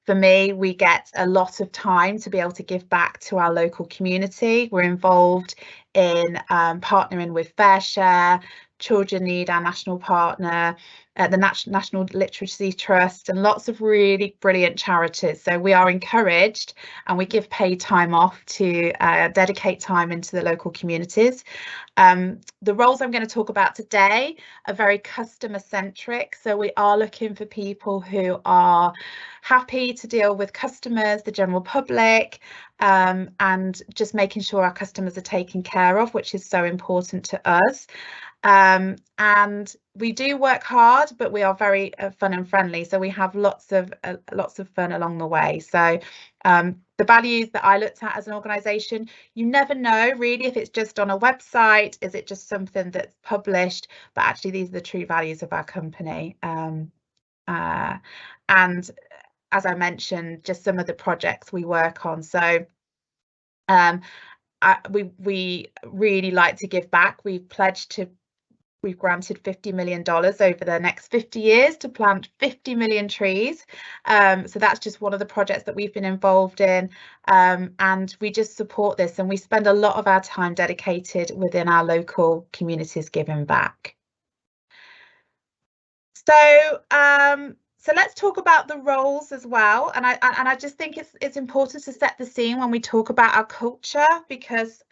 for me, we get a lot of time to be able to give back to our local community. We're involved in partnering with FareShare, Children Need, our national partner, the National Literacy Trust, and lots of really brilliant charities. So we are encouraged, and we give paid time off to dedicate time into the local communities. The roles I'm going to talk about today are very customer centric. So we are looking for people who are happy to deal with customers, the general public, and just making sure our customers are taken care of, which is so important to us. And we do work hard, but we are very fun and friendly. So we have lots of fun along the way. So the values that I looked at as an organisation, you never know really if it's just on a website, is it just something that's published, but actually these are the true values of our company. And as I mentioned, just some of the projects we work on. So we really like to give back. We've granted $50 million over the next 50 years to plant 50 million trees. So that's just one of the projects that we've been involved in. And we just support this, and we spend a lot of our time dedicated within our local communities giving back. So let's talk about the roles as well. And I just think it's important to set the scene when we talk about our culture, because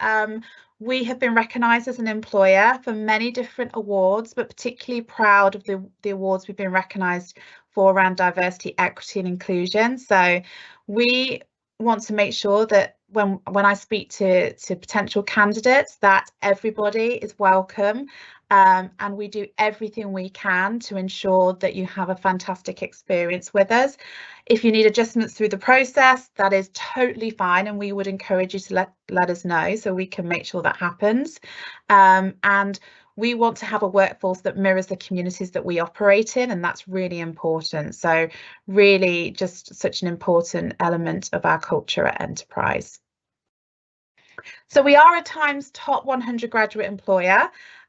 we have been recognised as an employer for many different awards, but particularly proud of the awards we've been recognised for around diversity, equity and inclusion. So we want to make sure that when I speak to potential candidates, that everybody is welcome. And we do everything we can to ensure that you have a fantastic experience with us. If you need adjustments through the process, that is totally fine, and we would encourage you to let us know so we can make sure that happens. And we want to have a workforce that mirrors the communities that we operate in, and that's really important. So really just such an important element of our culture at Enterprise. So we are a Times Top 100 graduate employer.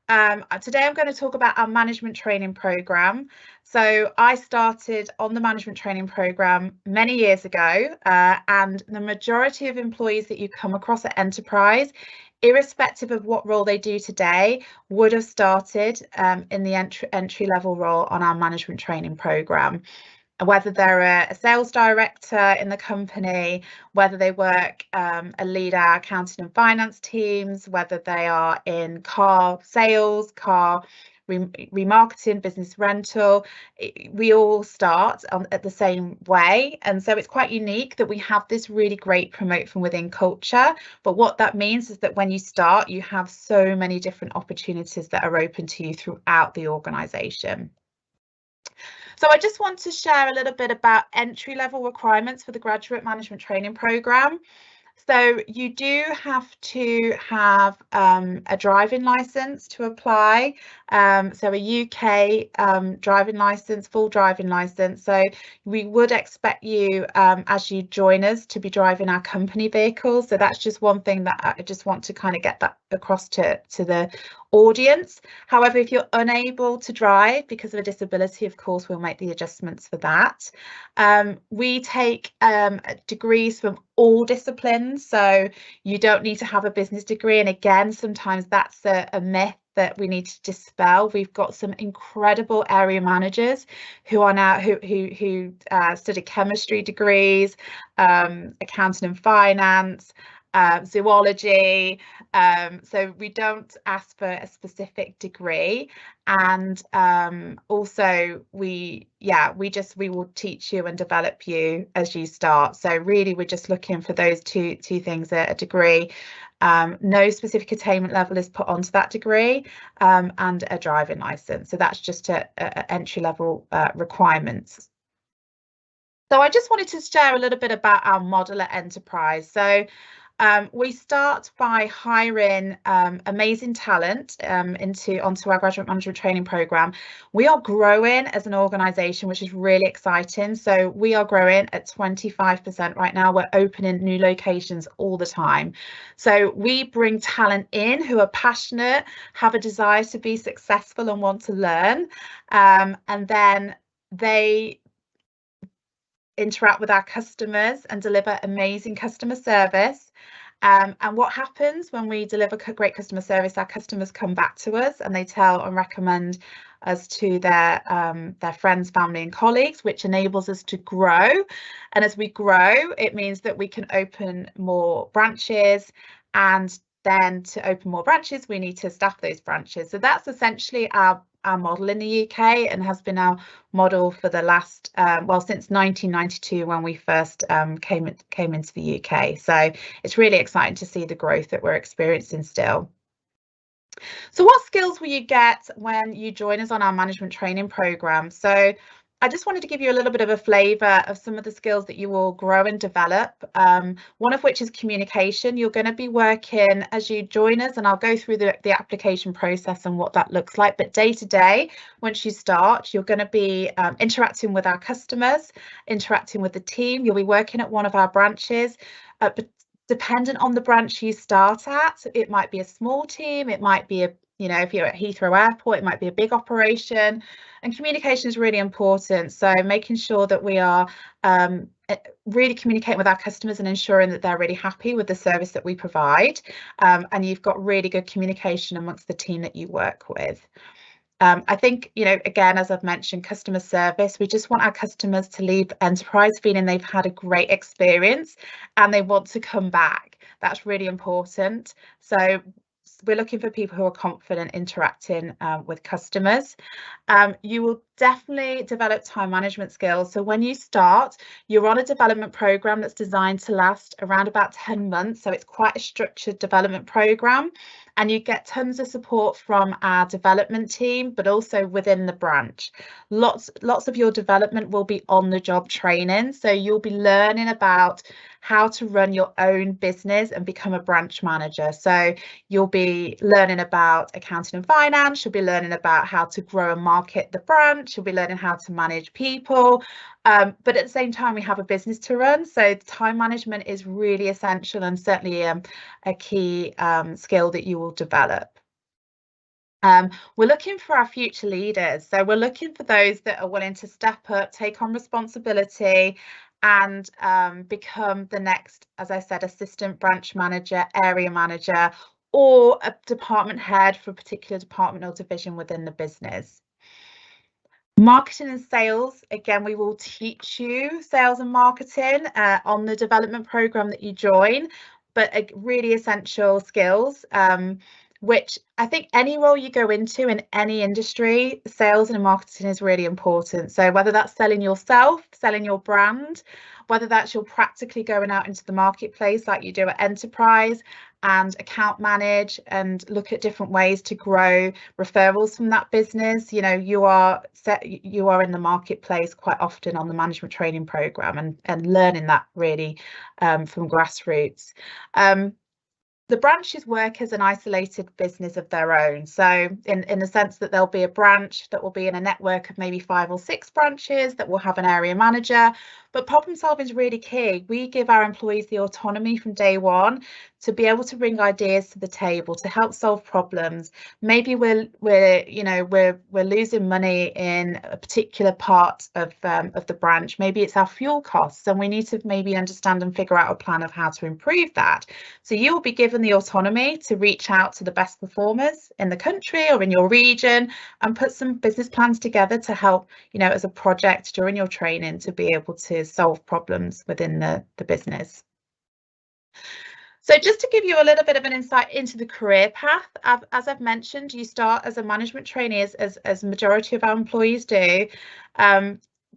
Today I'm going to talk about our management training programme. So I started on the management training programme many years ago, and the majority of employees that you come across at Enterprise irrespective of what role they do today, would have started in the entry level role on our management training program. Whether they're a sales director in the company, whether they work lead our accounting and finance teams, whether they are in car sales, car remarketing, business rental, we all start at the same way. And so it's quite unique that we have this really great promote from within culture. But what that means is that when you start, you have so many different opportunities that are open to you throughout the organisation. So I just want to share a little bit about entry level requirements for the graduate management training programme. So you do have to have a driving licence to apply. So a UK driving licence, full driving licence. So we would expect you as you join us to be driving our company vehicles. So that's just one thing that I just want to kind of get that across to the audience. However, if you're unable to drive because of a disability, of course, we'll make the adjustments for that. We take degrees from all disciplines, so you don't need to have a business degree. And again, sometimes that's a myth that we need to dispel. We've got some incredible area managers who are now who study chemistry degrees, accounting and finance, zoology. So we don't ask for a specific degree, and also we will teach you and develop you as you start. So really we're just looking for those two things, a degree, no specific attainment level is put onto that degree, and a driving license. So that's just a entry level requirements. So I just wanted to share a little bit about our model at Enterprise. So we start by hiring amazing talent onto our graduate management training program. We are growing as an organisation, which is really exciting. So we are growing at 25% right now. We're opening new locations all the time. So we bring talent in who are passionate, have a desire to be successful and want to learn, and then they interact with our customers and deliver amazing customer service. And what happens when we deliver great customer service, our customers come back to us and they tell and recommend us to their friends, family and colleagues, which enables us to grow. And as we grow, it means that we can open more branches, and then to open more branches, we need to staff those branches. So that's essentially our model in the UK, and has been our model for the last since 1992 when we first came into the UK. So it's really exciting to see the growth that we're experiencing still. So what skills will you get when you join us on our management training program? So I just wanted to give you a little bit of a flavour of some of the skills that you will grow and develop, one of which is communication. You're going to be working as you join us, and I'll go through the application process and what that looks like. But day to day, once you start, you're going to be interacting with our customers, interacting with the team. You'll be working at one of our branches. But dependent on the branch you start at, it might be a small team, it might be if you're at Heathrow Airport, it might be a big operation, and communication is really important. So making sure that we are really communicating with our customers and ensuring that they're really happy with the service that we provide, and you've got really good communication amongst the team that you work with. I think, again, as I've mentioned, customer service, we just want our customers to leave Enterprise feeling they've had a great experience and they want to come back. That's really important. So we're looking for people who are confident interacting with customers. You will definitely develop time management skills. So when you start, you're on a development program that's designed to last around about 10 months. So it's quite a structured development program, and you get tons of support from our development team, but also within the branch. Lots of your development will be on the job training. So you'll be learning about how to run your own business and become a branch manager. So you'll be learning about accounting and finance, you'll be learning about how to grow and market the branch, you'll be learning how to manage people, but at the same time we have a business to run, so time management is really essential and certainly a key skill that you will develop. We're looking for our future leaders, so we're looking for those that are willing to step up, take on responsibility and become the next, as I said, assistant branch manager, area manager, or a department head for a particular department or division within the business. Marketing and sales, again, we will teach you sales and marketing on the development program that you join, but really essential skills, which I think any role you go into in any industry, sales and marketing is really important. So whether that's selling yourself, selling your brand, whether that's you're practically going out into the marketplace like you do at Enterprise and account manage and look at different ways to grow referrals from that business. You know, you are in the marketplace quite often on the management training program and learning that really from grassroots. The branches work as an isolated business of their own. So in the sense that there'll be a branch that will be in a network of maybe 5 or 6 branches that will have an area manager. But problem solving is really key. We give our employees the autonomy from day one to be able to bring ideas to the table to help solve problems. Maybe we're losing money in a particular part of the branch. Maybe it's our fuel costs, and we need to maybe understand and figure out a plan of how to improve that. So you will be given the autonomy to reach out to the best performers in the country or in your region and put some business plans together to help, you know, as a project during your training to be able to solve problems within the business. So just to give you a little bit of an insight into the career path, as I've mentioned, you start as a management trainee, as majority of our employees do.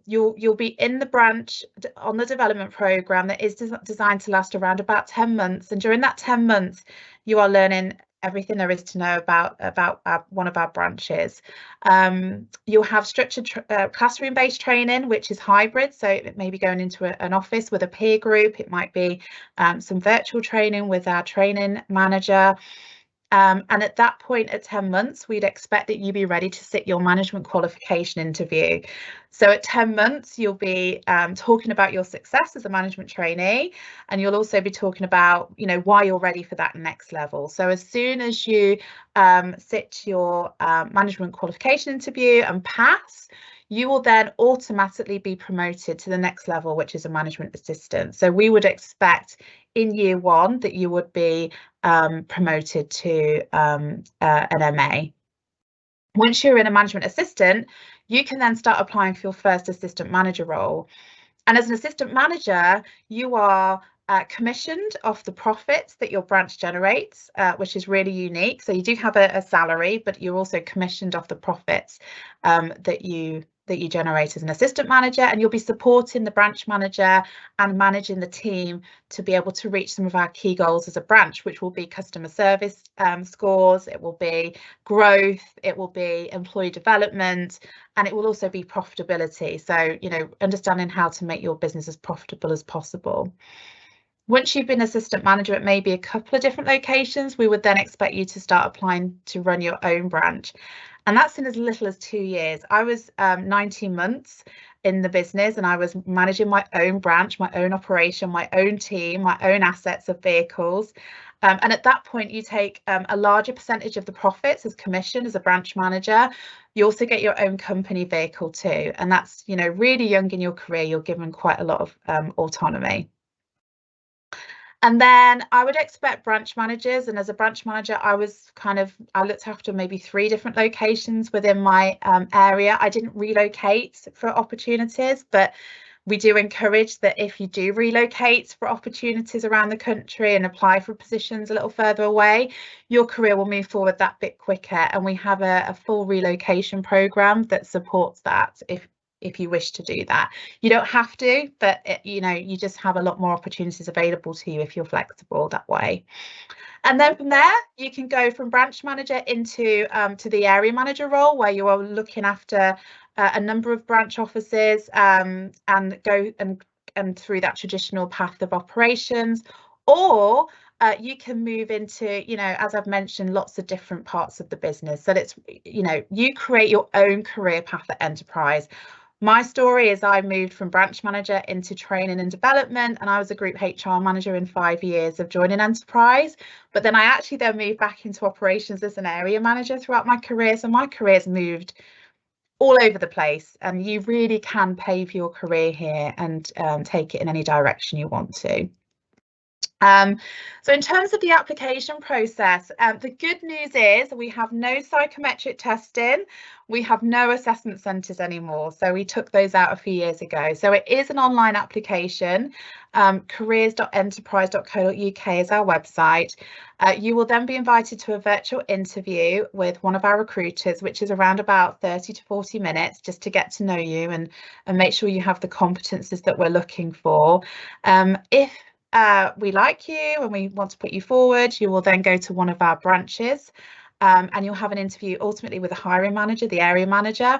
You'll be in the branch on the development program that is designed to last around about 10 months. And during that 10 months, you are learning everything there is to know about one of our branches. You'll have structured classroom-based training, which is hybrid. So it may be going into an office with a peer group. It might be some virtual training with our training manager. And at that point, at 10 months, we'd expect that you be ready to sit your management qualification interview. So at 10 months, you'll be talking about your success as a management trainee, and you'll also be talking about, you know, why you're ready for that next level. So as soon as you sit your management qualification interview and pass, you will then automatically be promoted to the next level, which is a management assistant. So we would expect in year 1 that you would be promoted to an MA. Once you're in a management assistant, you can then start applying for your first assistant manager role. And as an assistant manager, you are commissioned off the profits that your branch generates, which is really unique. So you do have a salary, but you're also commissioned off the profits that you generate as an assistant manager, and you'll be supporting the branch manager and managing the team to be able to reach some of our key goals as a branch, which will be customer service scores, it will be growth, it will be employee development, and it will also be profitability. So, you know, understanding how to make your business as profitable as possible. Once you've been assistant manager at maybe a couple of different locations, we would then expect you to start applying to run your own branch. And that's in as little as 2 years. I was 19 months in the business, and I was managing my own branch, my own operation, my own team, my own assets of vehicles. And at that point, you take a larger percentage of the profits as commission as a branch manager. You also get your own company vehicle too. And that's, you know, really young in your career, you're given quite a lot of autonomy. And then I would expect branch managers, and as a branch manager, I looked after maybe 3 different locations within my area. I didn't relocate for opportunities, but we do encourage that if you do relocate for opportunities around the country and apply for positions a little further away, your career will move forward that bit quicker. And we have a full relocation program that supports that if you wish to do that. You don't have to, but you know, you just have a lot more opportunities available to you if you're flexible that way. And then from there, you can go from branch manager into to the area manager role, where you are looking after a number of branch offices and go and through that traditional path of operations. Or you can move into, you know, as I've mentioned, lots of different parts of the business. So it's, you know, you create your own career path at Enterprise. My story is I moved from branch manager into training and development, and I was a group HR manager in 5 years of joining Enterprise. But then I actually then moved back into operations as an area manager throughout my career. So my career's moved all over the place, and you really can pave your career here and take it in any direction you want to. So in terms of the application process, the good news is we have no psychometric testing, we have no assessment centres anymore. So we took those out a few years ago. So it is an online application. Careers.enterprise.co.uk is our website. You will then be invited to a virtual interview with one of our recruiters, which is around about 30 to 40 minutes, just to get to know you and make sure you have the competences that we're looking for. If we like you and we want to put you forward, you will then go to one of our branches and you'll have an interview ultimately with the hiring manager, the area manager.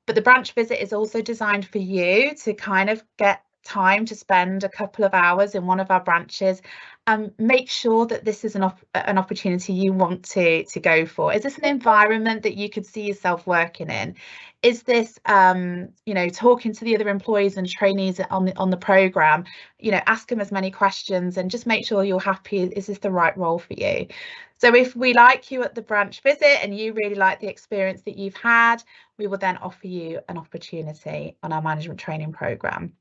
But the branch visit is also designed for you to kind of get time to spend a couple of hours in one of our branches and make sure that this is an opportunity you want to go for. Is this an environment that you could see yourself working in? Is this you know, talking to the other employees and trainees on the programme, you know, ask them as many questions and just make sure you're happy. Is this the right role for you? So if we like you at the branch visit and you really like the experience that you've had, we will then offer you an opportunity on our management training programme.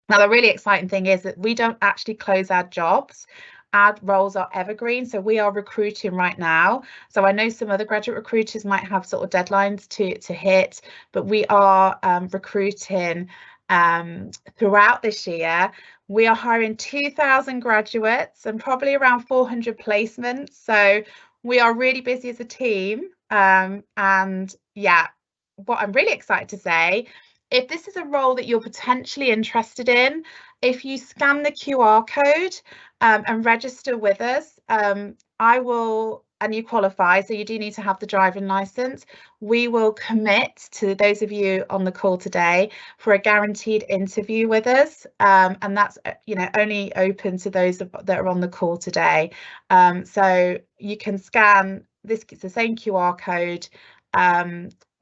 Now, the really exciting thing is that we don't actually close our jobs. Our roles are evergreen, so we are recruiting right now. So I know some other graduate recruiters might have sort of deadlines to hit, but we are recruiting throughout this year. We are hiring 2,000 graduates and probably around 400 placements. So we are really busy as a team. And yeah, what I'm really excited to say, if this is a role that you're potentially interested in, if you scan the QR code and register with us, I will, and you qualify, so you do need to have the driving licence, we will commit to those of you on the call today for a guaranteed interview with us, and that's, you know, only open to those that are on the call today. So you can scan this, it's the same QR code,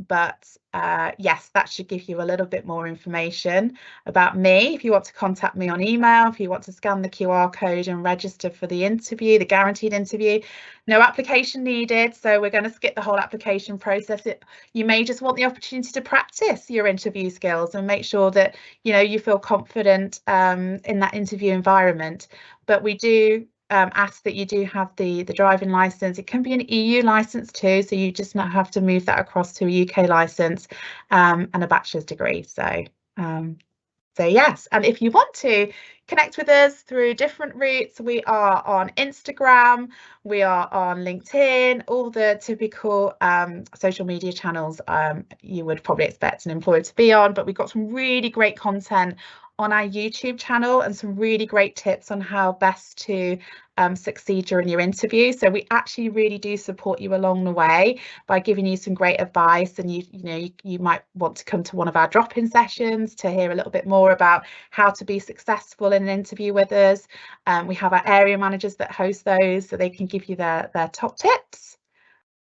but yes, that should give you a little bit more information about me. If you want to contact me on email, if you want to scan the QR code and register for the interview, the guaranteed interview, no application needed. So we're going to skip the whole application process. You may just want the opportunity to practice your interview skills and make sure that, you know, you feel confident in that interview environment. But we do ask that you do have the driving license. It can be an EU license too, so you just not have to move that across to a UK license and a bachelor's degree. So yes, and if you want to connect with us through different routes, we are on Instagram, we are on LinkedIn, all the typical social media channels you would probably expect an employer to be on, but we've got some really great content on our YouTube channel and some really great tips on how best to succeed during your interview. So we actually really do support you along the way by giving you some great advice, and you might want to come to one of our drop-in sessions to hear a little bit more about how to be successful in an interview with us. We have our area managers that host those, so they can give you their top tips.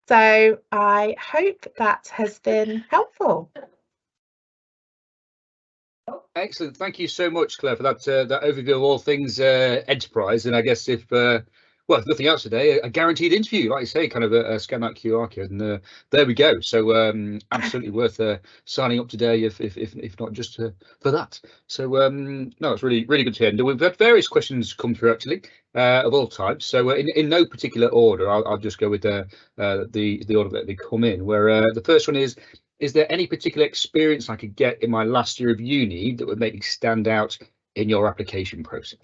So I hope that has been helpful. Excellent. Thank you so much, Claire, for that overview of all things enterprise. And I guess if nothing else today, a guaranteed interview, like I say, kind of scan that QR code, and there we go. So absolutely worth signing up today, if not just for that. So no, it's really good to hear. And we've had various questions come through actually of all types. So in no particular order, I'll just go with the order that they come in. Where the first one is there any particular experience I could get in my last year of uni that would make me stand out in your application process?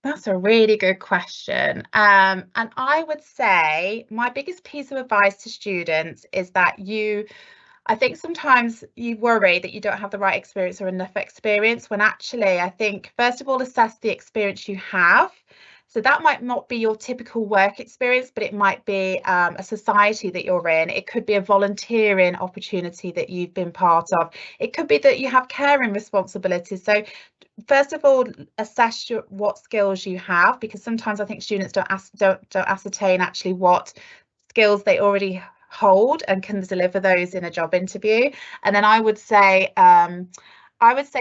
That's a really good question. And I would say my biggest piece of advice to students is that I think sometimes you worry that you don't have the right experience or enough experience, when actually I think first of all assess the experience you have. So that might not be your typical work experience, but it might be a society that you're in. It could be a volunteering opportunity that you've been part of. It could be that you have caring responsibilities. So first of all, assess what skills you have, because sometimes I think students don't ascertain actually what skills they already hold and can deliver those in a job interview. And then I would say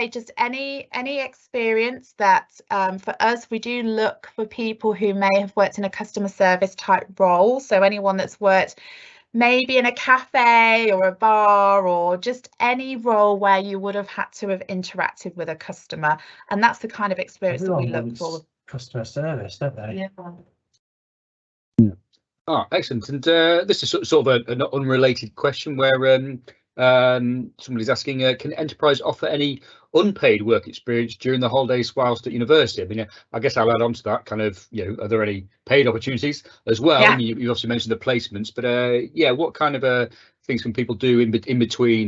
just any experience that for us, we do look for people who may have worked in a customer service type role. So anyone that's worked maybe in a cafe or a bar, or just any role where you would have had to have interacted with a customer. And that's the kind of experience that we look for customer service, don't they? Yeah. Oh, excellent. And this is sort of an unrelated question where somebody's asking, can Enterprise offer any unpaid work experience during the holidays whilst at university? I mean, I guess I'll add on to that kind of, are there any paid opportunities as well? Yeah. I mean, you obviously mentioned the placements, but yeah, what kind of things can people do in between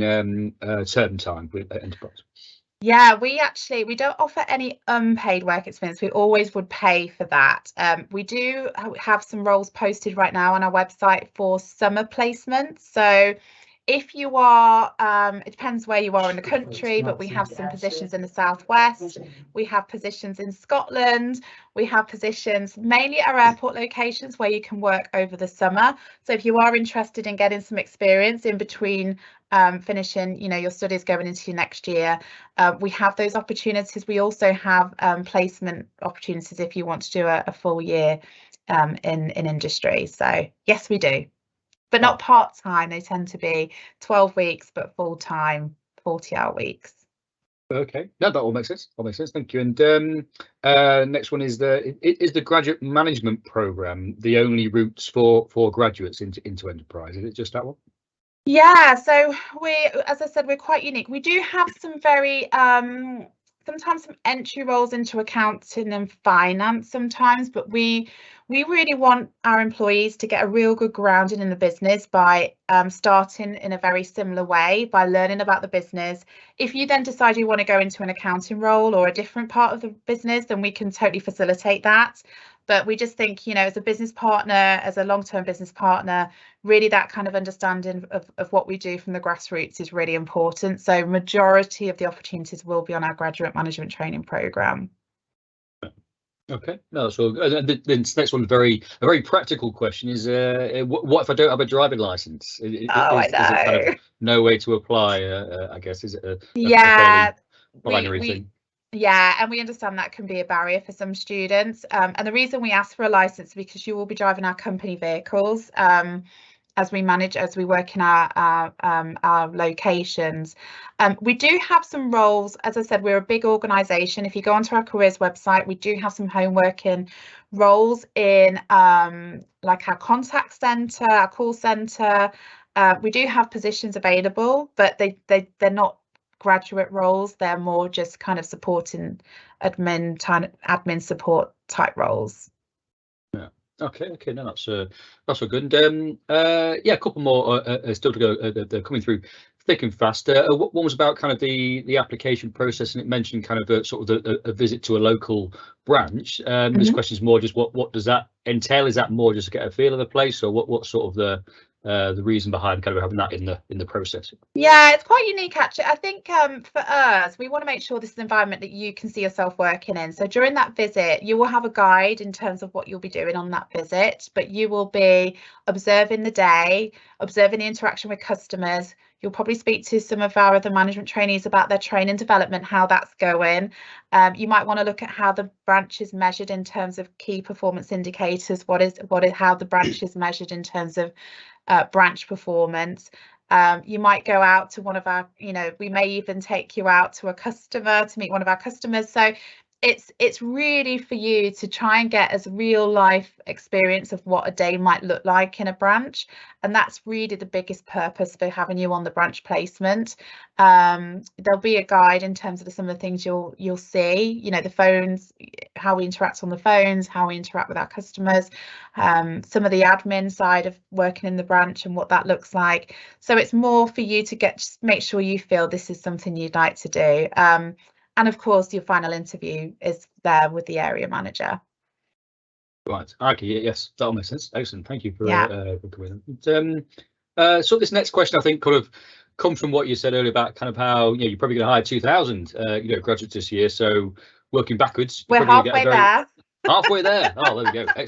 term time with Enterprise? Yeah, we don't offer any unpaid work experience. We always would pay for that. We do have some roles posted right now on our website for summer placements. So if you are, it depends where you are in the country, but we have some positions in the southwest. We have positions in Scotland. We have positions mainly at our airport locations where you can work over the summer. So if you are interested in getting some experience in between finishing, your studies going into your next year, we have those opportunities. We also have placement opportunities if you want to do a full year in industry. So yes, we do. But not part-time. They tend to be 12 weeks, but full-time, 40-hour weeks. Okay, no, that all makes sense. All makes sense. Thank you. And next one is the graduate management program the only routes for graduates into Enterprise? Is it just that one? Yeah. So as I said, we're quite unique. We do have some very sometimes some entry roles into accounting and finance sometimes, but we really want our employees to get a real good grounding in the business by starting in a very similar way, by learning about the business. If you then decide you want to go into an accounting role or a different part of the business, then we can totally facilitate that. But we just think, as a business partner, as a long-term business partner, really that kind of understanding of what we do from the grassroots is really important. So majority of the opportunities will be on our graduate management training program. Okay, no, so the next one, a very practical question is, what if I don't have a driving license? Is it kind of no way to apply? I guess is it a binary thing? Yeah, and we understand that can be a barrier for some students. And the reason we ask for a license is because you will be driving our company vehicles as we work in our locations. We do have some roles. As I said, we're a big organisation. If you go onto our careers website, we do have some home working roles in like our contact centre, our call centre. We do have positions available, but they're not graduate roles. They're more just kind of supporting admin support type roles. Yeah. Okay. No, that's all good. And yeah, a couple more still to go. They're coming through thick and fast. One was about kind of the application process, and it mentioned kind of sort of a visit to a local branch. This question is more just what does that entail? Is that more just to get a feel of the place, or what sort of the reason behind kind of having that in the process? Yeah, it's quite unique actually. I think for us, we want to make sure this is an environment that you can see yourself working in. So during that visit, you will have a guide in terms of what you'll be doing on that visit, but you will be observing the day, observing the interaction with customers. You'll probably speak to some of our other management trainees about their training development, how that's going. You might want to look at how the branch is measured in terms of key performance indicators. How the branch is measured in terms of branch performance. You might go out to one of our, we may even take you out to a customer to meet one of our customers. So it's really for you to try and get as real life experience of what a day might look like in a branch, and that's really the biggest purpose for having you on the branch placement. There'll be a guide in terms of some of the things you'll see, the phones, how we interact on the phones, how we interact with our customers, some of the admin side of working in the branch and what that looks like. So it's more for you to make sure you feel this is something you'd like to do. And of course, your final interview is there with the area manager. Right. Okay. Yes, that all makes sense. Excellent. Thank you for coming. So this next question, I think, kind of comes from what you said earlier about kind of how you're probably going to hire 2,000 graduates this year. So working backwards, we're halfway there. Halfway there. Oh, there we go.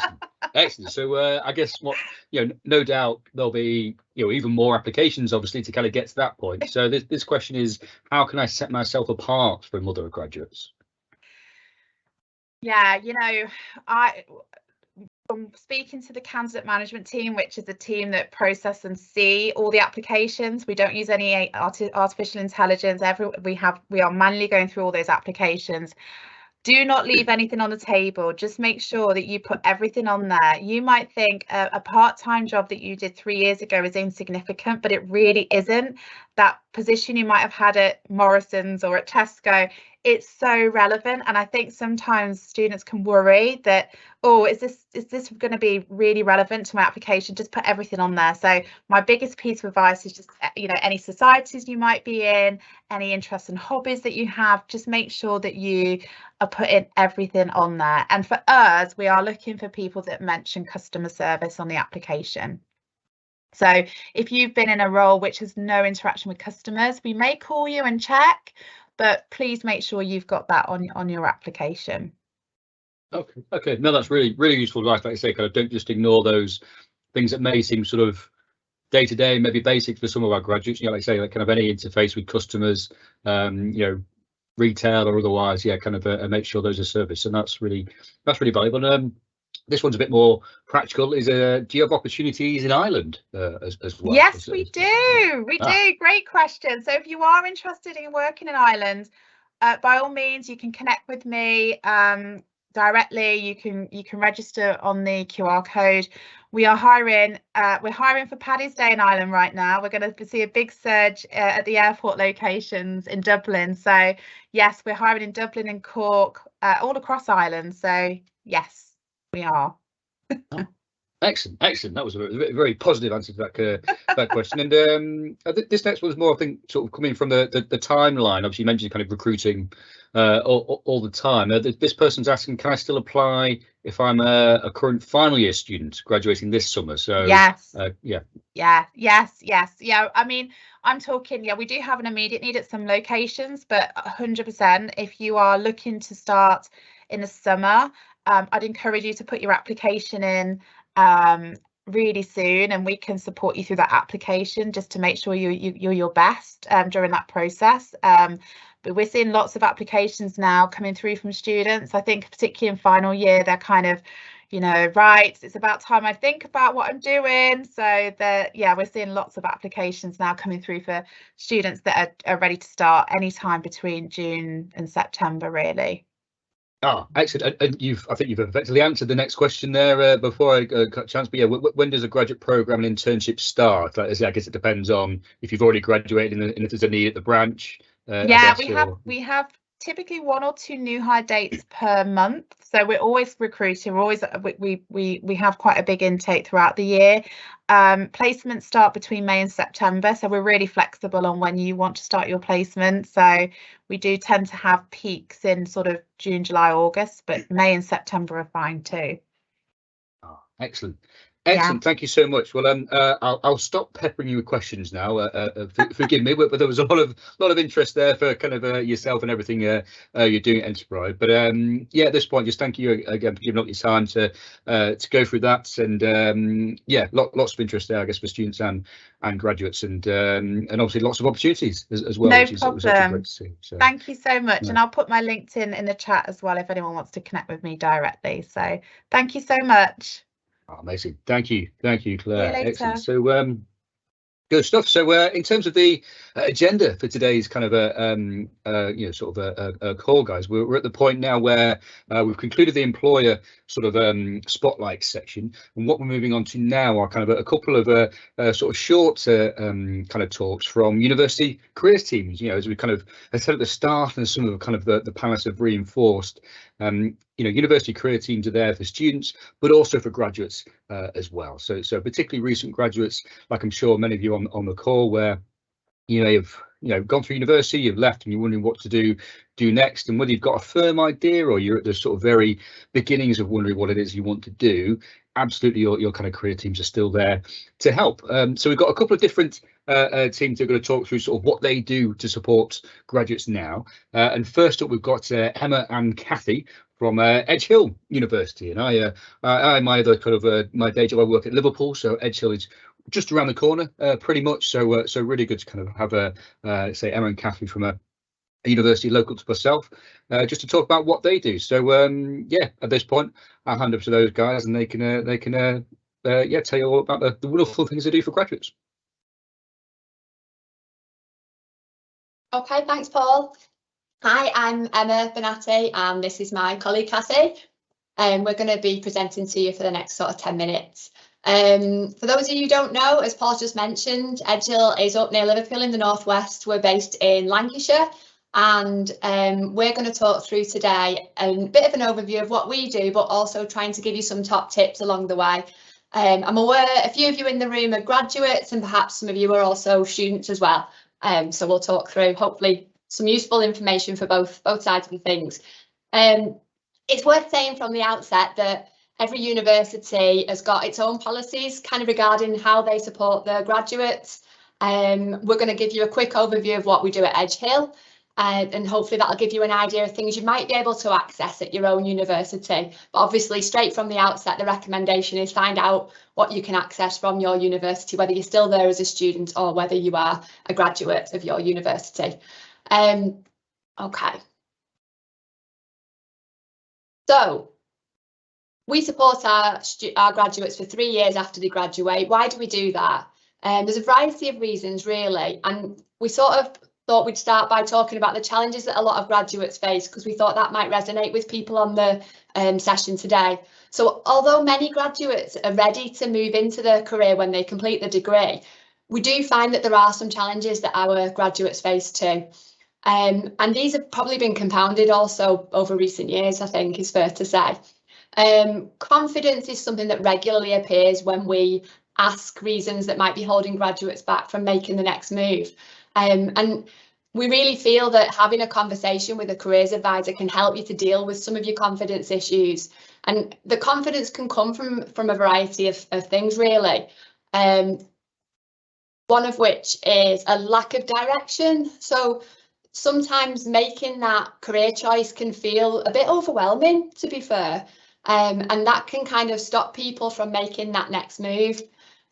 Excellent. So I guess no doubt there'll be even more applications, obviously, to kind of get to that point. So this question is, how can I set myself apart from other graduates? Yeah, from speaking to the candidate management team, which is a team that process and see all the applications, we don't use any artificial intelligence. We are manually going through all those applications. Do not leave anything on the table. Just make sure that you put everything on there. You might think a part-time job that you did 3 years ago is insignificant, but it really isn't. That position you might have had at Morrison's or at Tesco, it's so relevant. And I think sometimes students can worry that, oh, is this going to be really relevant to my application? Just put everything on there. So my biggest piece of advice is just, you know, any societies you might be in, any interests and hobbies that you have, just make sure that you are putting everything on there. And for us, we are looking for people that mention customer service on the application. So if you've been in a role which has no interaction with customers, we may call you and check, but please make sure you've got that on your application. Okay. No, that's really useful advice. Like I say, kind of don't just ignore those things that may seem sort of day to day, maybe basic for some of our graduates. You know, like I say, like kind of any interface with customers, you know, retail or otherwise. Yeah, kind of make sure those are serviced, and that's really valuable. And this one's a bit more practical. Is do you have opportunities in Ireland as well? Yes, we do. We do. Great question. So if you are interested in working in Ireland, by all means, you can connect with me directly. You can register on the QR code. We are hiring. We're hiring for Paddy's Day in Ireland right now. We're going to see a big surge at the airport locations in Dublin. So yes, we're hiring in Dublin and Cork, all across Ireland. So yes, we are. Oh, excellent. That was a very positive answer to that question. And this next one is more, I think, sort of coming from the timeline. Obviously, you mentioned kind of recruiting all the time. This person's asking, can I still apply if I'm a current final year student graduating this summer? So yes, yes. I mean, I'm talking, we do have an immediate need at some locations, but 100% if you are looking to start in the summer, I'd encourage you to put your application in really soon, and we can support you through that application just to make sure you're your best during that process. But we're seeing lots of applications now coming through from students. I think particularly in final year, they're kind of, you know, right, it's about time I think about what I'm doing. So we're seeing lots of applications now coming through for students that are ready to start anytime between June and September, really. Oh, excellent. And I think you've effectively answered the next question there before I got a chance. But yeah, when does a graduate program and internship start? I guess it depends on if you've already graduated and if there's a need at the branch. We have typically 1 or 2 new hire dates per month. So we're always recruiting. We have quite a big intake throughout the year. Placements start between May and September, so we're really flexible on when you want to start your placement. So we do tend to have peaks in sort of June, July, August, but May and September are fine too. Oh, excellent. Thank you so much. Well, I'll stop peppering you with questions now. Forgive me, but there was a lot of interest there for kind of yourself and everything you're doing at Enterprise. But yeah, at this point, just thank you again for giving up your time to go through that. And yeah, lots of interest there, I guess, for students and graduates, and obviously lots of opportunities as well. No problem. Which is great to see. So, thank you so much, yeah. And I'll put my LinkedIn in the chat as well if anyone wants to connect with me directly. So thank you so much. Oh, amazing. Thank you, Claire. See you later. Excellent. So good stuff. So in terms of the agenda for today's kind of a call, guys, we're at the point now where we've concluded the employer sort of spotlight section, and what we're moving on to now are kind of a couple of sort of short kind of talks from university careers teams. You know, as we kind of said at the start, and some of kind of the panelists have reinforced. You know, university career teams are there for students, but also for graduates as well. So particularly recent graduates, like I'm sure many of you on the call, where you may have gone through university, you've left, and you're wondering what to do next, and whether you've got a firm idea or you're at the sort of very beginnings of wondering what it is you want to do. Absolutely, your kind of career teams are still there to help. So we've got a couple of different teams that are going to talk through sort of what they do to support graduates now. And first up, we've got Emma and Kathy from Edge Hill University, and I my other kind of my day job, I work at Liverpool, so Edge Hill is just around the corner, pretty much. So really good to kind of have say Emma and Kathy from a university local to myself, just to talk about what they do. So yeah, at this point, I'll hand over to those guys, and they can tell you all about the wonderful things they do for graduates. Okay, thanks, Paul. Hi, I'm Emma Benatti and this is my colleague Cassie. We're going to be presenting to you for the next sort of 10 minutes. For those of you who don't know, as Paul just mentioned, Edgehill is up near Liverpool in the northwest. We're based in Lancashire and we're going to talk through today a bit of an overview of what we do, but also trying to give you some top tips along the way. I'm aware a few of you in the room are graduates and perhaps some of you are also students as well. So we'll talk through hopefully some useful information for both sides of the things. It's worth saying from the outset that every university has got its own policies kind of regarding how they support their graduates. We're going to give you a quick overview of what we do at Edgehill, and hopefully that'll give you an idea of things you might be able to access at your own university. But obviously straight from the outset, the recommendation is find out what you can access from your university, whether you're still there as a student or whether you are a graduate of your university. Okay. So we support our graduates for 3 years after they graduate. Why do we do that? There's a variety of reasons really, and we sort of thought we'd start by talking about the challenges that a lot of graduates face because we thought that might resonate with people on the session today. So although many graduates are ready to move into their career when they complete the degree, we do find that there are some challenges that our graduates face too. And these have probably been compounded also over recent years, I think is fair to say. Confidence is something that regularly appears when we ask reasons that might be holding graduates back from making the next move. And we really feel that having a conversation with a careers advisor can help you to deal with some of your confidence issues. And the confidence can come from a variety of things really. One of which is a lack of direction. So sometimes making that career choice can feel a bit overwhelming, to be fair, and that can kind of stop people from making that next move.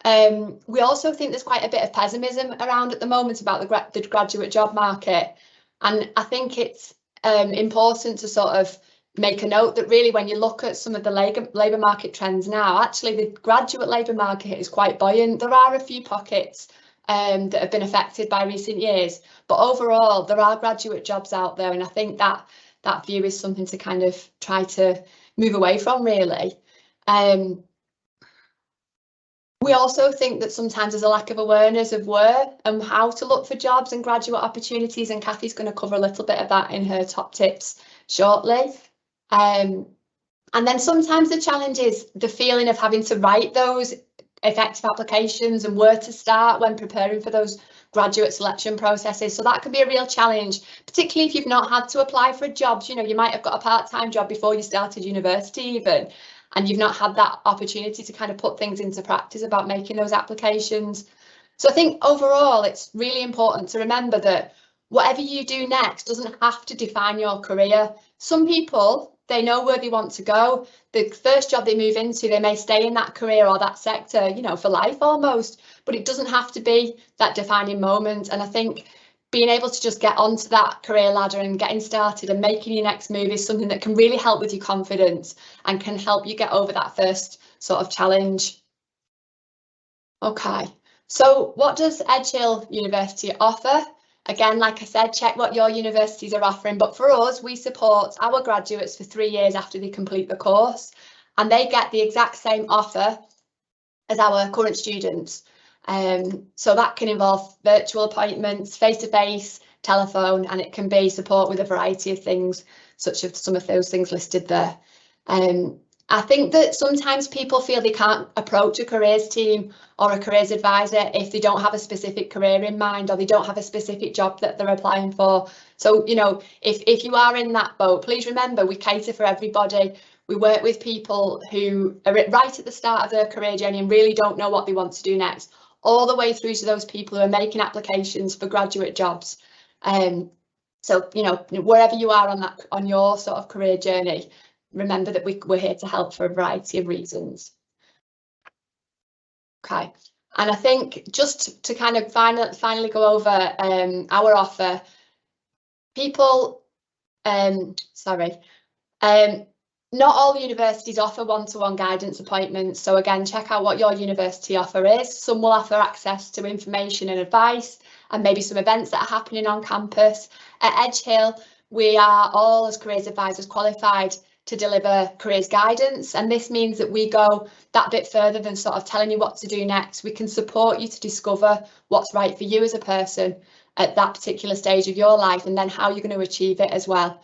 We also think there's quite a bit of pessimism around at the moment about the graduate job market, and I think it's important to sort of make a note that really when you look at some of the labour market trends now, actually the graduate labour market is quite buoyant. There are a few pockets that have been affected by recent years, but overall there are graduate jobs out there, and I think that view is something to kind of try to move away from really. We also think that sometimes there's a lack of awareness of where and how to look for jobs and graduate opportunities, and Kathy's going to cover a little bit of that in her top tips shortly. And then sometimes the challenge is the feeling of having to write those effective applications and where to start when preparing for those graduate selection processes. So that can be a real challenge, particularly if you've not had to apply for jobs. You know, you might have got a part-time job before you started university even, and you've not had that opportunity to kind of put things into practice about making those applications. So I think overall it's really important to remember that whatever you do next doesn't have to define your career. Some people, they know where they want to go. The first job they move into, they may stay in that career or that sector, you know, for life almost, but it doesn't have to be that defining moment. And I think being able to just get onto that career ladder and getting started and making your next move is something that can really help with your confidence and can help you get over that first sort of challenge. Okay, so what does Edgehill University offer? Again, like I said, check what your universities are offering, but for us, we support our graduates for 3 years after they complete the course, and they get the exact same offer as our current students. So that can involve virtual appointments, face-to-face, telephone, and it can be support with a variety of things, such as some of those things listed there. I think that sometimes people feel they can't approach a careers team or a careers advisor if they don't have a specific career in mind or they don't have a specific job that they're applying for. So, you know, if you are in that boat, please remember we cater for everybody. We work with people who are right at the start of their career journey and really don't know what they want to do next, all the way through to those people who are making applications for graduate jobs. So, you know, wherever you are on your sort of career journey, remember that we're here to help for a variety of reasons. Okay, and I think just to kind of finally go over our offer, people, not all universities offer one-to-one guidance appointments. So again, check out what your university offer is. Some will offer access to information and advice and maybe some events that are happening on campus. At Edgehill, we are all, as careers advisors, qualified to deliver careers guidance, and this means that we go that bit further than sort of telling you what to do next. We can support you to discover what's right for you as a person at that particular stage of your life, and then how you're going to achieve it as well.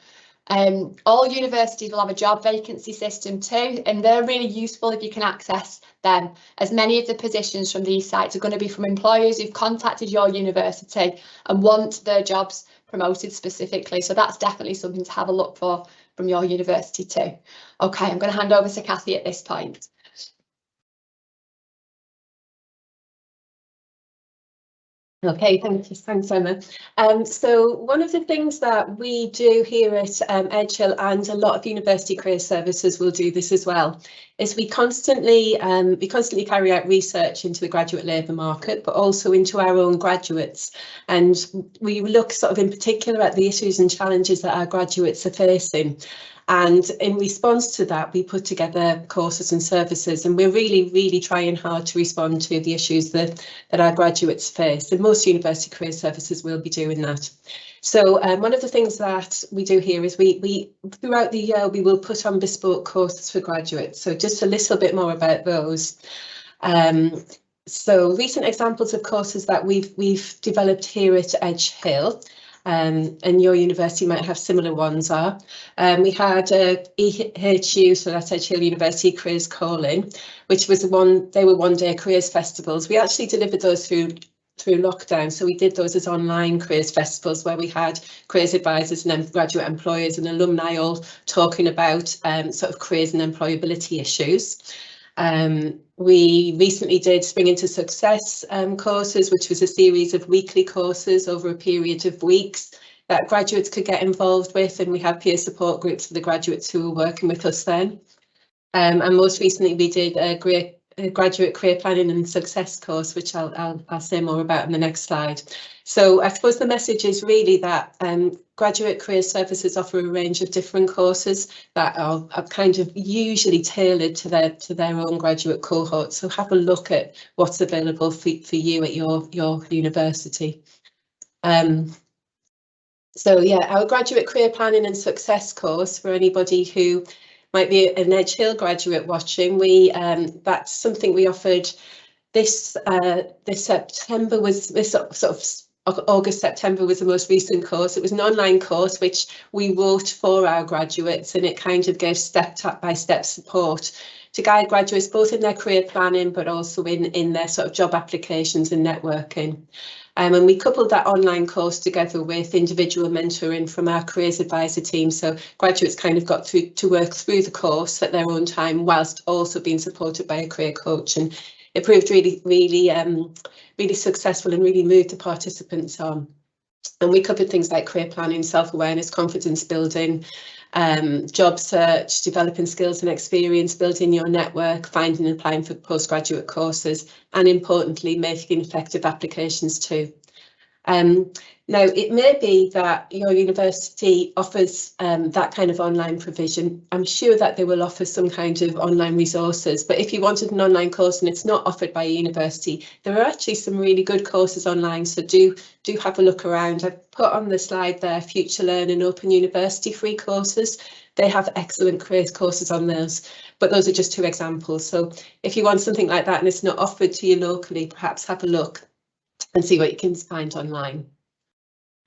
All universities will have a job vacancy system too, and they're really useful if you can access them, as many of the positions from these sites are going to be from employers who've contacted your university and want their jobs promoted specifically. So that's definitely something to have a look for from your university too. Okay, I'm going to hand over to Kathy at this point. Okay, thanks Emma. So one of the things that we do here at Edge Hill, and a lot of university career services will do this as well, is we constantly carry out research into the graduate labour market, but also into our own graduates, and we look sort of in particular at the issues and challenges that our graduates are facing. And in response to that, we put together courses and services, and we're really trying hard to respond to the issues that our graduates face. And most university career services will be doing that. So one of the things that we do here is we throughout the year, we will put on bespoke courses for graduates. So just a little bit more about those. So recent examples of courses that we've developed here at Edge Hill, and your university might have similar ones are. We had EHU, so that's Edge Hill University Careers Calling, which was they were one-day careers festivals. We actually delivered those through lockdown, so we did those as online careers festivals where we had careers advisors and then graduate employers and alumni all talking about sort of careers and employability issues. We recently did Spring into Success courses, which was a series of weekly courses over a period of weeks that graduates could get involved with, and we had peer support groups for the graduates who were working with us then. And most recently we did a graduate career planning and success course, which I'll say more about in the next slide. So I suppose the message is really that graduate career services offer a range of different courses that are kind of usually tailored to their own graduate cohort. So have a look at what's available for you at your university. So yeah, our graduate career planning and success course, for anybody who might be an Edge Hill graduate watching, that's something we offered this September. Was this sort of August, September was the most recent course. It was an online course which we wrote for our graduates, and it kind of gave step-by-step support to guide graduates both in their career planning but also in their sort of job applications and networking. And we coupled that online course together with individual mentoring from our careers advisor team. So graduates kind of got to work through the course at their own time whilst also being supported by a career coach. And it proved really successful and really moved the participants on. And we covered things like career planning, self-awareness, confidence building, job search, developing skills and experience, building your network, finding and applying for postgraduate courses, and importantly, making effective applications too. Now, it may be that your university offers that kind of online provision. I'm sure that they will offer some kind of online resources, but if you wanted an online course and it's not offered by a university, there are actually some really good courses online, so do have a look around. I've put on the slide there Future Learn and Open University free courses. They have excellent careers courses on those, but those are just two examples. So if you want something like that and it's not offered to you locally, perhaps have a look and see what you can find online.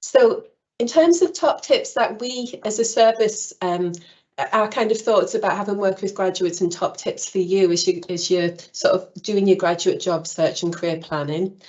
So in terms of top tips that we as a service, our kind of thoughts about having worked with graduates and top tips for you as you're sort of doing your graduate job search and career planning.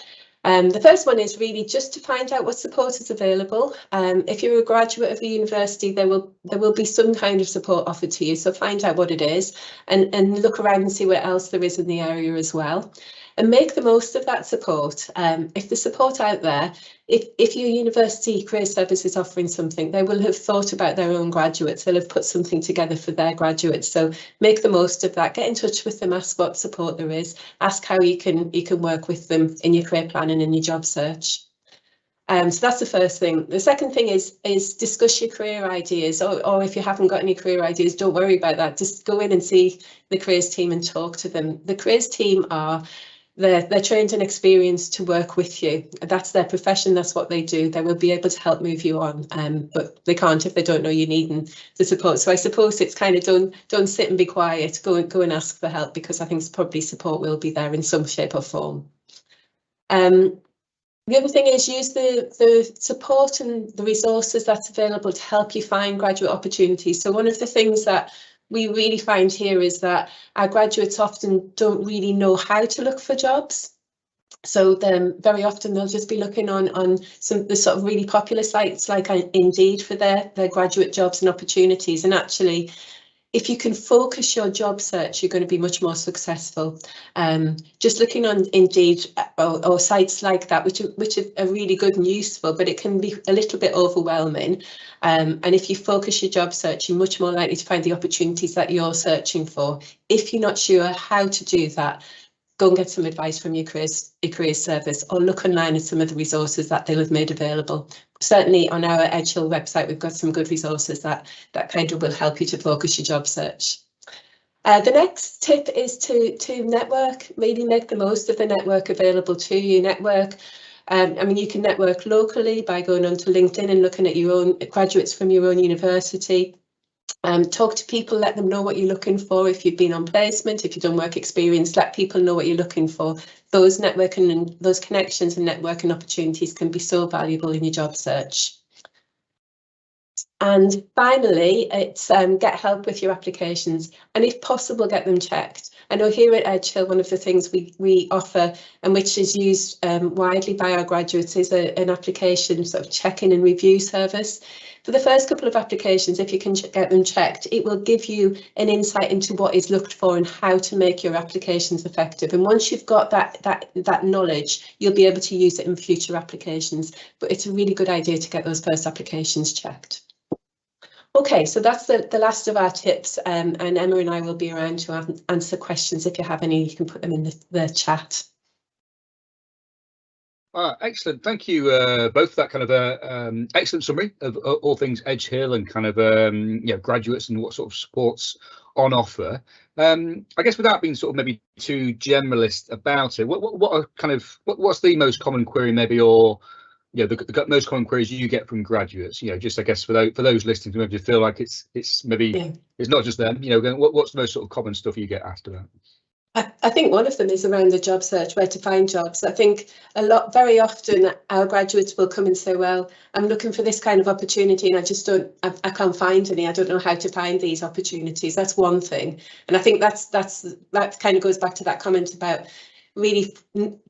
The first one is really just to find out what support is available. If you're a graduate of the university, there will be some kind of support offered to you, so find out what it is and look around and see what else there is in the area as well. And make the most of that support. If there's support out there, if your university career service is offering something, they will have thought about their own graduates. They'll have put something together for their graduates. So make the most of that. Get in touch with them. Ask what support there is. Ask how you can work with them in your career planning and your job search. So that's the first thing. The second thing is discuss your career ideas, or if you haven't got any career ideas, don't worry about that. Just go in and see the careers team and talk to them. The careers team are they're trained and experienced to work with you. That's their profession, that's what they do. They will be able to help move you on, but they can't if they don't know you need the support. So I suppose it's kind of don't sit and be quiet, go and ask for help, because I think probably support will be there in some shape or form. The other thing is use the support and the resources that's available to help you find graduate opportunities. So one of the things that we really find here is that our graduates often don't really know how to look for jobs. So then very often they'll just be looking on some the sort of really popular sites like Indeed for their graduate jobs and opportunities. And actually, if you can focus your job search, you're going to be much more successful. Just looking on Indeed or sites like that, which are really good and useful, but it can be a little bit overwhelming. And if you focus your job search, you're much more likely to find the opportunities that you're searching for. If you're not sure how to do that, go and get some advice from your careers service, or look online at some of the resources that they'll have made available. Certainly on our Edge Hill website, we've got some good resources that kind of will help you to focus your job search. The next tip is to network, really make the most of the network available to you. Network, I mean, you can network locally by going onto LinkedIn and looking at your own graduates from your own university. Talk to people, let them know what you're looking for. If you've been on placement, if you've done work experience, let people know what you're looking for. Those networking and those connections and networking opportunities can be so valuable in your job search. And finally, it's get help with your applications, and if possible, get them checked. I know here at Edge Hill, one of the things we offer, and which is used widely by our graduates, is an application sort of check-in and review service. For the first couple of applications, if you can get them checked, it will give you an insight into what is looked for and how to make your applications effective. And once you've got that knowledge, you'll be able to use it in future applications. But it's a really good idea to get those first applications checked. Okay, so that's the last of our tips, and Emma and I will be around to answer questions. If you have any, you can put them in the chat. Excellent. Thank you both for that kind of excellent summary of all things Edge Hill and kind of graduates and what sort of supports on offer. I guess without being sort of maybe too generalist about it, what are kind of what's the most common query maybe, or the most common queries you get from graduates? Just I guess for those listening to maybe feel like it's maybe it's not just them. What's the most sort of common stuff you get asked about? I think one of them is around the job search, where to find jobs. I think very often our graduates will come and say, well, I'm looking for this kind of opportunity and I can't find any. I don't know how to find these opportunities. That's one thing. And I think that kind of goes back to that comment about really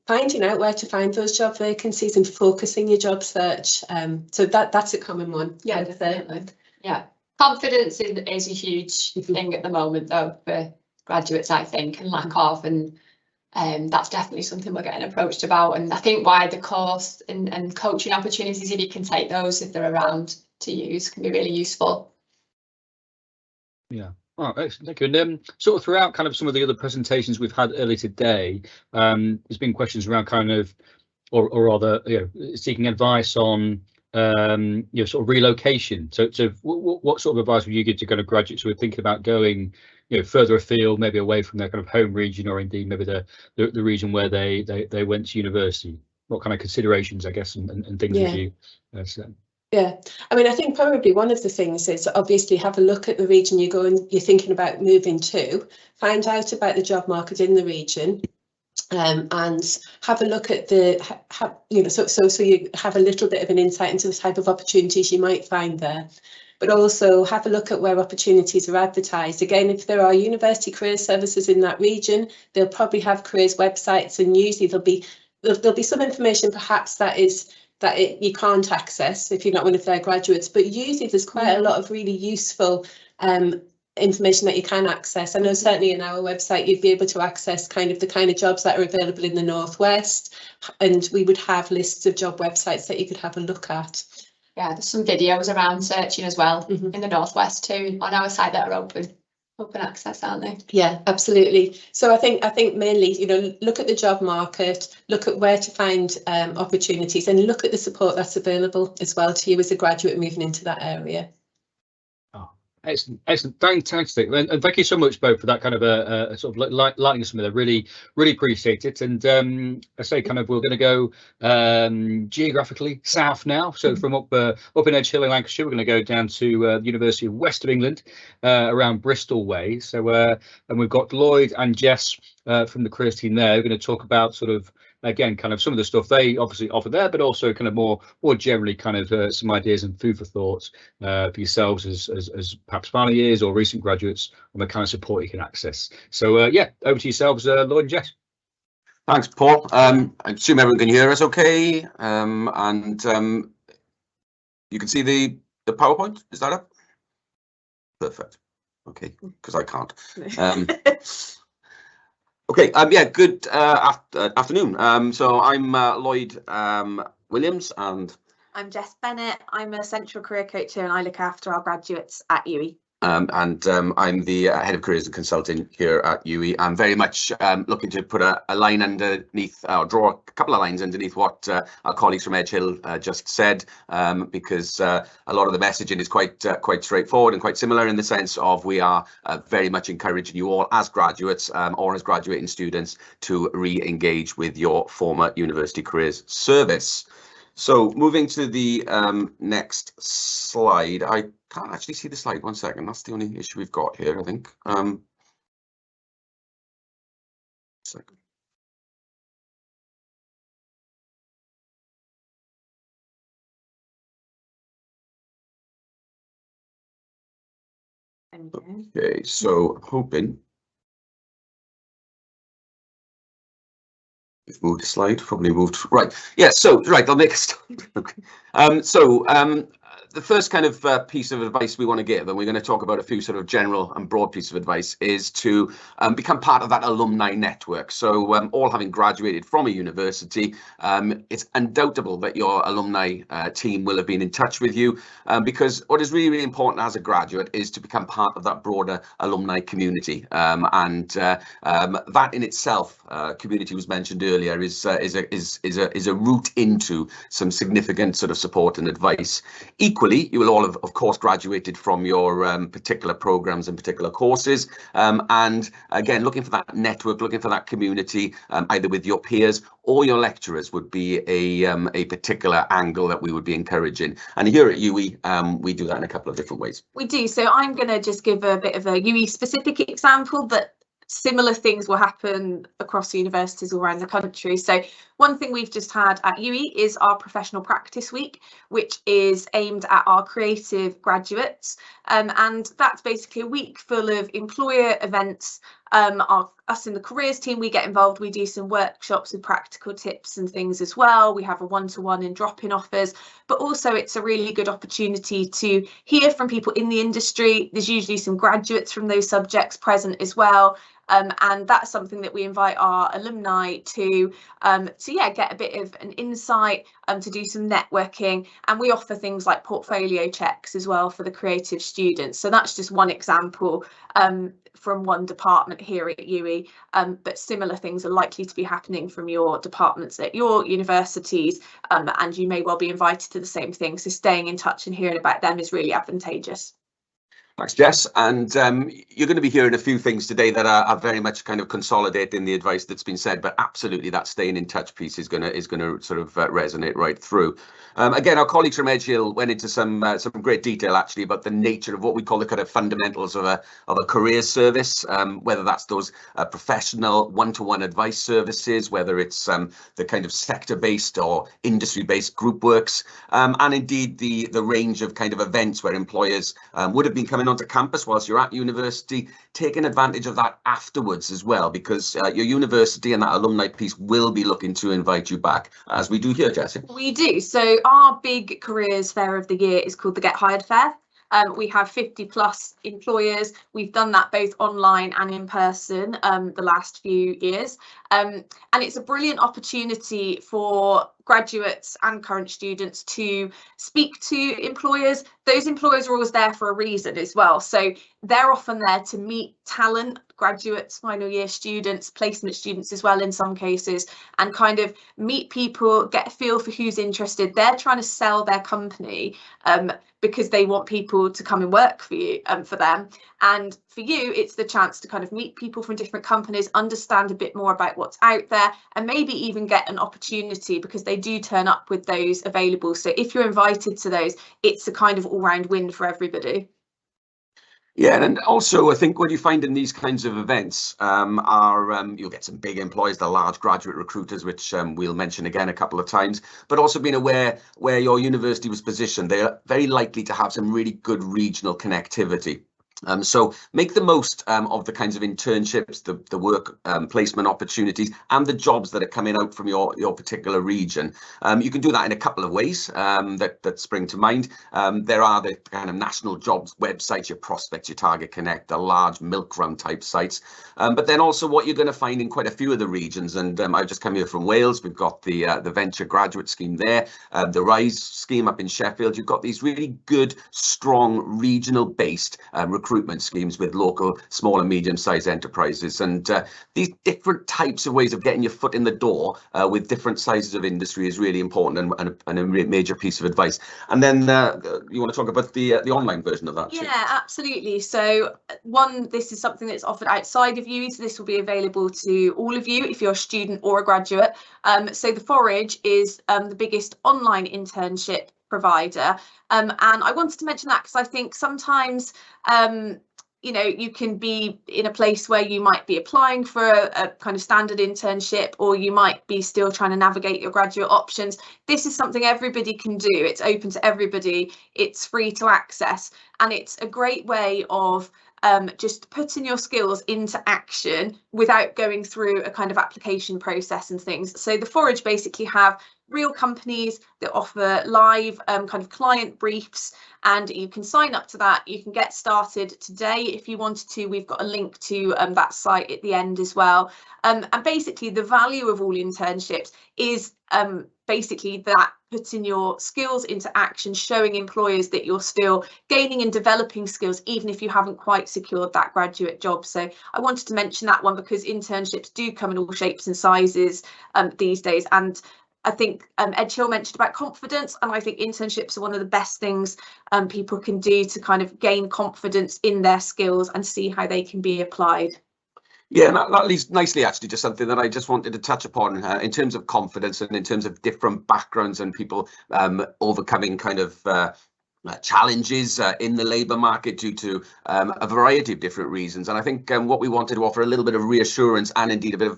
finding out where to find those job vacancies and focusing your job search. So that's a common one. Yeah, definitely. Yeah, confidence is a huge thing at the moment, though, for graduates, I think, and lack of, and that's definitely something we're getting approached about. And I think why the course and coaching opportunities, if you can take those, if they're around to use, can be really useful. Yeah. Oh, excellent. Thank you. And sort of throughout kind of some of the other presentations we've had earlier today, there's been questions around kind of, or rather, seeking advice on sort of relocation. So what sort of advice would you give to kind of graduates who are thinking about going further afield, maybe away from their kind of home region, or indeed maybe the region where they went to university? What kind of considerations, I guess, and things would you say? Yeah, I mean, I think probably one of the things is obviously have a look at the region you're thinking about moving to, find out about the job market in the region, and have a look at so you have a little bit of an insight into the type of opportunities you might find there. But also have a look at where opportunities are advertised. Again, if there are university career services in that region, they'll probably have careers websites, and usually there'll be some information perhaps you can't access if you're not one of their graduates. But usually there's quite a lot of really useful information that you can access. I know certainly in our website you'd be able to access the kind of jobs that are available in the Northwest, and we would have lists of job websites that you could have a look at. Yeah, there's some videos around searching as well in the Northwest too on our site that are open access, aren't they? Yeah, absolutely. So I think mainly, look at the job market, look at where to find opportunities, and look at the support that's available as well to you as a graduate moving into that area. Oh, Excellent, fantastic, and thank you so much both for that kind of a sort of lighting us with it. Really appreciate it. And I say, kind of, we're going to go geographically south now. So from up in Edge Hill in Lancashire, we're going to go down to the University of West of England, around Bristol way. So and we've got Lloyd and Jess from the careers team there. We're going to talk about sort of, again, kind of some of the stuff they obviously offer there, but also kind of more generally kind of some ideas and food for thought for yourselves as perhaps final years or recent graduates on the kind of support you can access. So yeah, over to yourselves, Lloyd and Jess. Thanks, Paul. I assume everyone can hear us okay, and you can see the PowerPoint. Is that up? Perfect. Okay, because I can't. Okay, yeah, good afternoon. So I'm Lloyd Williams, and I'm Jess Bennett. I'm a central career coach here and I look after our graduates at UWE. I'm the head of careers and consulting here at UWE. I'm very much looking to put a line underneath, or draw a couple of lines underneath what our colleagues from Edge Hill just said, because a lot of the messaging is quite straightforward and quite similar in the sense of we are very much encouraging you all as graduates or as graduating students to re-engage with your former university careers service. So moving to the next slide, I can't actually see the slide. 1 second, that's the only issue we've got here, I think. Second. Okay, so hoping. We've moved a slide, probably moved right. Yeah, so right, I'll make a start. Okay. The first kind of piece of advice we want to give, and we're going to talk about a few sort of general and broad pieces of advice, is to become part of that alumni network. So all having graduated from a university, it's undoubtable that your alumni team will have been in touch with you, because what is really, really important as a graduate is to become part of that broader alumni community. And that in itself, community was mentioned earlier, is a route into some significant sort of support and advice. Equally, you will all have, of course, graduated from your particular programs and particular courses. And again, looking for that network, looking for that community, either with your peers or your lecturers, would be a particular angle that we would be encouraging. And here at UWE, we do that in a couple of different ways. We do. So I'm going to just give a bit of a UWE specific example, but similar things will happen across universities all around the country. So one thing we've just had at UWE is our professional practice week, which is aimed at our creative graduates. And that's basically a week full of employer events. Us in the careers team, we get involved. We do some workshops with practical tips and things as well. We have a one-to-one and drop-in offers, but also it's a really good opportunity to hear from people in the industry. There's usually some graduates from those subjects present as well. And that's something that we invite our alumni to yeah, get a bit of an insight, to do some networking, and we offer things like portfolio checks as well for the creative students. So that's just one example from one department here at UWE, but similar things are likely to be happening from your departments at your universities, and you may well be invited to the same thing. So staying in touch and hearing about them is really advantageous. Thanks, Jess. And you're going to be hearing a few things today that are very much kind of consolidating the advice that's been said, but absolutely that staying in touch piece is going to sort of resonate right through. Again, our colleagues from Edge Hill went into some great detail actually about the nature of what we call the kind of fundamentals of a career service, whether that's those professional one-to-one advice services, whether it's the kind of sector-based or industry-based group works, and indeed the range of kind of events where employers would have been coming onto campus whilst you're at university, taking advantage of that afterwards as well, because your university and that alumni piece will be looking to invite you back, as we do here, Jessie. We do. So our big careers fair of the year is called the Get Hired Fair. We have 50+ employers. We've done that both online and in person the last few years. And it's a brilliant opportunity for graduates and current students to speak to employers. Those employers are always there for a reason as well. So they're often there to meet talent, graduates, final year students, placement students as well in some cases, and kind of meet people, get a feel for who's interested. They're trying to sell their company because they want people to come and work for you, for them. And for you, it's the chance to kind of meet people from different companies, understand a bit more about what's out there, and maybe even get an opportunity, because they do turn up with those available. So if you're invited to those, it's a kind of all-round win for everybody. Yeah, and also I think what you find in these kinds of events you'll get some big employers, the large graduate recruiters, which we'll mention again a couple of times, but also being aware where your university was positioned, they're very likely to have some really good regional connectivity. So make the most of the kinds of internships, the work placement opportunities, and the jobs that are coming out from your particular region. You can do that in a couple of ways that spring to mind. There are the kind of national jobs websites, your Prospect, your Target Connect, the large milk run type sites. But then also what you're going to find in quite a few of the regions, and I've just come here from Wales. We've got the Venture Graduate Scheme there, the RISE scheme up in Sheffield. You've got these really good, strong, regional-based recruitment schemes with local small and medium-sized enterprises, and these different types of ways of getting your foot in the door with different sizes of industry is really important and a major piece of advice. And then you want to talk about the online version of that? Yeah, absolutely. So this is something that's offered outside of UWE, so this will be available to all of you if you're a student or a graduate. So the Forage is the biggest online internship provider, and I wanted to mention that because I think sometimes you can be in a place where you might be applying for a kind of standard internship, or you might be still trying to navigate your graduate options. This is something everybody can do. It's open to everybody, it's free to access, and it's a great way of just putting your skills into action without going through a kind of application process and things. So the Forage basically have real companies that offer live kind of client briefs, and you can sign up to that. You can get started today if you wanted to. We've got a link to that site at the end as well. And basically the value of all internships is basically that putting your skills into action, showing employers that you're still gaining and developing skills, even if you haven't quite secured that graduate job. So I wanted to mention that one because internships do come in all shapes and sizes these days. And I think Ed Hill mentioned about confidence, and I think internships are one of the best things people can do to kind of gain confidence in their skills and see how they can be applied. Yeah, and that leads nicely actually to something that I just wanted to touch upon in terms of confidence and in terms of different backgrounds and people overcoming kind of challenges in the labour market due to a variety of different reasons. And I think what we wanted to offer a little bit of reassurance and indeed a bit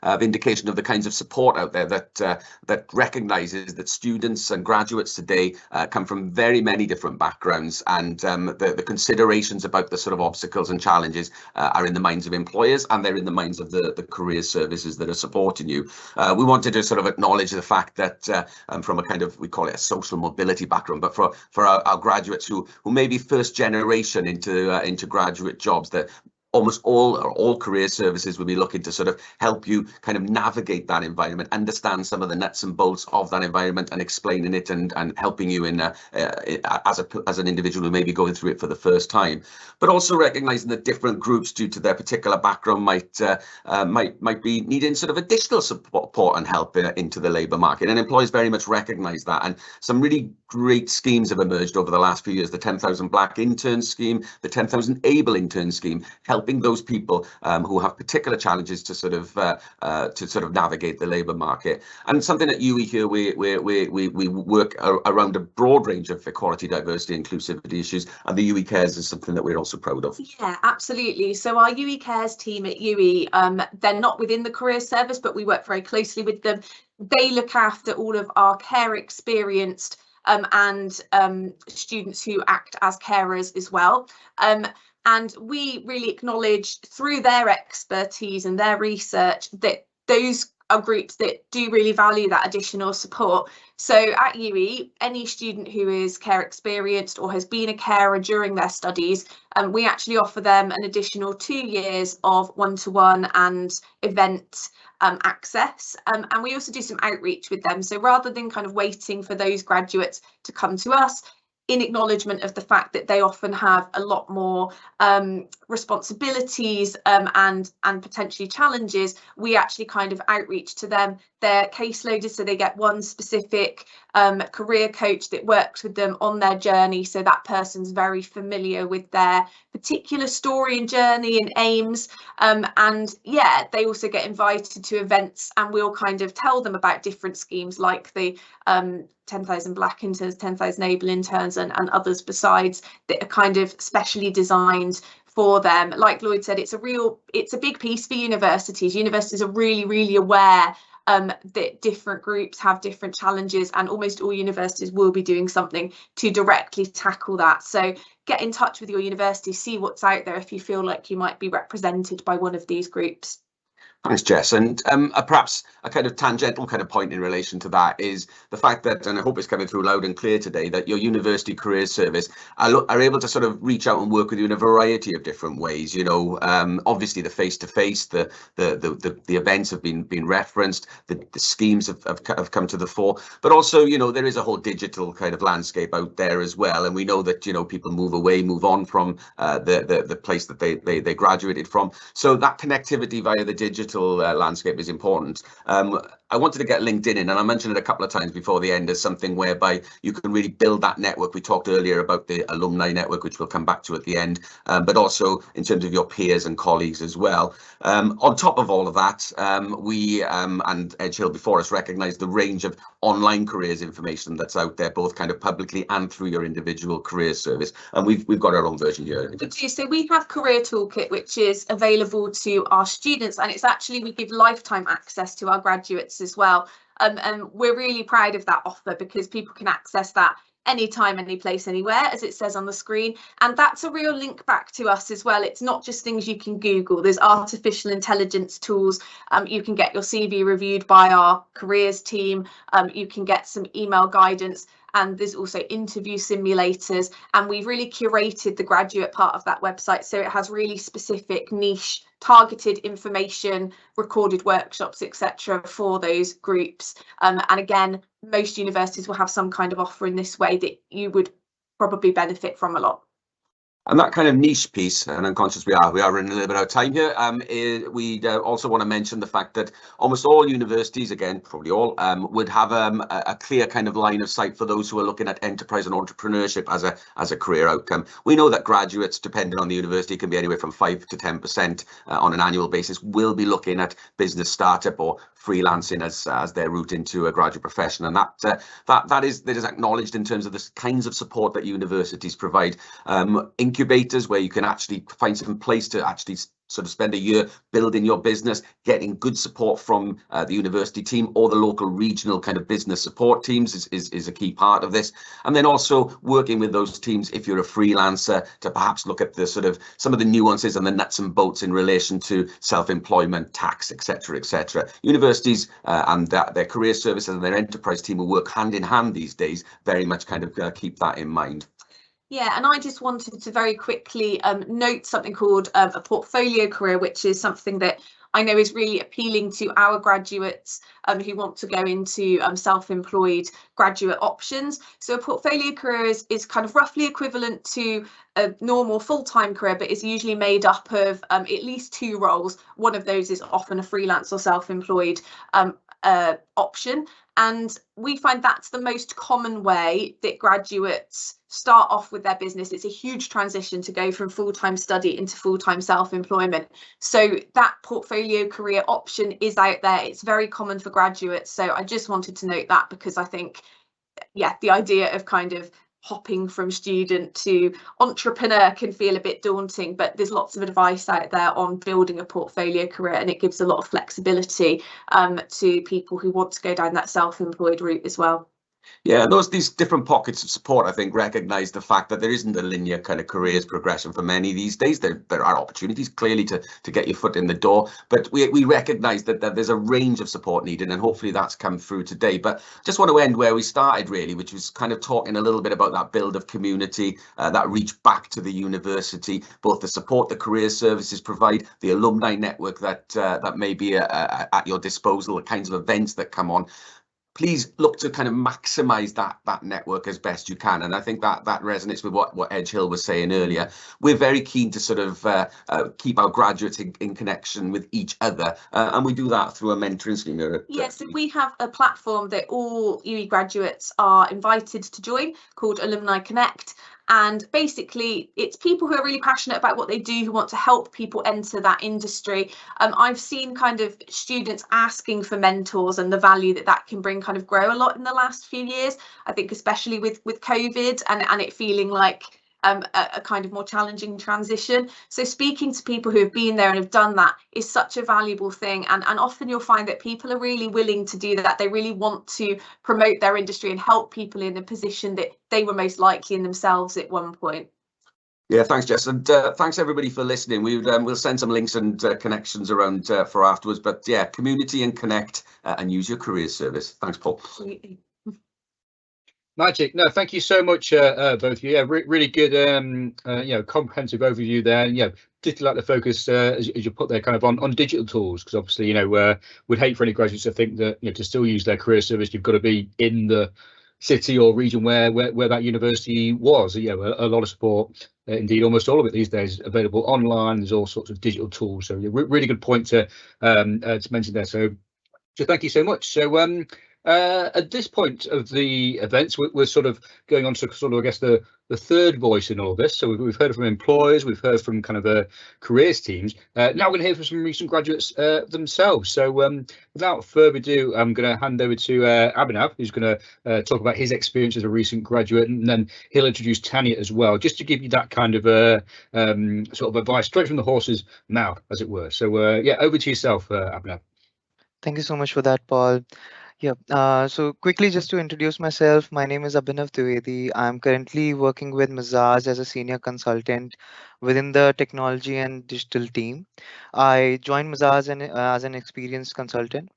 of indication of the kinds of support out there that recognises that students and graduates today come from very many different backgrounds, and the considerations about the sort of obstacles and challenges are in the minds of employers, and they're in the minds of the career services that are supporting you. We wanted to sort of acknowledge the fact that from a kind of, we call it a social mobility background, but for our graduates who may be first generation into graduate jobs, that almost all career services will be looking to sort of help you kind of navigate that environment, understand some of the nuts and bolts of that environment, and explaining it and helping you in as an individual who may be going through it for the first time. But also recognizing that different groups, due to their particular background, might be needing sort of additional support and help into the labour market, and employers very much recognize that. And some really great schemes have emerged over the last few years: the 10,000 Black Intern Scheme, the 10,000 Able Intern Scheme, helping those people who have particular challenges to sort of navigate the labour market. And something at UWE here, we work around a broad range of equality, diversity, inclusivity issues, and the UWE Cares is something that we're also proud of. Yeah, absolutely. So our UWE Cares team at UWE, they're not within the career service, but we work very closely with them. They look after all of our care experienced and students who act as carers as well. And we really acknowledge through their expertise and their research that those are groups that do really value that additional support. So at UWE, any student who is care experienced or has been a carer during their studies, we actually offer them an additional 2 years of one-to-one and event access, and we also do some outreach with them. So rather than kind of waiting for those graduates to come to us, in acknowledgement of the fact that they often have a lot more responsibilities and potentially challenges, we actually kind of outreach to them. They're caseloaded, so they get one specific career coach that works with them on their journey, so that person's very familiar with their particular story and journey and aims. And yeah, they also get invited to events, and we'll kind of tell them about different schemes like the 10,000 Black interns, 10,000 able interns, and others besides that are kind of specially designed for them. Like Lloyd said, it's a big piece for universities. Universities are really aware that different groups have different challenges, and almost all universities will be doing something to directly tackle that. So get in touch with your university, see what's out there if you feel like you might be represented by one of these groups. Thanks, Jess. And perhaps a kind of tangential kind of point in relation to that is the fact that, and I hope it's coming through loud and clear today, that your University Careers Service are able to sort of reach out and work with you in a variety of different ways. You know, obviously the face-to-face, the events have been referenced, the schemes have come to the fore, but also, you know, there is a whole digital kind of landscape out there as well. And we know that, you know, people move on from the place that they graduated from. So that connectivity via the digital landscape is important. I wanted to get LinkedIn in, and I mentioned it a couple of times before the end, as something whereby you can really build that network. We talked earlier about the alumni network, which we'll come back to at the end, but also in terms of your peers and colleagues as well. On top of all of that, we and Edge Hill before us recognise the range of online careers information that's out there, both kind of publicly and through your individual career service. And we've got our own version here. We do. So we have Career Toolkit, which is available to our students, and it's actually, we give lifetime access to our graduates as well. And we're really proud of that offer because people can access that anytime, any place, anywhere, as it says on the screen. And that's a real link back to us as well. It's not just things you can Google. There's artificial intelligence tools. You can get your CV reviewed by our careers team. You can get some email guidance. And there's also interview simulators, and we've really curated the graduate part of that website so it has really specific niche targeted information, recorded workshops, etc. for those groups. And again, most universities will have some kind of offer in this way that you would probably benefit from a lot. And that kind of niche piece, and I'm conscious we are running a little bit out of time here. We also want to mention the fact that almost all universities, again, probably all, would have a clear kind of line of sight for those who are looking at enterprise and entrepreneurship as a career outcome. We know that graduates, depending on the university, can be anywhere from 5 to 10% on an annual basis, will be looking at business startup or freelancing as their route into a graduate profession, and that is acknowledged in terms of the kinds of support that universities provide. Incubators where you can actually find some place to actually sort of spend a year building your business, getting good support from the university team or the local regional kind of business support teams is a key part of this. And then also working with those teams if you're a freelancer to perhaps look at the sort of some of the nuances and the nuts and bolts in relation to self-employment, tax, etc. Universities and their career services and their enterprise team will work hand in hand these days, very much kind of keep that in mind. Yeah, and I just wanted to very quickly note something called a portfolio career, which is something that I know is really appealing to our graduates who want to go into self-employed graduate options. So a portfolio career is kind of roughly equivalent to a normal full-time career, but is usually made up of at least 2 roles. One of those is often a freelance or self-employed option. And we find that's the most common way that graduates start off with their business. It's a huge transition to go from full-time study into full-time self-employment. So that portfolio career option is out there. It's very common for graduates. So I just wanted to note that because I think, yeah, the idea of kind of hopping from student to entrepreneur can feel a bit daunting, but there's lots of advice out there on building a portfolio career, and it gives a lot of flexibility to people who want to go down that self-employed route as well. Yeah, these different pockets of support, I think, recognise the fact that there isn't a linear kind of careers progression for many these days. There are opportunities clearly to get your foot in the door, but we recognise that there's a range of support needed, and hopefully that's come through today. But just want to end where we started, really, which was kind of talking a little bit about that build of community, that reach back to the university, both the support the career services provide, the alumni network that may be at your disposal, the kinds of events that come on. please look to kind of maximize that network as best you can. And I think that resonates with what Edge Hill was saying earlier. We're very keen to sort of keep our graduates in connection with each other, and we do that through a mentoring scheme here. Yes, we have a platform that all UE graduates are invited to join called Alumni Connect. And basically, it's people who are really passionate about what they do, who want to help people enter that industry. I've seen kind of students asking for mentors, and the value that can bring kind of grow a lot in the last few years. I think especially with COVID and it feeling like a kind of more challenging transition. So speaking to people who have been there and have done that is such a valuable thing. And often you'll find that people are really willing to do that. They really want to promote their industry and help people in a position that they were most likely in themselves at one point. Yeah, thanks, Jess, and thanks everybody for listening. We'll send some links and connections around for afterwards. But yeah, community and connect and use your career service. Thanks, Paul. Absolutely. Magic. No, thank you so much, both of you. Yeah, really good, comprehensive overview there. And yeah, particularly like the focus as you put there, kind of on digital tools, because obviously, we'd hate for any graduates to think that to still use their career service, you've got to be in the city or region where that university was. A lot of support, indeed almost all of it these days, available online. There's all sorts of digital tools. So really good point to mention there. So thank you so much. So at this point of the events, we're sort of going on to sort of, I guess, the third voice in all this. So we've heard from employers, we've heard from kind of careers teams. Now we're going to hear from some recent graduates themselves. So without further ado, I'm going to hand over to Abhinav, who's going to talk about his experience as a recent graduate, and then he'll introduce Tanya as well, just to give you that kind of sort of advice straight from the horse's mouth, as it were. So yeah, over to yourself, Abhinav. Thank you so much for that, Paul. Yeah, so quickly, just to introduce myself, my name is Abhinav Dwivedi. I'm currently working with Mazars as a senior consultant within the technology and digital team. I joined Mazars as an experienced consultant.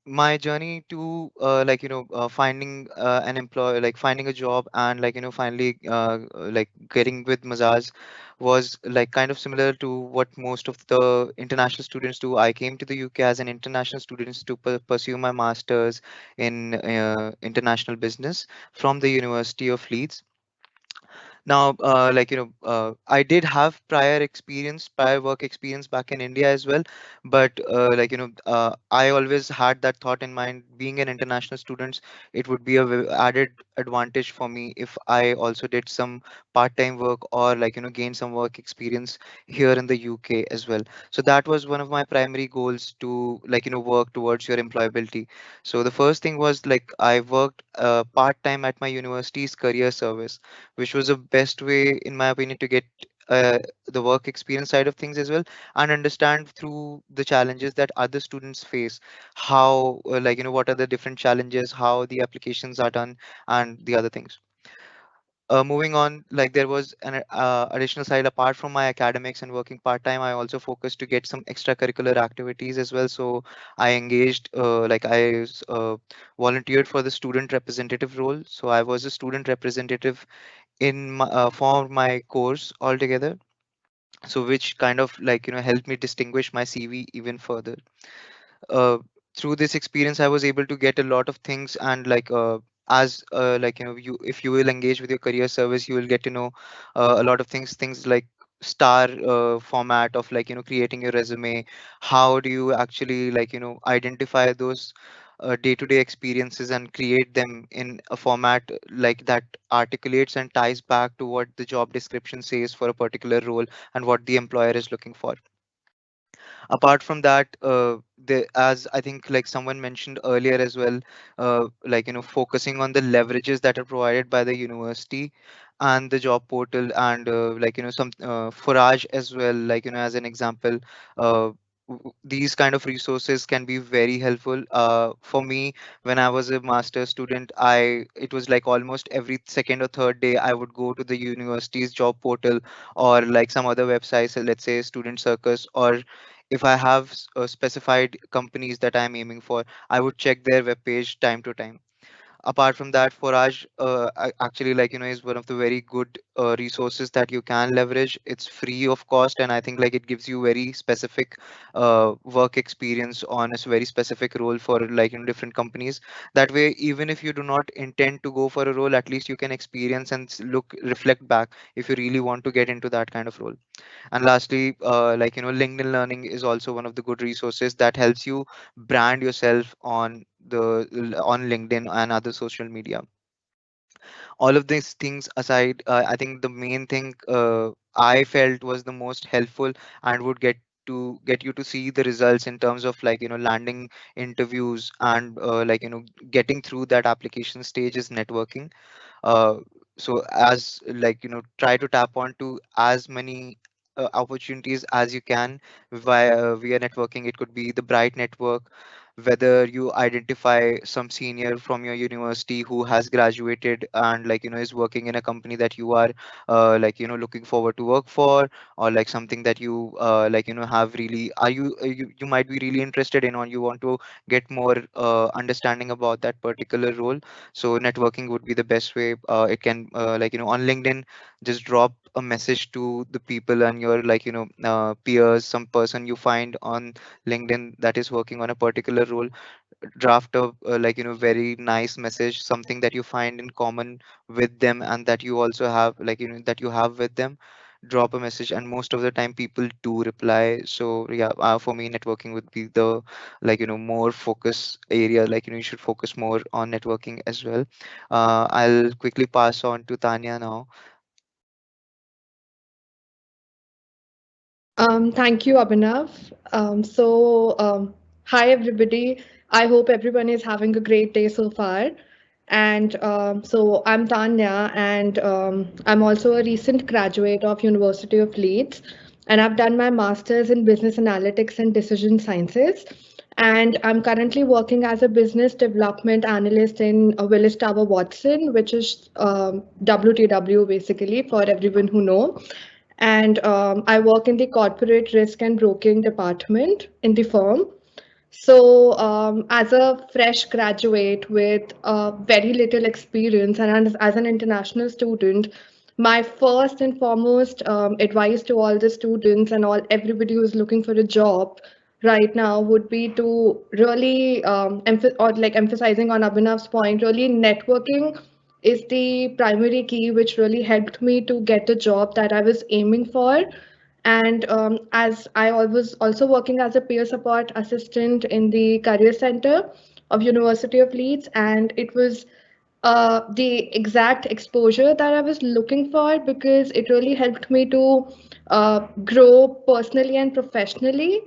My journey to finding an employer, finding a job, and finally getting with Mazars was kind of similar to what most of the international students do. I came to the UK as an international student to pursue my master's in international business from the University of Leeds. Now, I did have prior work experience back in India as well, but I always had that thought in mind. Being an international student, it would be a added advantage for me if I also did some part-time work or gain some work experience here in the UK as well. So that was one of my primary goals to work towards your employability. So the first thing was I worked part-time at my university's career service, which was a best way, in my opinion, to get the work experience side of things as well, and understand through the challenges that other students face, how what are the different challenges, how the applications are done, and the other things. Moving on, there was an additional side apart from my academics and working part-time. I also focused to get some extracurricular activities as well. So I engaged, I volunteered for the student representative role. So I was a student representative in for my course altogether. So which kind of helped me distinguish my CV even further. Through this experience, I was able to get a lot of things, and as if you will engage with your career service, you will get to know a lot of things like star format of creating your resume. How do you actually identify those day-to-day experiences and create them in a format that articulates and ties back to what the job description says for a particular role and what the employer is looking for. Apart from that, as I think someone mentioned earlier as well, focusing on the leverages that are provided by the university and the job portal, and some Forage as well, as an example. These kind of resources can be very helpful. For me, when I was a master's student, it was almost every second or third day I would go to the university's job portal or some other websites, let's say Student Circus, or if I have specified companies that I'm aiming for, I would check their webpage time to time. Apart from that, Forage actually, like, is one of the very good resources that you can leverage. It's free of cost, and I think like it gives you very specific work experience on a very specific role for like in different companies. That way, even if you do not intend to go for a role, at least you can experience and reflect back if you really want to get into that kind of role. And lastly, like, LinkedIn Learning is also one of the good resources that helps you brand yourself on LinkedIn and other social media. All of these things aside, I think the main thing I felt was the most helpful and would get you to see the results in terms of like, landing interviews and like, getting through that application stage is networking. uh, so as like, try to tap onto as many opportunities as you can via networking. It could be the Bright network, whether you identify some senior from your university who has graduated and like, is working in a company that you are like, looking forward to work for, or like something that you like, have really are you, you might be really interested in, or you want to get more understanding about that particular role. So networking would be the best way. It can like, on LinkedIn, just drop a message to the people and your like, peers, some person you find on LinkedIn that is working on a particular role. Draft a like, very nice message, something that you find in common with them and that you also have like, that you have with them. Drop a message, and most of the time people do reply. So yeah, for me, networking would be the like, more focus area. Like, you should focus more on networking as well. I'll quickly pass on to Tanya now. Thank you, Abhinav. Hi everybody. I hope everyone is having a great day so far. And so I'm Tanya, and I'm also a recent graduate of University of Leeds, and I've done my master's in business analytics and decision sciences. And I'm currently working as a business development analyst in Willis Tower Watson, which is WTW basically for everyone who know. And I work in the corporate risk and broking department in the firm. So, as a fresh graduate with very little experience and as an international student, my first and foremost advice to all the students and all everybody who's looking for a job right now would be to really emphasizing on Abhinav's point, really networking is the primary key which really helped me to get the job that I was aiming for. And as I was also working as a peer support assistant in the career center of University of Leeds, and it was the exact exposure that I was looking for because it really helped me to grow personally and professionally,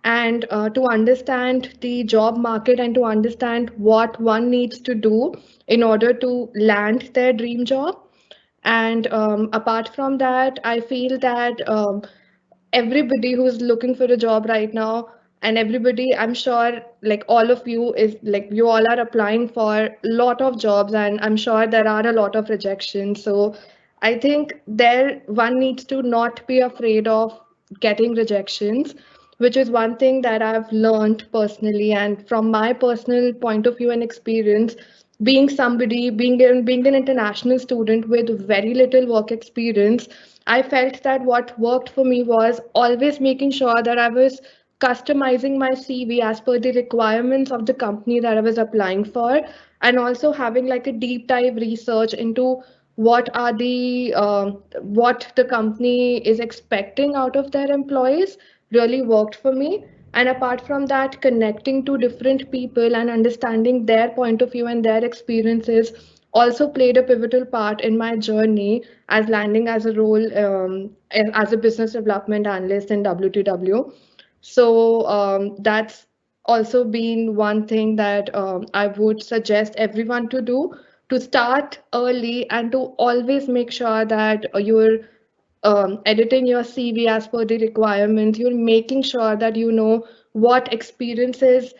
and to understand the job market and to understand what one needs to do in order to land their dream job. And apart from that, I feel that everybody who's looking for a job right now, and everybody, I'm sure like all of you is like you all are applying for a lot of jobs, and I'm sure there are a lot of rejections. So I think there one needs to not be afraid of getting rejections, which is one thing that I've learned personally. And from my personal point of view and experience, being an international student with very little work experience, I felt that what worked for me was always making sure that I was customizing my CV as per the requirements of the company that I was applying for, and also having like a deep dive research into what the company is expecting out of their employees really worked for me. And apart from that, connecting to different people and understanding their point of view and their experiences also played a pivotal part in my journey as landing as a role as a business development analyst in WTW. So that's also been one thing that I would suggest everyone to do, to start early and to always make sure that you're editing your CV as per the requirements. You're making sure that you know what experiences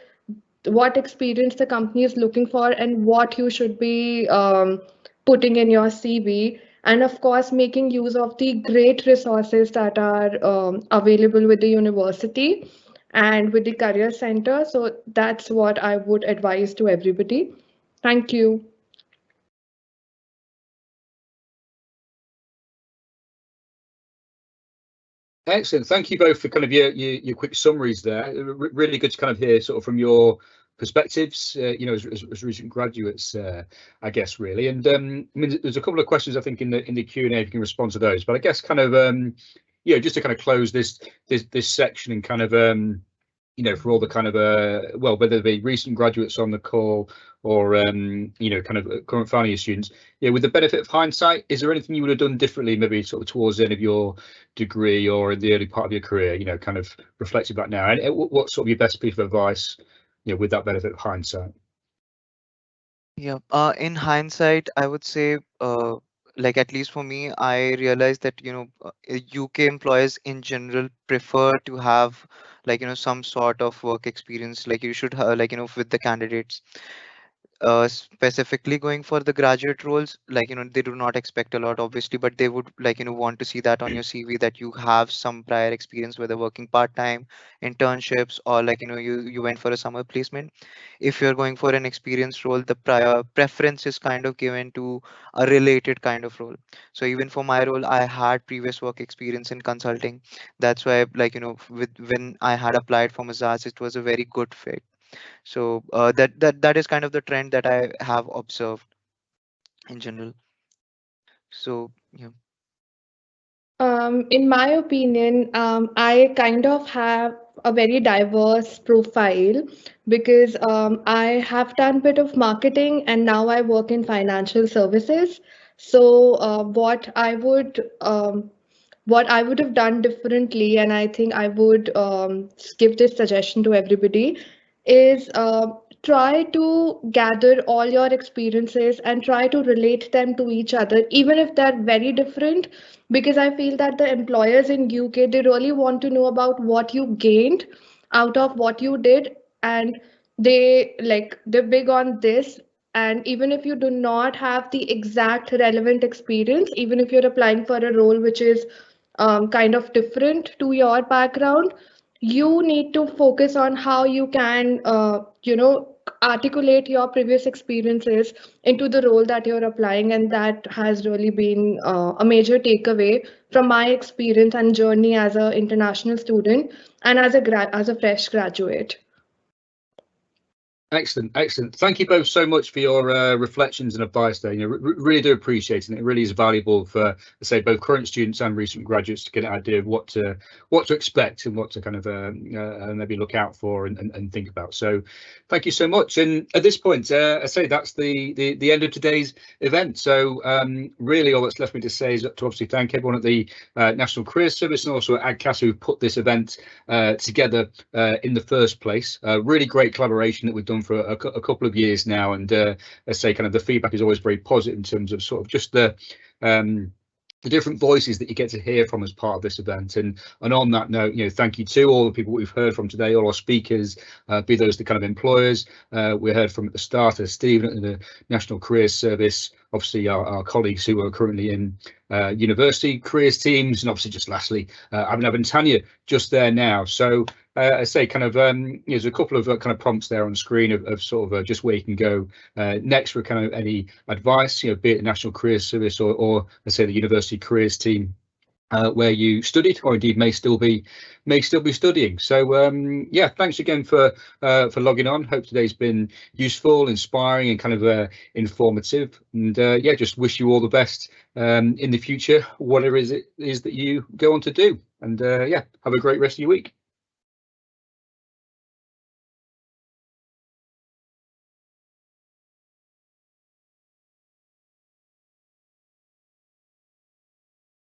the company is looking for and what you should be putting in your CV. And of course, making use of the great resources that are available with the university and with the career center. So that's what I would advise to everybody. Thank you. Excellent. Thank you both for kind of your quick summaries there. Really good to kind of hear sort of from your perspectives, you know, as recent graduates, I guess, really. And I mean, there's a couple of questions I think in the Q&A, if you can respond to those. But I guess kind of, you know, just to kind of close this section and kind of, you know, for all the kind of, well, whether they be recent graduates on the call or, you know, kind of current final year students, yeah, with the benefit of hindsight, is there anything you would have done differently, maybe sort of towards the end of your degree or in the early part of your career, you know, kind of reflecting back now? And what's sort of your best piece of advice, you know, with that benefit of hindsight? Yeah, in hindsight, I would say, like at least for me, I realized that, you know, UK employers in general prefer to have, like, you know, some sort of work experience, like you should have, like, you know, with the candidates. Specifically going for the graduate roles, like, you know, they do not expect a lot, obviously, but they would, like, you know, want to see that on your CV, that you have some prior experience, whether working part-time, internships, or like, you know, you went for a summer placement. If you're going for an experienced role, the prior preference is kind of given to a related kind of role. So even for my role, I had previous work experience in consulting. That's why, like, you know, when I had applied for Mazars, it was a very good fit. So that is kind of the trend that I have observed in general. So yeah. In my opinion, I kind of have a very diverse profile because I have done a bit of marketing and now I work in financial services. So what I would have done differently, and I think I would give this suggestion to everybody, is try to gather all your experiences and try to relate them to each other, even if they're very different, because I feel that the employers in UK, they really want to know about what you gained out of what you did, and they're big on this. And even if you do not have the exact relevant experience, even if you're applying for a role which is kind of different to your background, you need to focus on how you can, articulate your previous experiences into the role that you're applying. And that has really been a major takeaway from my experience and journey as an international student and as a fresh graduate. Excellent, excellent. Thank you both so much for your reflections and advice there. You know, really do appreciate it. It really is valuable for, say, both current students and recent graduates to get an idea of what to expect and what to kind of maybe look out for and think about. So, thank you so much. And at this point, I say that's the end of today's event. So, really, all that's left me to say is to obviously thank everyone at the National Careers Service and also at AGCAS who put this event together in the first place. Really great collaboration that we've done for a couple of years now, and let's say kind of the feedback is always very positive in terms of sort of just the different voices that you get to hear from as part of this event. And on that note, you know, thank you to all the people we've heard from today, all our speakers, be those the kind of employers we heard from at the start, Stephen at the National Careers Service, obviously our colleagues who are currently in university careers teams, and obviously just lastly, Abhinav and Tanya just there now. So I say kind of there's a couple of kind of prompts there on screen of sort of just where you can go next for kind of any advice, you know, be it the National Careers Service or let's say the university careers team where you studied or indeed may still be studying. So yeah, thanks again for logging on. Hope today's been useful, inspiring and kind of informative, and yeah, just wish you all the best in the future, whatever it is that you go on to do. And yeah, have a great rest of your week.